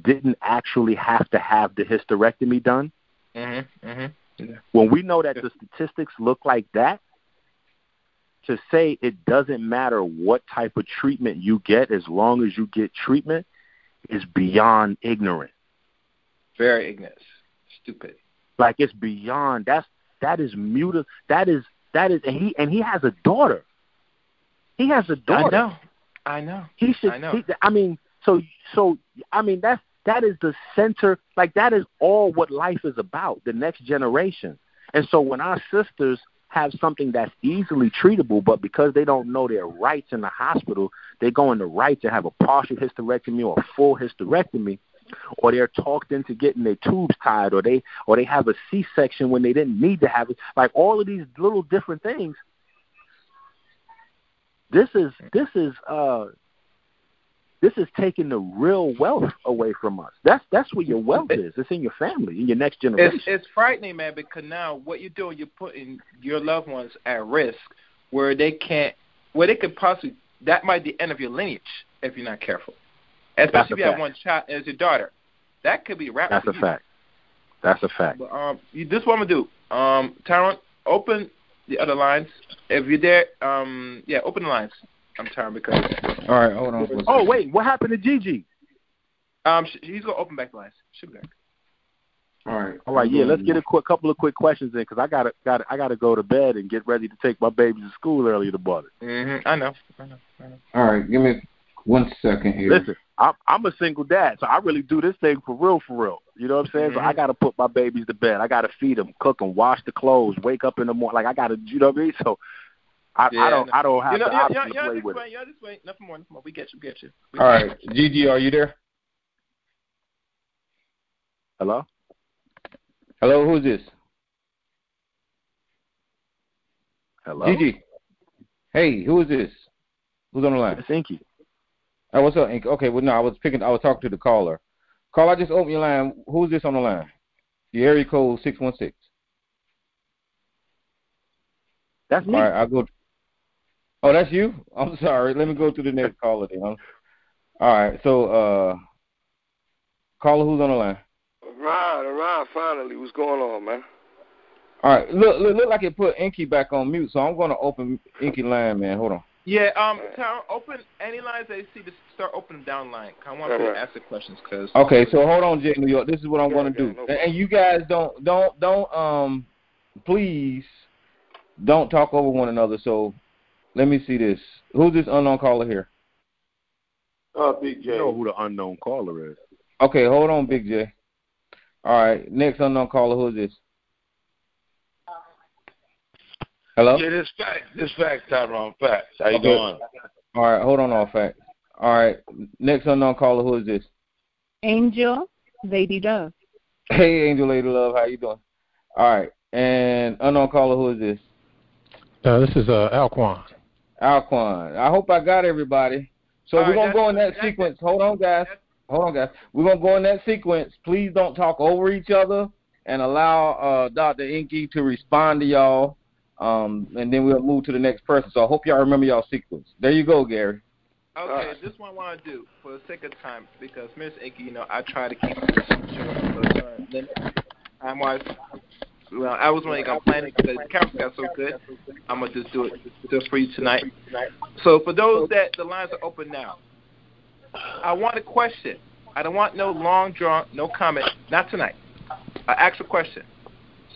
didn't actually have to have the hysterectomy done. Yeah. When we know that the statistics look like that, to say it doesn't matter what type of treatment you get as long as you get treatment is beyond ignorant. Very ignorant. Stupid. Like, it's beyond. That is muted. That is and he has a daughter. He has a daughter. I know. He should. I know. That is the center. Like, that is all what life is about, the next generation. And so when our sisters have something that's easily treatable, but because they don't know their rights in the hospital, they go in the right to have a partial hysterectomy or a full hysterectomy, or they're talked into getting their tubes tied, or they have a C-section when they didn't need to have it. Like, all of these little different things. This is taking the real wealth away from us. That's where your wealth is. It's in your family, in your next generation. It's frightening, man, because now what you're doing, you're putting your loved ones at risk where they could possibly, that might be the end of your lineage if you're not careful. Especially if you have one child as your daughter. That could be a wrap. That's a fact. That's a fact. But, this is what I'm going to do. Tyrone, open the other lines. If you're there, open the lines. I'm tired because. All right, hold on. Oh, wait, what happened to Gigi? He's gonna open back the lines. Should be back. All right. Yeah, let's get a couple of quick questions in because I gotta go to bed and get ready to take my babies to school early in the morning. Mm-hmm. I know. All right, give me 1 second here. Listen, I'm a single dad, so I really do this thing for real. You know what I'm saying? So I got to put my babies to bed. I got to feed them, cook them, wash the clothes, wake up in the morning. Like I got to, you know what I mean? So I don't have the option to play with it. You're this way. Nothing more. We get you. All right, Gigi, are you there? Hello, who's this? Hello, Gigi. Hey, who is this? Who's on the line? It's EnQi. Oh, what's up, EnQi? Okay, well, no, I was talking to the caller. Caller, I just opened your line. Who's this on the line? Your area code 616. That's me. All right, I'll go. Oh, that's you? I'm sorry. Let me go to the next caller then. All right, so, caller, who's on the line? Ron, finally. What's going on, man? All right, look like it put EnQi back on mute, so I'm going to open EnQi line, man. Hold on. Yeah, Tara, open any lines that you see. Just start opening down line. I want you to ask the questions, cause. Okay, so hold on, Jay, New York. This is what I'm going to do, and you guys don't please don't talk over one another. So let me see this. Who's this unknown caller here? Big J. You know who the unknown caller is. Okay, hold on, Big J. All right, next unknown caller. Who is this? Hello? Yeah, this fact, Tyrone. Facts. How you doing? All right, hold on, all fact. All right, next unknown caller. Who is this? Angel, Lady Love. Hey, Angel, Lady Love. How you doing? All right, and unknown caller. Who is this? This is Alquan. Alquan. I hope I got everybody. So we're going to go in that sequence. Hold on, guys. We're going to go in that sequence. Please don't talk over each other and allow Dr. EnQi to respond to y'all. And then we'll move to the next person. So I hope y'all remember y'all sequence. There you go, Gary. Okay, this one I want to do for the sake of time because Ms. EnQi, I try to keep it short. Time-wise, I was only going to plan it because the camera got so good. I'm going to just do it just for you tonight. So for those that the lines are open now, I want a question. I don't want no long drawn, no comment. Not tonight. I ask a question.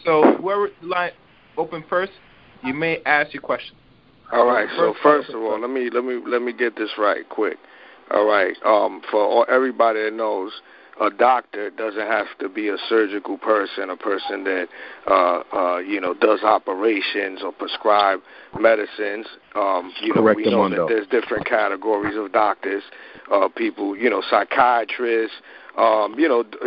So whoever the line open first, you may ask your question. All right. So first of all, let me get this right quick. All right. For everybody that knows, a doctor doesn't have to be a surgical person, a person that does operations or prescribe medicines. We know that there's different categories of doctors, people, psychiatrists,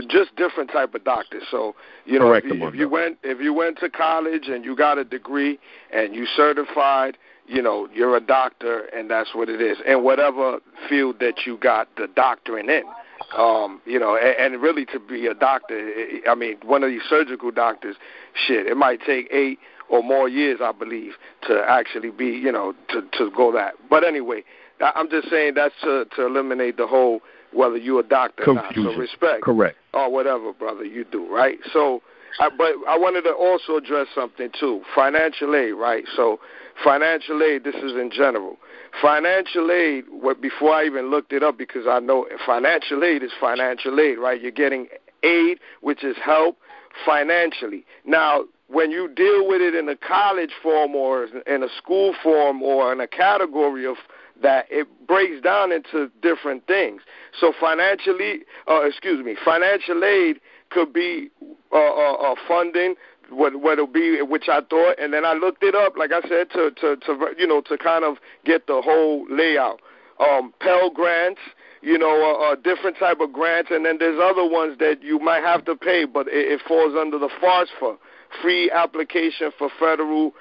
just different type of doctors. So, if you went to college and you got a degree and you certified, you're a doctor, and that's what it is. And whatever field that you got the doctorate in, and really to be a doctor, one of these surgical doctors, it might take 8 or more years, I believe, to actually be, to go that. But anyway, I'm just saying that's to eliminate the whole whether you're a doctor or not. So respect. Correct. Or whatever, brother, you do, right? So, but I wanted to also address something, too. Financial aid, right? So financial aid, this is in general. Financial aid, before I even looked it up, because I know financial aid is financial aid, right? You're getting aid, which is help financially. Now, when you deal with it in a college form or in a school form or in a category of that, it breaks down into different things. So financial aid could be funding, what it'll be, which I thought, and then I looked it up, like I said, to kind of get the whole layout. Pell grants, different type of grants, and then there's other ones that you might have to pay, but it falls under the FAFSA, free application for federal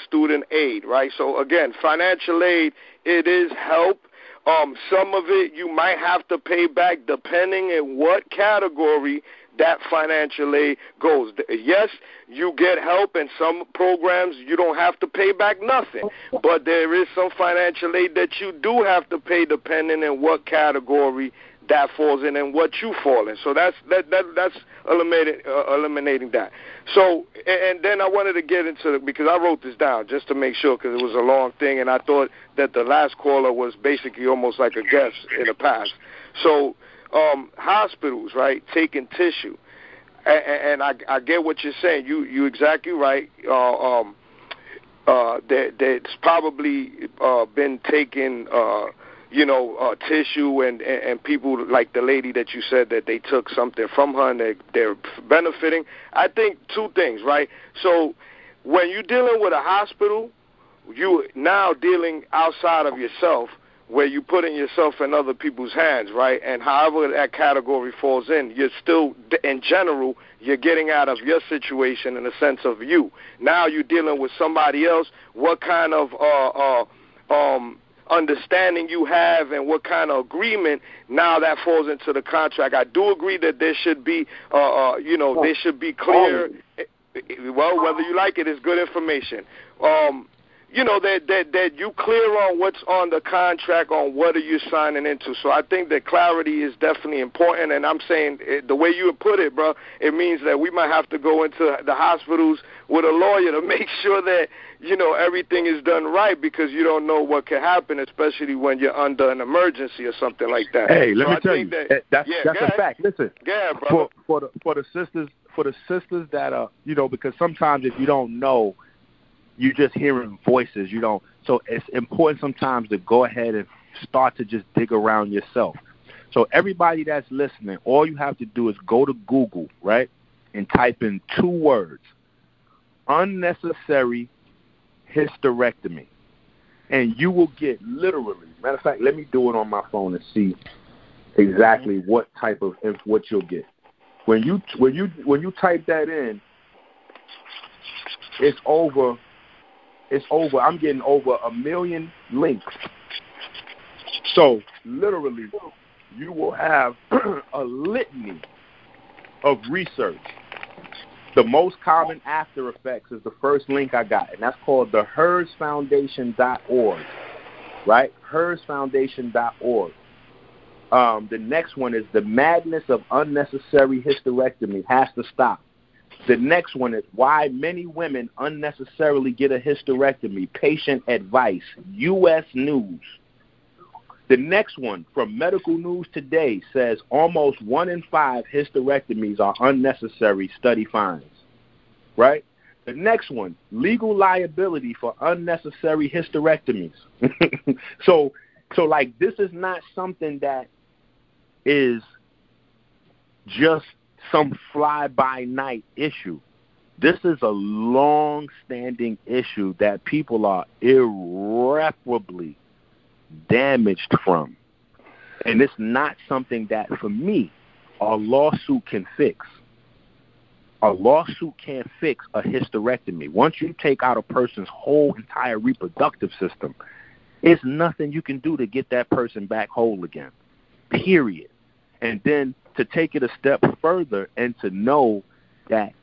student aid, right? So again, financial aid, it is help. Some of it you might have to pay back depending on what category that financial aid goes. Yes, you get help in some programs. You don't have to pay back nothing. But there is some financial aid that you do have to pay depending on what category that falls in and what you fall in. So that's eliminating that. So, and then I wanted to get into it because I wrote this down just to make sure because it was a long thing, and I thought that the last caller was basically almost like a guest in the past. So, hospitals, right, taking tissue. and I get what you're saying. You exactly right. That's probably been taking, tissue and people like the lady that you said that they took something from her and they're benefiting. I think two things, right? So when you're dealing with a hospital, you now dealing outside of yourself, where you putting yourself in other people's hands, right? And however that category falls in, you're still, in general, you're getting out of your situation in the sense of you. Now you're dealing with somebody else. What kind of understanding you have and what kind of agreement, now that falls into the contract. I do agree that there should be, there should be clear, well, whether you like it, it's good information. That you clear on what's on the contract, on what are you signing into. So I think that clarity is definitely important, and I'm saying the way you put it, bro, it means that we might have to go into the hospitals with a lawyer to make sure that, everything is done right, because you don't know what could happen, especially when you're under an emergency or something like that. Hey, let me tell you, that's a fact. Listen, for the sisters that are, because sometimes if you don't know, you're just hearing voices. You don't. So it's important sometimes to go ahead and start to just dig around yourself. So everybody that's listening, all you have to do is go to Google, right, and type in 2 words: unnecessary hysterectomy, and you will get literally. Matter of fact, let me do it on my phone and see exactly what type of what you'll get. When you type that in, it's over. I'm getting over 1 million links. So literally, you will have a litany of research. The most common after effects is the first link I got, and that's called the HERSfoundation.org, right? HERSfoundation.org. The next one is the madness of unnecessary hysterectomy has to stop. The next one is why many women unnecessarily get a hysterectomy. Patient advice. U.S. News. The next one from Medical News Today says almost 1 in 5 hysterectomies are unnecessary. Study finds. Right? The next one, legal liability for unnecessary hysterectomies. So like this is not something that is just some fly-by-night issue. This is a long-standing issue that people are irreparably damaged from. And it's not something that, for me, a lawsuit can fix. A lawsuit can't fix a hysterectomy. Once you take out a person's whole entire reproductive system, it's nothing you can do to get that person back whole again, period. And then to take it a step further and to know that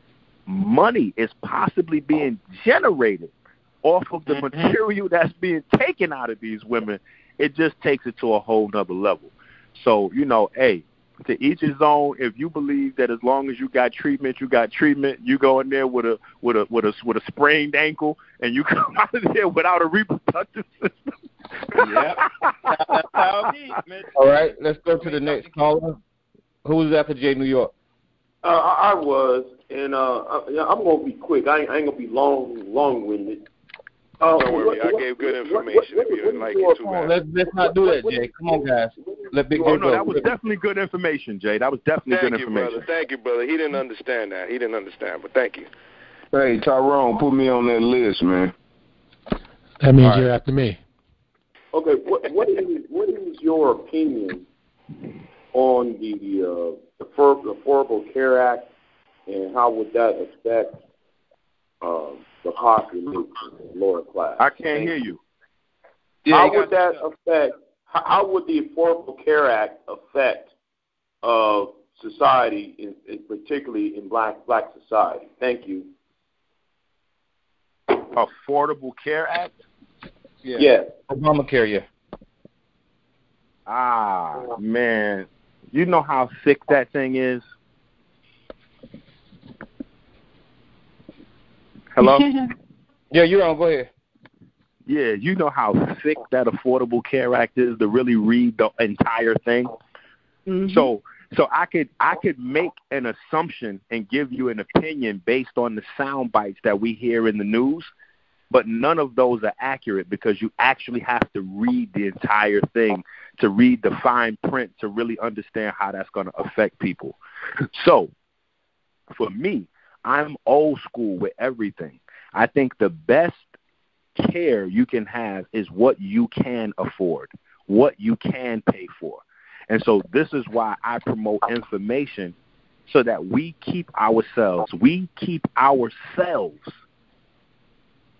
money is possibly being generated off of the material that's being taken out of these women, it just takes it to a whole nother level. So, hey, to each his own. If you believe that as long as you got treatment, you got treatment, you go in there with a sprained ankle and you come out of there without a reproductive system. Yep. That's how it is, man. All right, let's go to the next caller. Who was after Jay, New York? I was, and I'm gonna be quick. I ain't gonna be long-winded. Don't worry, I gave good information. If you didn't like it too bad. Let's not do that, Jay. Come on, guys. Let Big Jay go. That was definitely good information, Jay. That was definitely good information. Thank you, brother. He didn't understand that. But thank you. Hey, Tyrone, put me on that list, man. That means you're after me. Okay, what is your opinion on the Affordable Care Act, and how would that affect the population, the lower class? I can't hear you. How would that affect? How would the Affordable Care Act affect society, particularly in black society? Thank you. Affordable Care Act? Yeah. Obamacare, yeah. Ah, man. You know how thick that thing is? Hello? Yeah, you're on. Go ahead. Yeah, you know how thick that Affordable Care Act is to really read the entire thing? Mm-hmm. So So I could make an assumption and give you an opinion based on the sound bites that we hear in the news, but none of those are accurate because you actually have to read the entire thing to read the fine print to really understand how that's going to affect people. So for me, I'm old school with everything. I think the best care you can have is what you can afford, what you can pay for. And so this is why I promote information so that we keep ourselves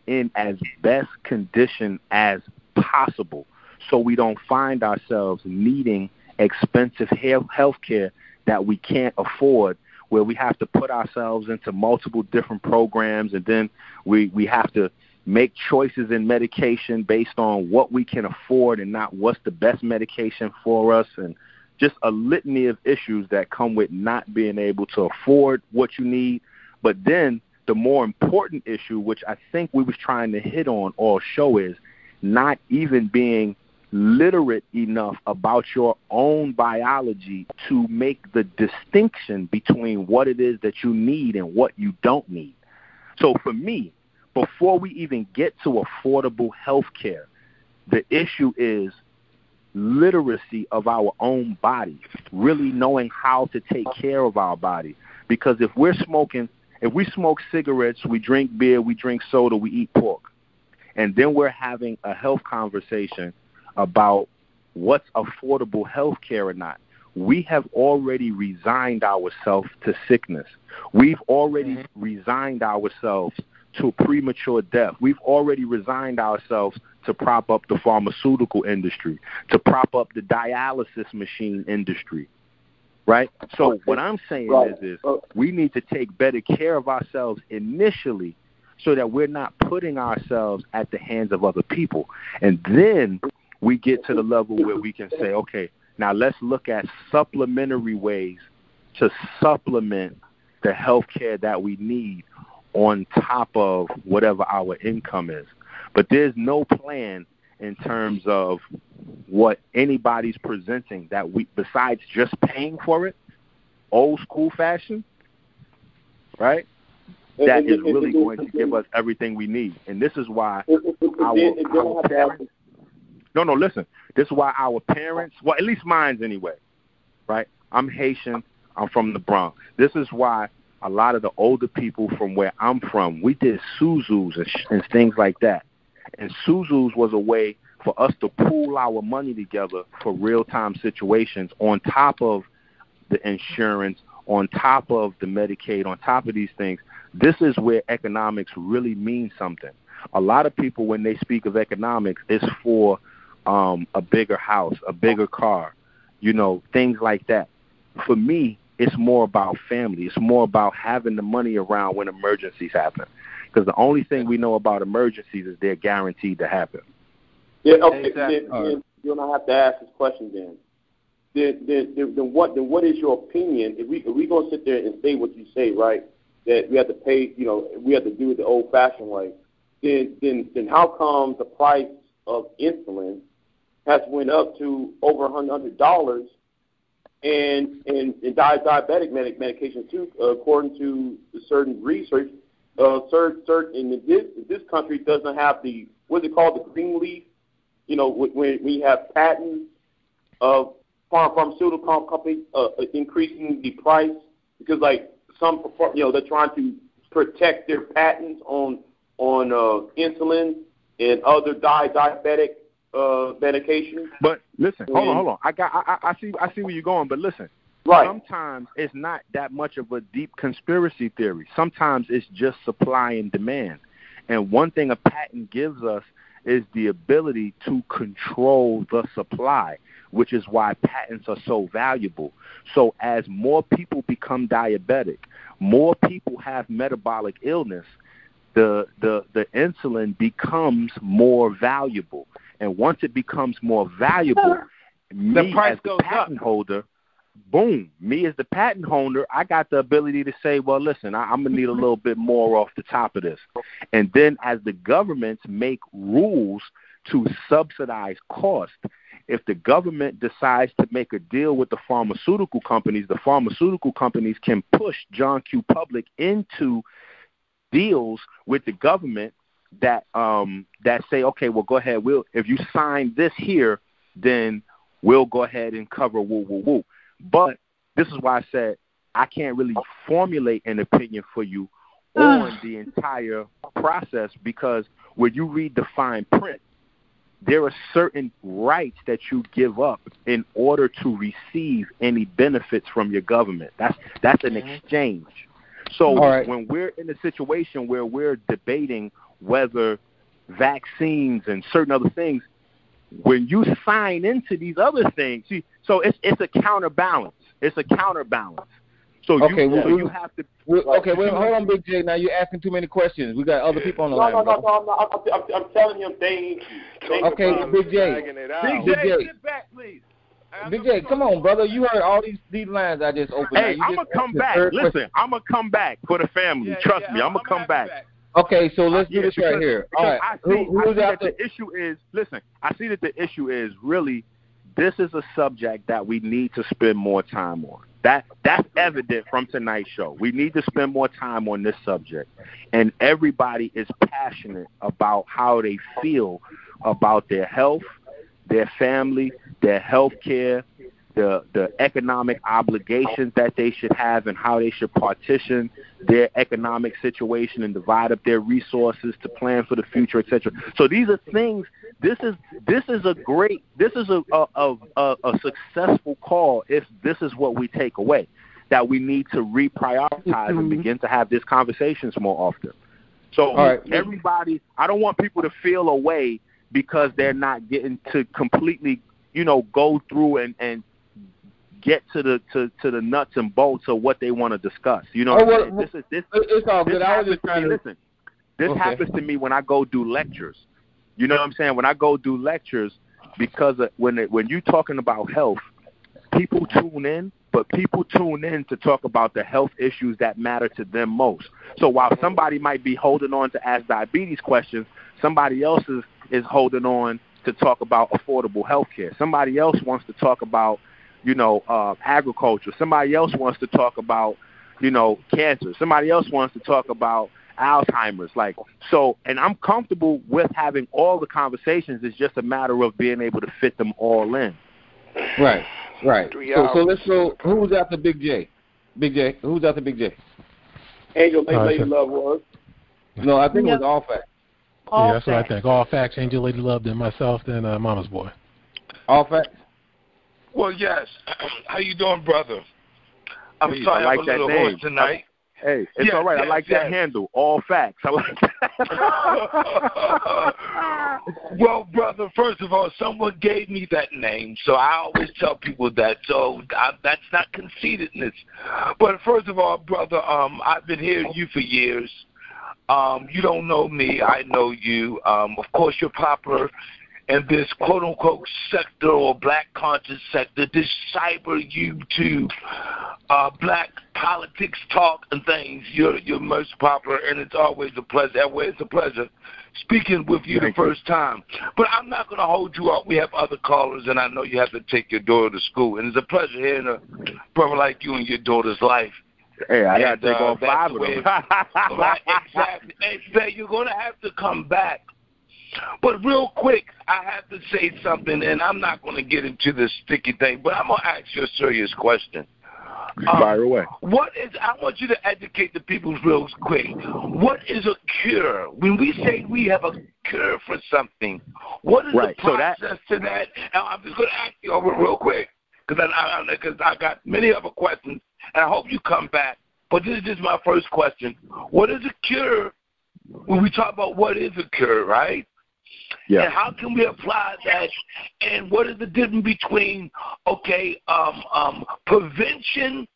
in as best condition as possible so we don't find ourselves needing expensive health care that we can't afford, where we have to put ourselves into multiple different programs, and then we have to make choices in medication based on what we can afford and not what's the best medication for us, and just a litany of issues that come with not being able to afford what you need. But then the more important issue, which I think we was trying to hit on all show, is not even being literate enough about your own biology to make the distinction between what it is that you need and what you don't need. So for me, before we even get to affordable health care, the issue is literacy of our own body, really knowing how to take care of our body. Because if we smoke cigarettes, we drink beer, we drink soda, we eat pork, and then we're having a health conversation about what's affordable health care or not, we have already resigned ourselves to sickness. We've already resigned ourselves to premature death. We've already resigned ourselves to prop up the pharmaceutical industry, to prop up the dialysis machine industry, right? So what I'm saying is we need to take better care of ourselves initially so that we're not putting ourselves at the hands of other people. And then we get to the level where we can say, okay, now let's look at supplementary ways to supplement the health care that we need on top of whatever our income is. But there's no plan in terms of what anybody's presenting that we, besides just paying for it, old school fashion, right? That is really going to give us everything we need. And this is why our parents, listen, this is why our parents, well, at least mine's anyway, right? I'm Haitian. I'm from the Bronx. This is why a lot of the older people from where I'm from, we did Suzus and things like that. And Suzus was a way for us to pool our money together for real-time situations on top of the insurance, on top of the Medicaid, on top of these things. This is where economics really means something. A lot of people, when they speak of economics, it's for a bigger house, a bigger car, things like that. For me, it's more about family. It's more about having the money around when emergencies happen. Because the only thing we know about emergencies is they're guaranteed to happen. Yeah, okay. Then you don't have to ask this question then. Then what is your opinion? If we gonna sit there and say what you say, right? That we have to pay, we have to do it the old-fashioned way. Then how come the price of insulin has went up to over $100? And diabetic medication too, according to certain research, certain this country doesn't have the what's it called, the green leaf. When we have patents of pharmaceutical companies increasing the price because some they're trying to protect their patents on insulin and other diabetic medication. But listen, hold on. I see where you're going, but listen. Right. Sometimes it's not that much of a deep conspiracy theory. Sometimes it's just supply and demand. And one thing a patent gives us is the ability to control the supply, which is why patents are so valuable. So as more people become diabetic, more people have metabolic illness, the insulin becomes more valuable. And once it becomes more valuable, the price as the goes patent up. holder, boom, me as the patent holder, I got the ability to say, well, listen, I'm going to need a little bit more off the top of this. And then as the governments make rules to subsidize cost, if the government decides to make a deal with the pharmaceutical companies can push John Q. Public into deals with the government that say, okay, well, go ahead. If you sign this here, then we'll go ahead and cover woo, woo, woo. But this is why I said I can't really formulate an opinion for you on the entire process, because when you read the fine print, there are certain rights that you give up in order to receive any benefits from your government. That's an exchange. So when we're in a situation where we're debating whether vaccines and certain other things, when you sign into these other things, see, so it's a counterbalance. It's a counterbalance. So you have to. Wait, hold on, Big J. Now you're asking too many questions. We got other people on the line. No. I'm telling him they ain't. Okay, Big J. Big J, sit back, please. Big J, come on, brother. You heard all these lines I just opened. Hey, I'm gonna come back. Listen, I'm gonna come back for the family. Trust me, I'm gonna come back. Okay, so let's do this right here. All right. I see that the issue is. Listen, I see that the issue is really this is a subject that we need to spend more time on. That's evident from tonight's show. We need to spend more time on this subject. And everybody is passionate about how they feel about their health, their family, their health care, the economic obligations that they should have, and how they should partition their economic situation and divide up their resources to plan for the future, etc. So these are things. This is a successful call if this is what we take away, that we need to reprioritize and begin to have these conversations more often. So everybody, I don't want people to feel away because they're not getting to completely, go through and get to the nuts and bolts of what they want to discuss. You know, it's all good. I was just trying to listen. This happens to me when I go do lectures. You know what I'm saying? When I go do lectures, because when you're talking about health, people tune in, but people tune in to talk about the health issues that matter to them most. So while somebody might be holding on to ask diabetes questions, somebody else is holding on to talk about affordable health care. Somebody else wants to talk about agriculture. Somebody else wants to talk about, cancer. Somebody else wants to talk about Alzheimer's. And I'm comfortable with having all the conversations. It's just a matter of being able to fit them all in. Right. So let's go. Who's after Big J? Big J. Who's after Big J? Angel, Lady Love was. No, I think it was All Facts. Yeah, that's what I think. All Facts, Angel, Lady Love, then myself, then Mama's Boy. All Facts? Well, yes. How you doing, brother? I'm hey, sorry, I like I'm a that little name. hoarse tonight. Hey, it's all right. I like that handle. All Facts. I like that. Well, brother, first of all, someone gave me that name, so I always tell people that. So that's not conceitedness. But first of all, brother, I've been hearing you for years. You don't know me. I know you. Of course, you're popular in this quote-unquote sector or black conscious sector, this cyber YouTube, black politics talk and things. You're most popular, and it's always a pleasure. It's a pleasure speaking with you the first time. But I'm not going to hold you up. We have other callers, and I know you have to take your daughter to school. And it's a pleasure hearing a brother like you and your daughter's life. Hey, I got to take all 5 of them. Right, exactly. And you're going to have to come back. But real quick, I have to say something, and I'm not going to get into this sticky thing, but I'm going to ask you a serious question. Fire away. I want you to educate the people real quick. What is a cure? When we say we have a cure for something, what is the process to that? And I'm just going to ask you over real quick, because I got many other questions, and I hope you come back. But this is just my first question. What is a cure when we talk about what is a cure, right? Yeah. And how can we apply that? And what is the difference between, prevention,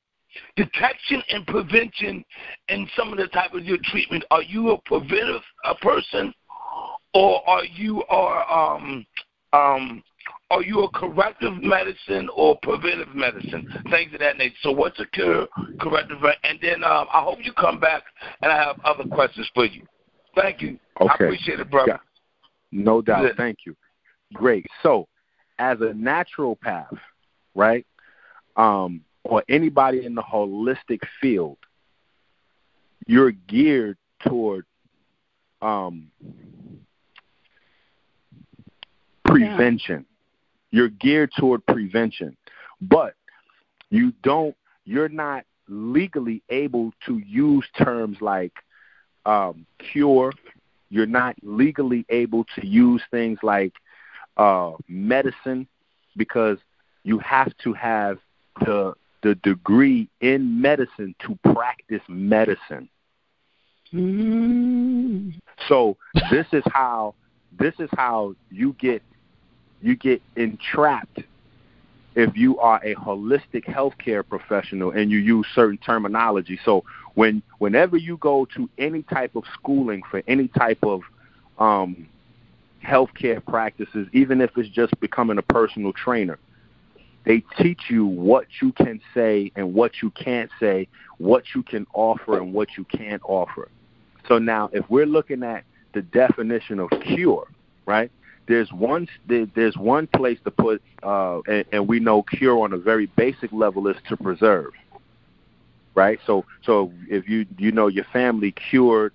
detection, and prevention in some of the type of your treatment? Are you a preventive person, or are you a corrective medicine or preventive medicine? Things of that nature. So what's a cure, corrective, and then I hope you come back, and I have other questions for you. Thank you. Okay. I appreciate it, brother. Yeah. No doubt. Thank you. Great. So as a naturopath, right, or anybody in the holistic field, you're geared toward prevention. You're geared toward prevention, but you're not legally able to use terms like cure. You're not legally able to use things like medicine, because you have to have the degree in medicine to practice medicine. So this is how you get entrapped if you are a holistic healthcare professional and you use certain terminology. So whenever you go to any type of schooling for any type of healthcare practices, even if it's just becoming a personal trainer, they teach you what you can say and what you can't say, what you can offer and what you can't offer. So now if we're looking at the definition of cure, right, there's one place to put, and we know cure on a very basic level is to preserve, right? So if you know your family cured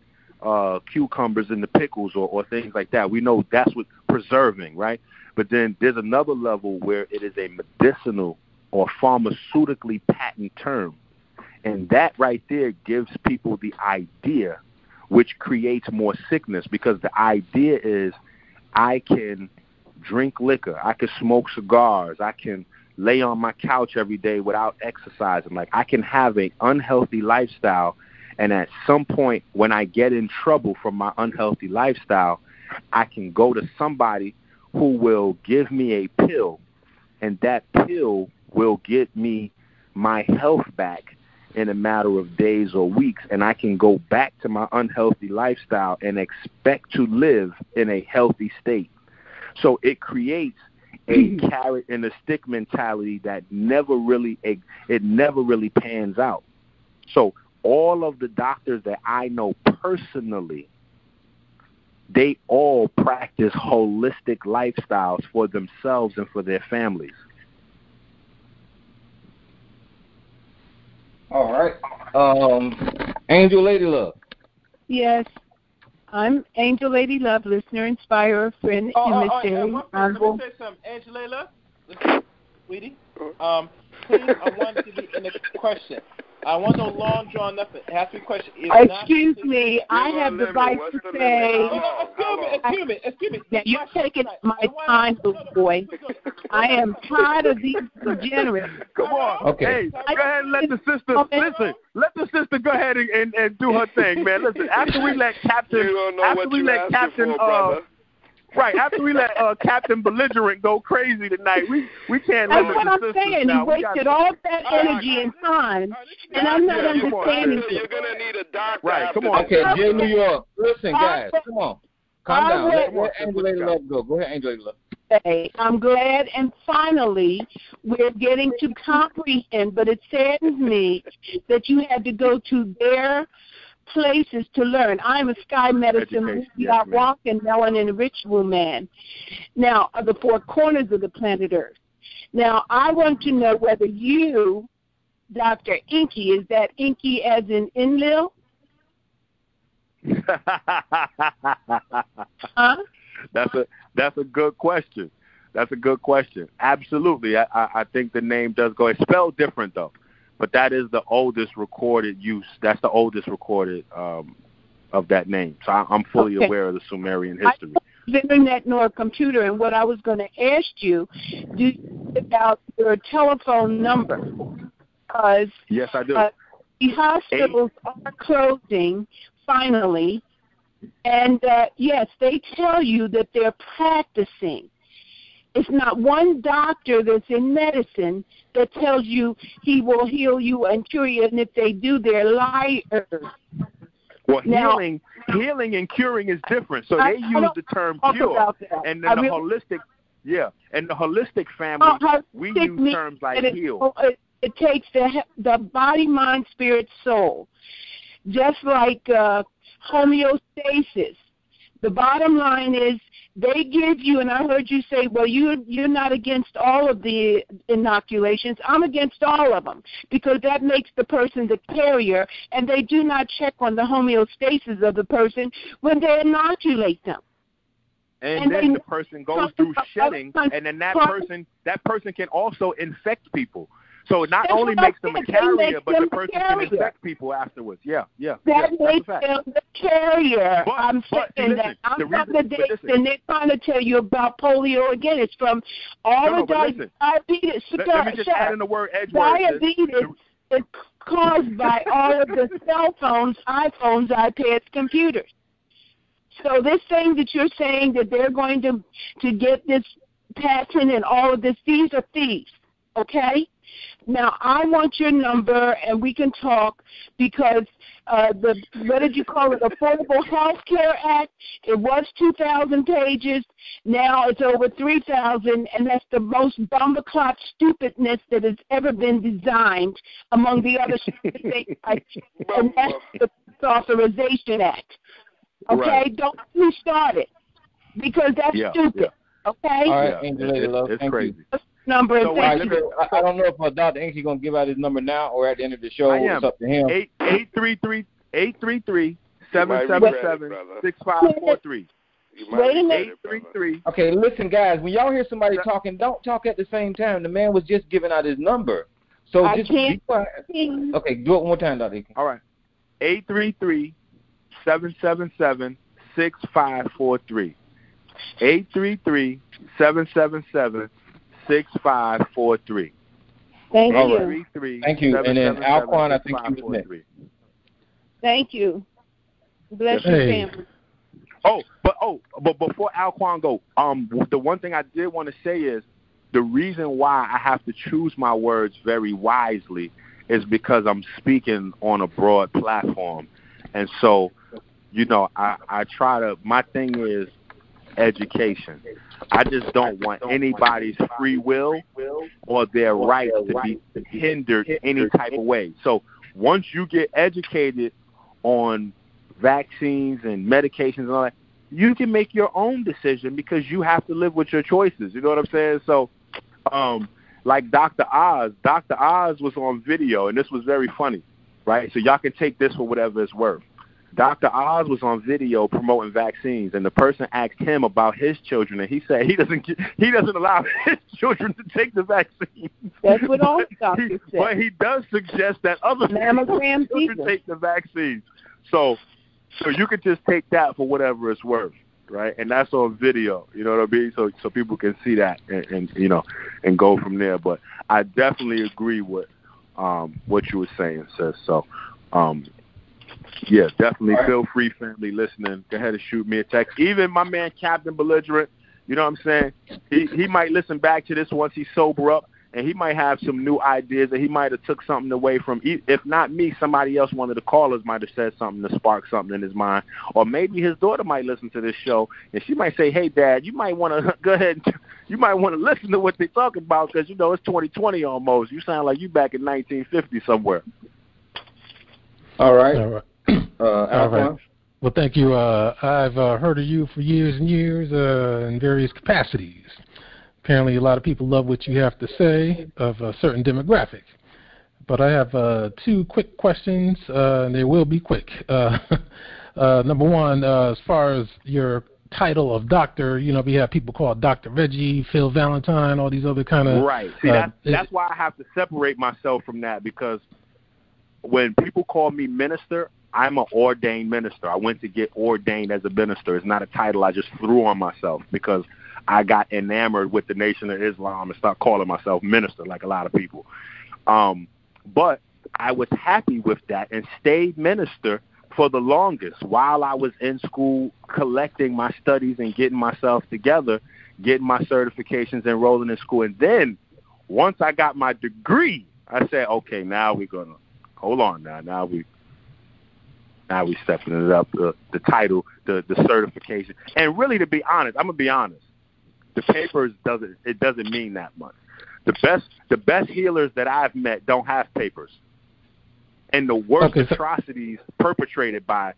cucumbers in the pickles or things like that, we know that's what preserving, right? But then there's another level where it is a medicinal or pharmaceutically patent term, and that right there gives people the idea, which creates more sickness, because the idea is I can drink liquor, I can smoke cigars, I can lay on my couch every day without exercising. Like, I can have an unhealthy lifestyle, and at some point when I get in trouble from my unhealthy lifestyle, I can go to somebody who will give me a pill, and that pill will get me my health back in a matter of days or weeks, and I can go back to my unhealthy lifestyle and expect to live in a healthy state. So it creates a carrot and a stick mentality that never really pans out. So all of the doctors that I know personally, they all practice holistic lifestyles for themselves and for their families. All right. Angel Lady Love. Yes. I'm Angel Lady Love, listener, inspirer, friend, emissary. Let me say something. Angel Lady Love, listen, sweetie. Please, I want to be in a question. I want no long drawn nothing. It has to be a question. Excuse me, I have the right to say. Excuse me. Now, you're taking my time, little boy. I am tired of these degenerates. Come on. Okay. Hey, go ahead and let the sister listen. Let the sister go ahead and do her thing, man. Listen, after we let Captain, right, after we let Captain Belligerent go crazy tonight, we can't That's limit what the I'm sisters saying. now. You wasted all that energy and time, and I'm not understanding You're going to need a doctor. Right, come on. Okay, Jay New York. Listen, guys, come on. Calm down. Let Angel Lady Love go. Go ahead, Angel Lady Love. I'm glad, and finally, we're getting to comprehend, but it saddens me that you had to go to their places to learn. I'm a sky medicine, rock and melanin ritual man. Now, the four corners of the planet Earth. Now, I want to know whether you, Dr. EnQi, is that EnQi as in Enlil? Huh? That's a good question. That's a good question. Absolutely. I think the name does go. It's spelled different, though. But that is the oldest recorded use. That's the oldest recorded of that name. So I'm fully aware of the Sumerian history. I don't have internet nor a computer, and what I was going to ask you, do you know about your telephone number? Because yes, I do. The hospitals are closing finally, and yes, they tell you that they're practicing. It's not one doctor that's in medicine that tells you he will heal you and cure you, and if they do, they're liars. Well, healing and curing is different. So they use the term cure, and then and the holistic family, we use terms like heal. It takes the body, mind, spirit, soul, just like homeostasis. The bottom line is they give you, and I heard you say, well, you're not against all of the inoculations. I'm against all of them because that makes the person the carrier, and they do not check on the homeostasis of the person when they inoculate them. And then the person goes through shedding, and then that person can also infect people. So it not only makes them a carrier, but the person can infect people afterwards. Yeah. That makes them the carrier. I'm saying that. I'm from the days, and they're trying to tell you about polio again. It's from all the diabetes. Let me just add in the word diabetes is caused by all of the cell phones, iPhones, iPads, computers. So this thing that you're saying that they're going to get this patent and all of this, these are thieves, okay? Now, I want your number, and we can talk, because what did you call it, Affordable Health Care Act, it was 2,000 pages. Now it's over 3,000, and that's the most bumper-clot stupidness that has ever been designed among the other stupid things. And that's the Authorization Act. Okay? Right. Don't get me started, because that's stupid. Okay? All right, Angela, it's crazy. Number and I don't know if Dr. EnQi going to give out his number now or at the end of the show. It's up to him. 833-777-6543. Wait a minute. 833. Okay, listen, guys. When y'all hear somebody talking, don't talk at the same time. The man was just giving out his number. So just be quiet. Okay, do it one more time, Dr. EnQi. All right. 833-777-6543. 833-777-6543. Thank you. Thank you. And then Alquan, I think you was next. Thank you. Bless your family. But before Alquan go, the one thing I did want to say is the reason why I have to choose my words very wisely is because I'm speaking on a broad platform. And so, I try to, my thing is education. I just don't want anybody's free will or their right to be hindered any type of way. So once you get educated on vaccines and medications and all that, you can make your own decision because you have to live with your choices. You know what I'm saying? So, like Dr. Oz was on video, and this was very funny, right? So y'all can take this for whatever it's worth. Dr. Oz was on video promoting vaccines, and the person asked him about his children, and he said he doesn't allow his children to take the vaccine. That's what all doctors say. But he does suggest that other children take the vaccines. So you could just take that for whatever it's worth, right? And that's on video, you know what I mean? So people can see that and go from there. But I definitely agree with what you were saying, sis. So. Yeah, definitely. Right. Feel free, family listening. Go ahead and shoot me a text. Even my man, Captain Belligerent, you know what I'm saying? He might listen back to this once he sober up, and he might have some new ideas, and he might have took something away from, if not me, somebody else, one of the callers might have said something to spark something in his mind. Or maybe his daughter might listen to this show, and she might say, hey, Dad, you might want to go ahead and you might want to listen to what they're talking about because, it's 2020 almost. You sound like you back in 1950 somewhere. All right. All right. Well, thank you. I've heard of you for years and years in various capacities. Apparently, a lot of people love what you have to say of a certain demographic. But I have two quick questions, and they will be quick. Number one, as far as your title of doctor, we have people called Dr. Reggie, Phil Valentine, all these other kind of... Right. See, that's why I have to separate myself from that, because when people call me minister, I'm an ordained minister. I went to get ordained as a minister. It's not a title I just threw on myself because I got enamored with the Nation of Islam and started calling myself minister like a lot of people. But I was happy with that and stayed minister for the longest while I was in school collecting my studies and getting myself together, getting my certifications, enrolling in school. And then once I got my degree, I said, okay, now we're going to hold on now. Now we stepping it up, the title, the certification. And really, to be honest, I'm going to be honest, the papers doesn't mean that much. The best healers that I've met don't have papers. And the worst atrocities perpetrated by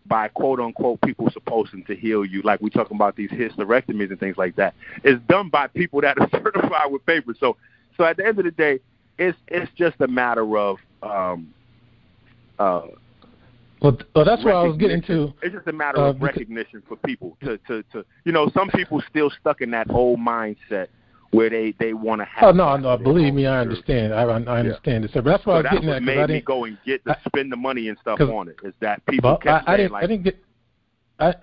by quote-unquote people supposed to heal you, like we talking about these hysterectomies and things like that. It's done by people that are certified with papers. So at the end of the day, it's just a matter of well, that's what I was getting to. It's just a matter of recognition for people to some people still stuck in that old mindset where they want to have. Oh no, believe me, I understand. I understand it, sir. But that's what I was getting at. That's what made me go and spend the money and stuff on it. Is that people kept saying I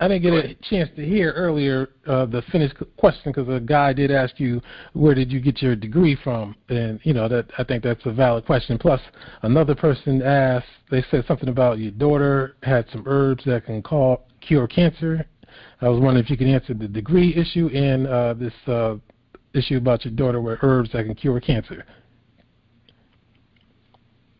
didn't get a chance to hear earlier the finished question, because a guy did ask you, where did you get your degree from? And that I think that's a valid question. Plus, another person asked, they said something about your daughter had some herbs that can cure cancer. I was wondering if you could answer the degree issue and this issue about your daughter with herbs that can cure cancer.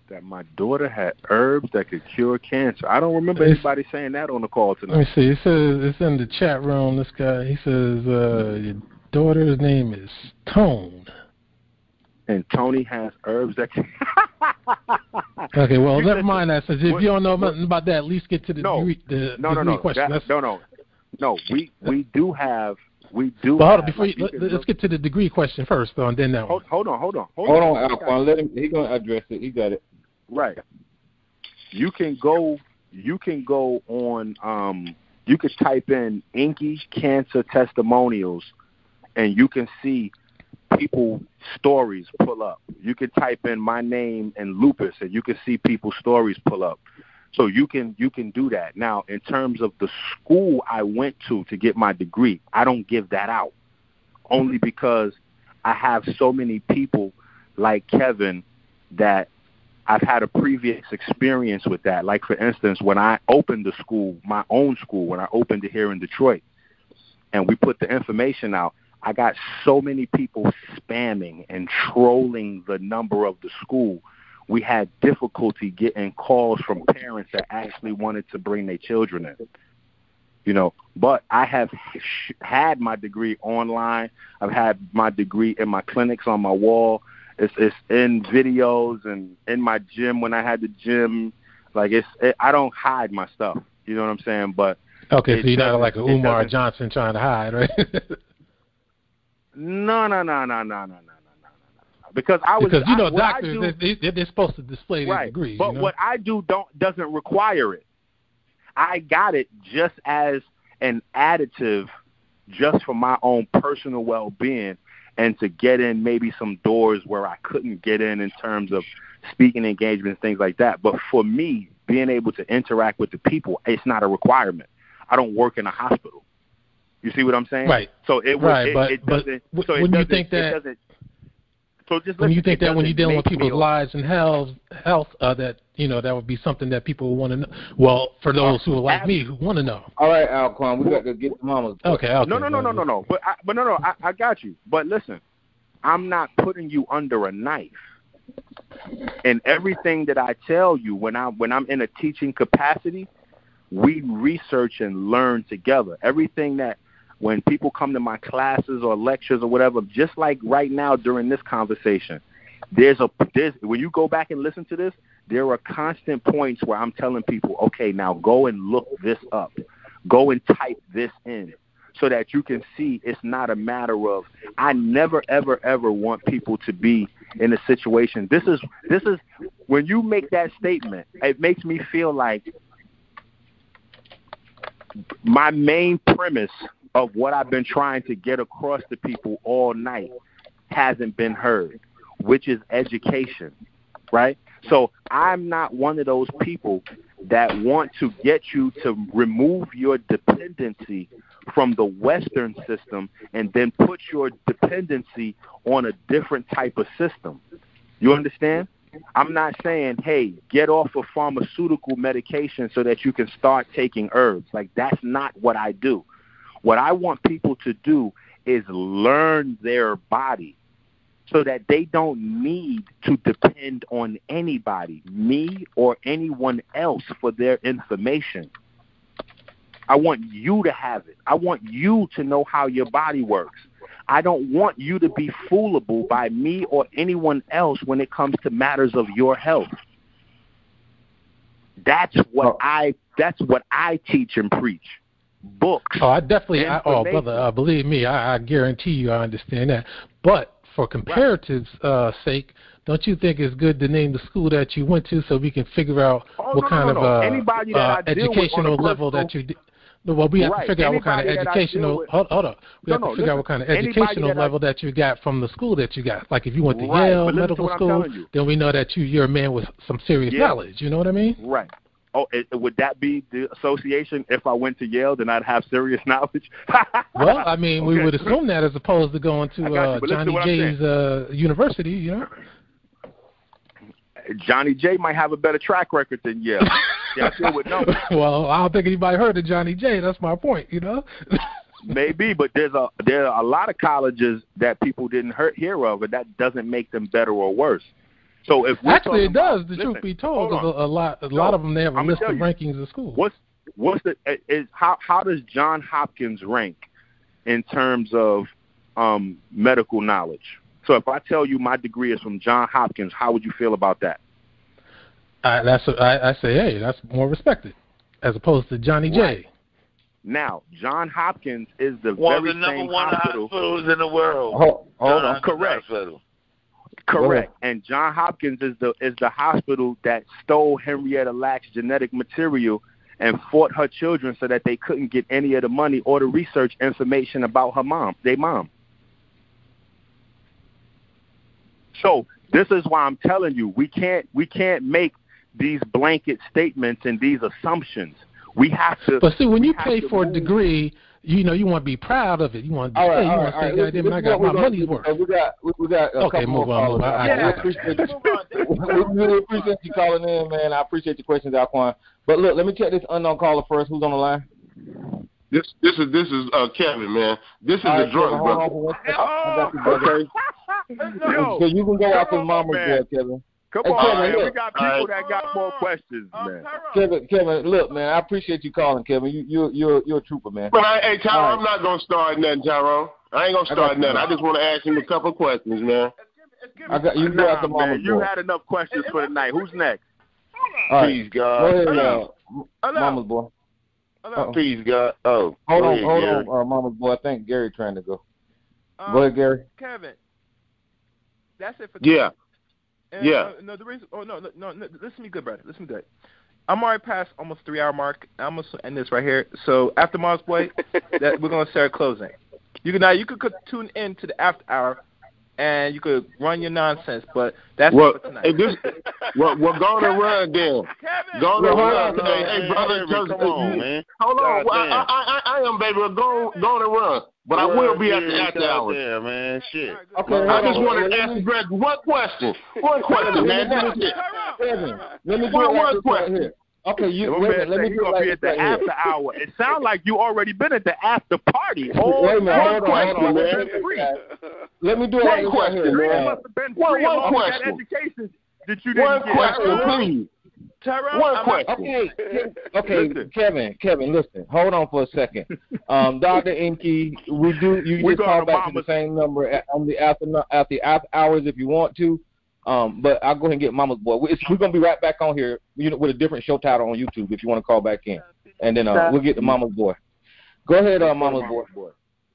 That my daughter had herbs that could cure cancer. I don't remember anybody saying that on the call tonight. Let me see. It says it's in the chat room. This guy, he says your daughter's name is Tone. And Tony has herbs that can... Okay, well, never mind that. Since if you don't know nothing about that, at least get to the degree question. No, we do have... But hold on, before let's get to the degree question first, though, and then that one. Hold on, Alquan. Let him. He's gonna address it. He got it. Right. You can go on. You could type in EnQi cancer testimonials, and you can see people stories pull up. You can type in my name and lupus, and you can see people's stories pull up. So you can do that. Now, in terms of the school I went to get my degree, I don't give that out, only because I have so many people like Kevin that I've had a previous experience with that. Like, for instance, when I opened the school, my own school, when I opened it here in Detroit, and we put the information out, I got so many people spamming and trolling the number of the school. We had difficulty getting calls from parents that actually wanted to bring their children in. But I have had my degree online. I've had my degree in my clinics on my wall. It's in videos and in my gym when I had the gym. Like, I don't hide my stuff. You know what I'm saying? But okay, so you're not like a Umar Johnson trying to hide, right? No. Because doctors, they're supposed to display their degree. But what I do doesn't require it. I got it just as an additive, just for my own personal well-being, and to get in maybe some doors where I couldn't get in terms of speaking engagements, things like that. But for me, being able to interact with the people, it's not a requirement. I don't work in a hospital. You see what I'm saying? Right. So it doesn't. So when you think that. So just when you think that when you're dealing with people's lives and health, that that would be something that people would want to know. Well, for those who are like me who want to know. All right, Alquan, we got to get the mamas. Okay. No. But I got you. But listen, I'm not putting you under a knife. And everything that I tell you when I'm in a teaching capacity, we research and learn together. Everything that when people come to my classes or lectures or whatever, just like right now during this conversation, there's when you go back and listen to this, there are constant points where I'm telling people, okay, now go and look this up. Go and type this in so that you can see it's not a matter of, I never, ever, ever want people to be in a situation. This is when you make that statement, it makes me feel like my main premise of what I've been trying to get across to people all night hasn't been heard, which is education, right? So I'm not one of those people that want to get you to remove your dependency from the Western system and then put your dependency on a different type of system. You understand? I'm not saying, hey, get off of pharmaceutical medication so that you can start taking herbs. Like, that's not what I do. What I want people to do is learn their body so that they don't need to depend on anybody, me or anyone else, for their information. I want you to have it. I want you to know how your body works. I don't want you to be foolable by me or anyone else when it comes to matters of your health. That's what I That's what I teach and preach. Books. Oh, I definitely. Brother, believe me, I guarantee you, I understand that. But for comparative sake, don't you think it's good to name the school that you went to so we can figure out what kind of educational level that you did? Well, we have to figure out what kind of educational. Hold up. We have to figure out what kind of educational level that you got from the school that you got. Like if you went to Yale Medical School, then we know that you're a man with some serious knowledge. You know what I mean? Right. Oh, would that be the association? If I went to Yale, then I'd have serious knowledge. Well, I mean, we would assume that as opposed to going to Johnny J's university. You know. Johnny J might have a better track record than Yale. Yeah, I would know. Well, I don't think anybody heard of Johnny J. That's my point, you know. Maybe, but there are a lot of colleges that people didn't hear of, and that doesn't make them better or worse. So if actually it does, the truth be told, a lot of them, they have a list of rankings of schools. How does Johns Hopkins rank in terms of medical knowledge? So if I tell you my degree is from Johns Hopkins, how would you feel about that? I say, hey, that's more respected as opposed to Johnny J. Now, Johns Hopkins is the one very of the number same one hospital. hospitals in the world. Hold on, correct. Correct. And Johns Hopkins is the hospital that stole Henrietta Lacks' genetic material and fought her children so that they couldn't get any of the money or the research information about their mom. So this is why I'm telling you, we can't make these blanket statements and these assumptions. We have to. But see, when you pay for a degree, you know, you want to be proud of it. You want to say, "Goddamn, I got my money's worth." We got a couple more callers. We really appreciate you calling in, man. I appreciate your questions, Alquan. But look, let me check this unknown caller first. Who's on the line? This is Kevin, man. This is a drunk brother. Okay. So you can go out to Mama's boy, Kevin. Come on, man. We got people that got more questions, man. Kevin, look, man, I appreciate you calling, Kevin. You're a trooper, man. But Tyrone, I'm not gonna start nothing, Tyrone. I ain't gonna start nothing. I just want to ask him a couple of questions, man. You go out to Mama's boy. You had enough questions for the night. Who's next? Please, God. Go ahead, Mama's boy. Please, God. Oh, hold on, Mama's boy. I think Gary trying to go. Go ahead, Gary. Kevin, that's it for today. Yeah. No, the reason. No. Listen to me good, brother. Listen to me good. I'm already past almost 3 hour mark. I'm gonna end this right here. So after Mama's boy, that we're gonna start closing. You could tune in to the after hour, and you could run your nonsense. But that's it for tonight. We're gonna run then. Gonna run. Hey, brother, come on, man. Hold on. I am, baby. Gonna run. But I will be at the after hours. Yeah, man. Shit. Okay, I just wanted to ask Greg one question. One question, man. Let me do one question here. Okay, let me go be at the after hour. It sounds like you already been at the after party. Wait a minute, hold on, man. Let me do one question, man. One question. Education that you didn't get. One question, please. One question. Okay, Kevin, listen. Hold on for a second. Dr. EnQi, you just call back to the same number on the after hours if you want to. But I'll go ahead and get Mama's boy. We're gonna be right back on here, with a different show title on YouTube if you want to call back in, and then we'll get to Mama's boy. Go ahead, Mama's boy.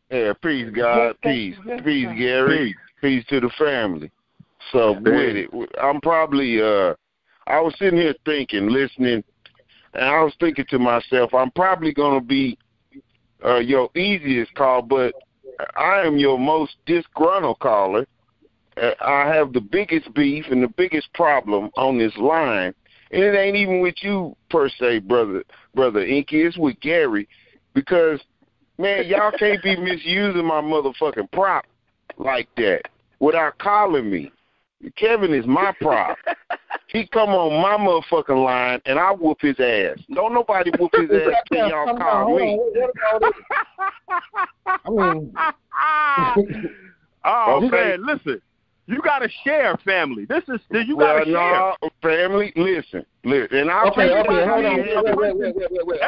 Yeah, peace, God, peace, Gary, peace to the family. So with it, I'm probably I was sitting here thinking, listening, and I was thinking to myself, I'm probably gonna be your easiest call, but I am your most disgruntled caller. I have the biggest beef and the biggest problem on this line, and it ain't even with you per se, brother EnQi. It's with Gary, because man, y'all can't be misusing my motherfucking prop like that without calling me. Kevin is my prop. He come on my motherfucking line, and I whoop his ass. Don't nobody whoop his ass till y'all call me. Man, listen. You gotta share, family. You gotta share. Family, listen. And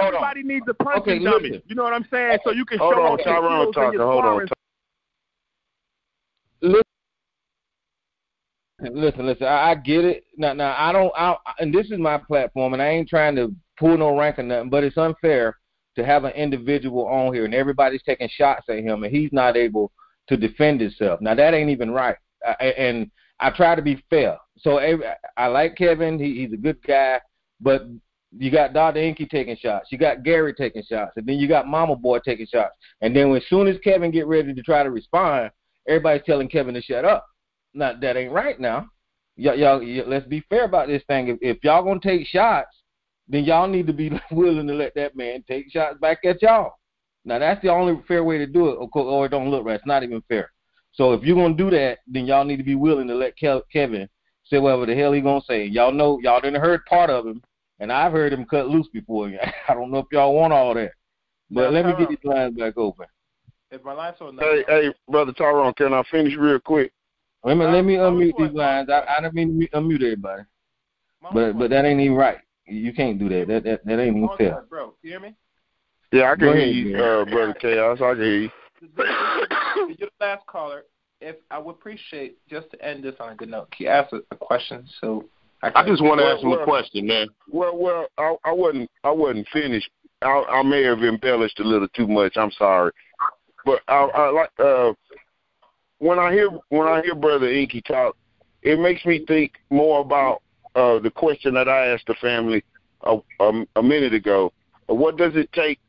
everybody needs a punching dummy. You know what I'm saying? So you can show on, Tyrone talking. Hold on. Listen. I get it. Now, and this is my platform, and I ain't trying to pull no rank or nothing, but it's unfair to have an individual on here and everybody's taking shots at him and he's not able to defend himself. Now, that ain't even right. And I try to be fair. So I like Kevin. He's a good guy. But you got Dr. EnQi taking shots. You got Gary taking shots. And then you got Mama Boy taking shots. And then as soon as Kevin get ready to try to respond, everybody's telling Kevin to shut up. Now, that ain't right now. Y'all, let's be fair about this thing. If y'all going to take shots, then y'all need to be willing to let that man take shots back at y'all. Now, that's the only fair way to do it, or it don't look right. It's not even fair. So if you're going to do that, then y'all need to be willing to let Kevin say whatever the hell he going to say. Y'all know, y'all didn't heard part of him, and I've heard him cut loose before. I don't know if y'all want all that. But let me get these lines back open. If my lines are hey, Brother Tyrone, can I finish real quick? Let me unmute these lines. I didn't mean to unmute everybody. But that ain't even right. You can't do that. That ain't even fair. Bro, can you hear me? Yeah, I can hear you, Brother Chaos. I can hear you. You're the last caller. If I would appreciate just to end this on a good note. Can you ask a question? So I just want to ask him a question, man. Well, I wasn't finished. I may have embellished a little too much. I'm sorry, but I like when I hear Brother EnQi talk, it makes me think more about the question that I asked the family a minute ago. What does it take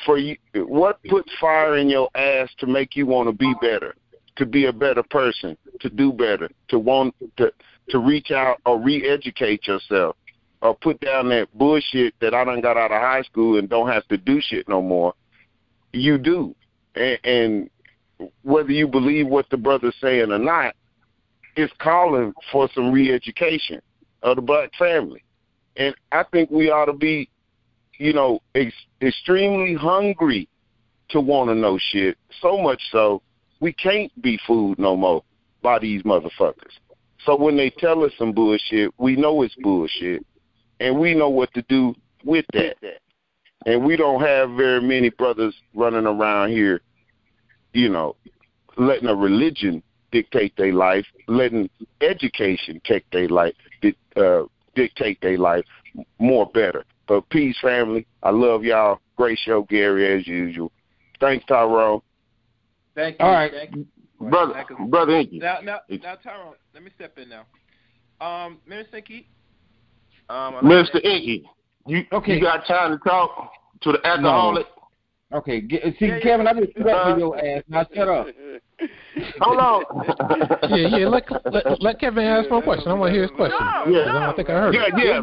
for you? What puts fire in your ass to make you want to be better, to be a better person, to do better, to want to reach out or re-educate yourself, or put down that bullshit that I done got out of high school and don't have to do shit no more? You do, and whether you believe what the brother's saying or not, it's calling for some re-education of the black family. And I think we ought to be, extremely hungry to want to know shit, so much so we can't be fooled no more by these motherfuckers. So when they tell us some bullshit, we know it's bullshit, and we know what to do with that. And we don't have very many brothers running around here, letting a religion dictate their life, letting education dictate their life more better. But peace, family. I love y'all. Great show, Gary, as usual. Thanks, Tyrone. Thank you. All right. Thank you. Brother EnQi. Now, Tyrone, let me step in now. Minister EnQi. Minister EnQi, you got time to talk to the alcoholic? No. Okay. Kevin, I just stood up for your ass. Now shut up. Hold on. Yeah. Let Kevin ask for a question. I want to hear his question. Yeah. I don't think I heard it. Yeah.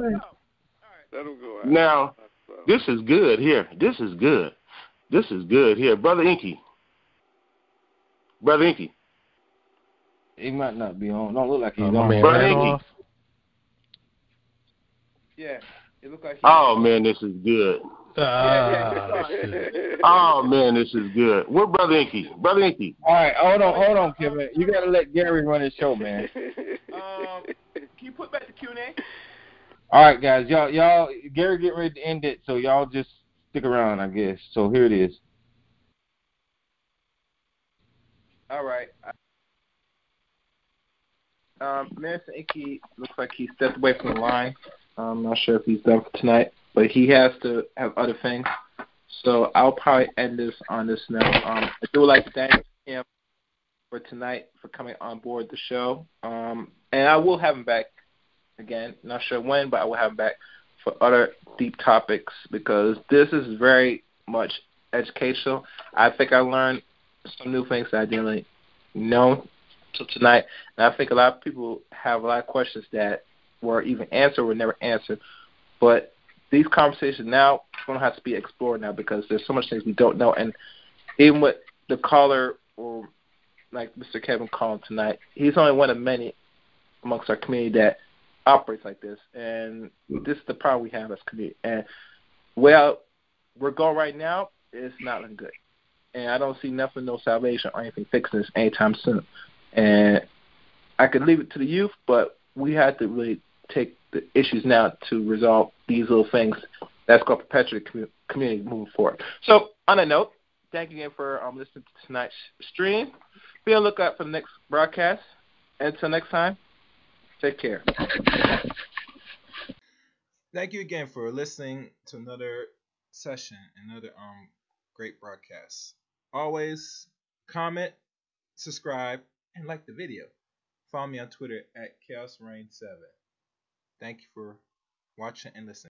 Let him go. Now, this is good here. This is good here. Brother EnQi. He might not be on. Don't look like he's on. Brother EnQi. Yeah. It looked like man, this is good. Oh, man, this is good. Where Brother EnQi? Brother EnQi. All right, hold on, Kevin. You got to let Gary run his show, man. Can you put back the Q&A? All right, guys. Y'all, Gary getting ready to end it, so y'all just stick around, I guess. So here it is. All right. Minister EnQi looks like he stepped away from the line. I'm not sure if he's done for tonight, but he has to have other things. So I'll probably end this on this note. I do like to thank him for tonight, for coming on board the show. And I will have him back again. Not sure when, but I will have him back for other deep topics because this is very much educational. I think I learned some new things that I didn't really know till tonight. And I think a lot of people have a lot of questions that were even answered or never answered. But these conversations now going to have to be explored now because there's so much things we don't know. And even with the caller or like Mr. Kevin calling tonight, he's only one of many amongst our community that operates like this. And this is the problem we have as a community. And where we're going right now is not looking good. And I don't see nothing, no salvation or anything fixing this anytime soon. And I could leave it to the youth, but we have to really take the issues now to resolve these little things that's going to perpetuate the community moving forward. So on that note, thank you again for listening to tonight's stream. Be on the lookout for the next broadcast. Until next time, take care. Thank you again for listening to another session, another great broadcast. Always comment, subscribe, and like the video. Follow me on Twitter at ChaosReign7. Thank you for watching and listening.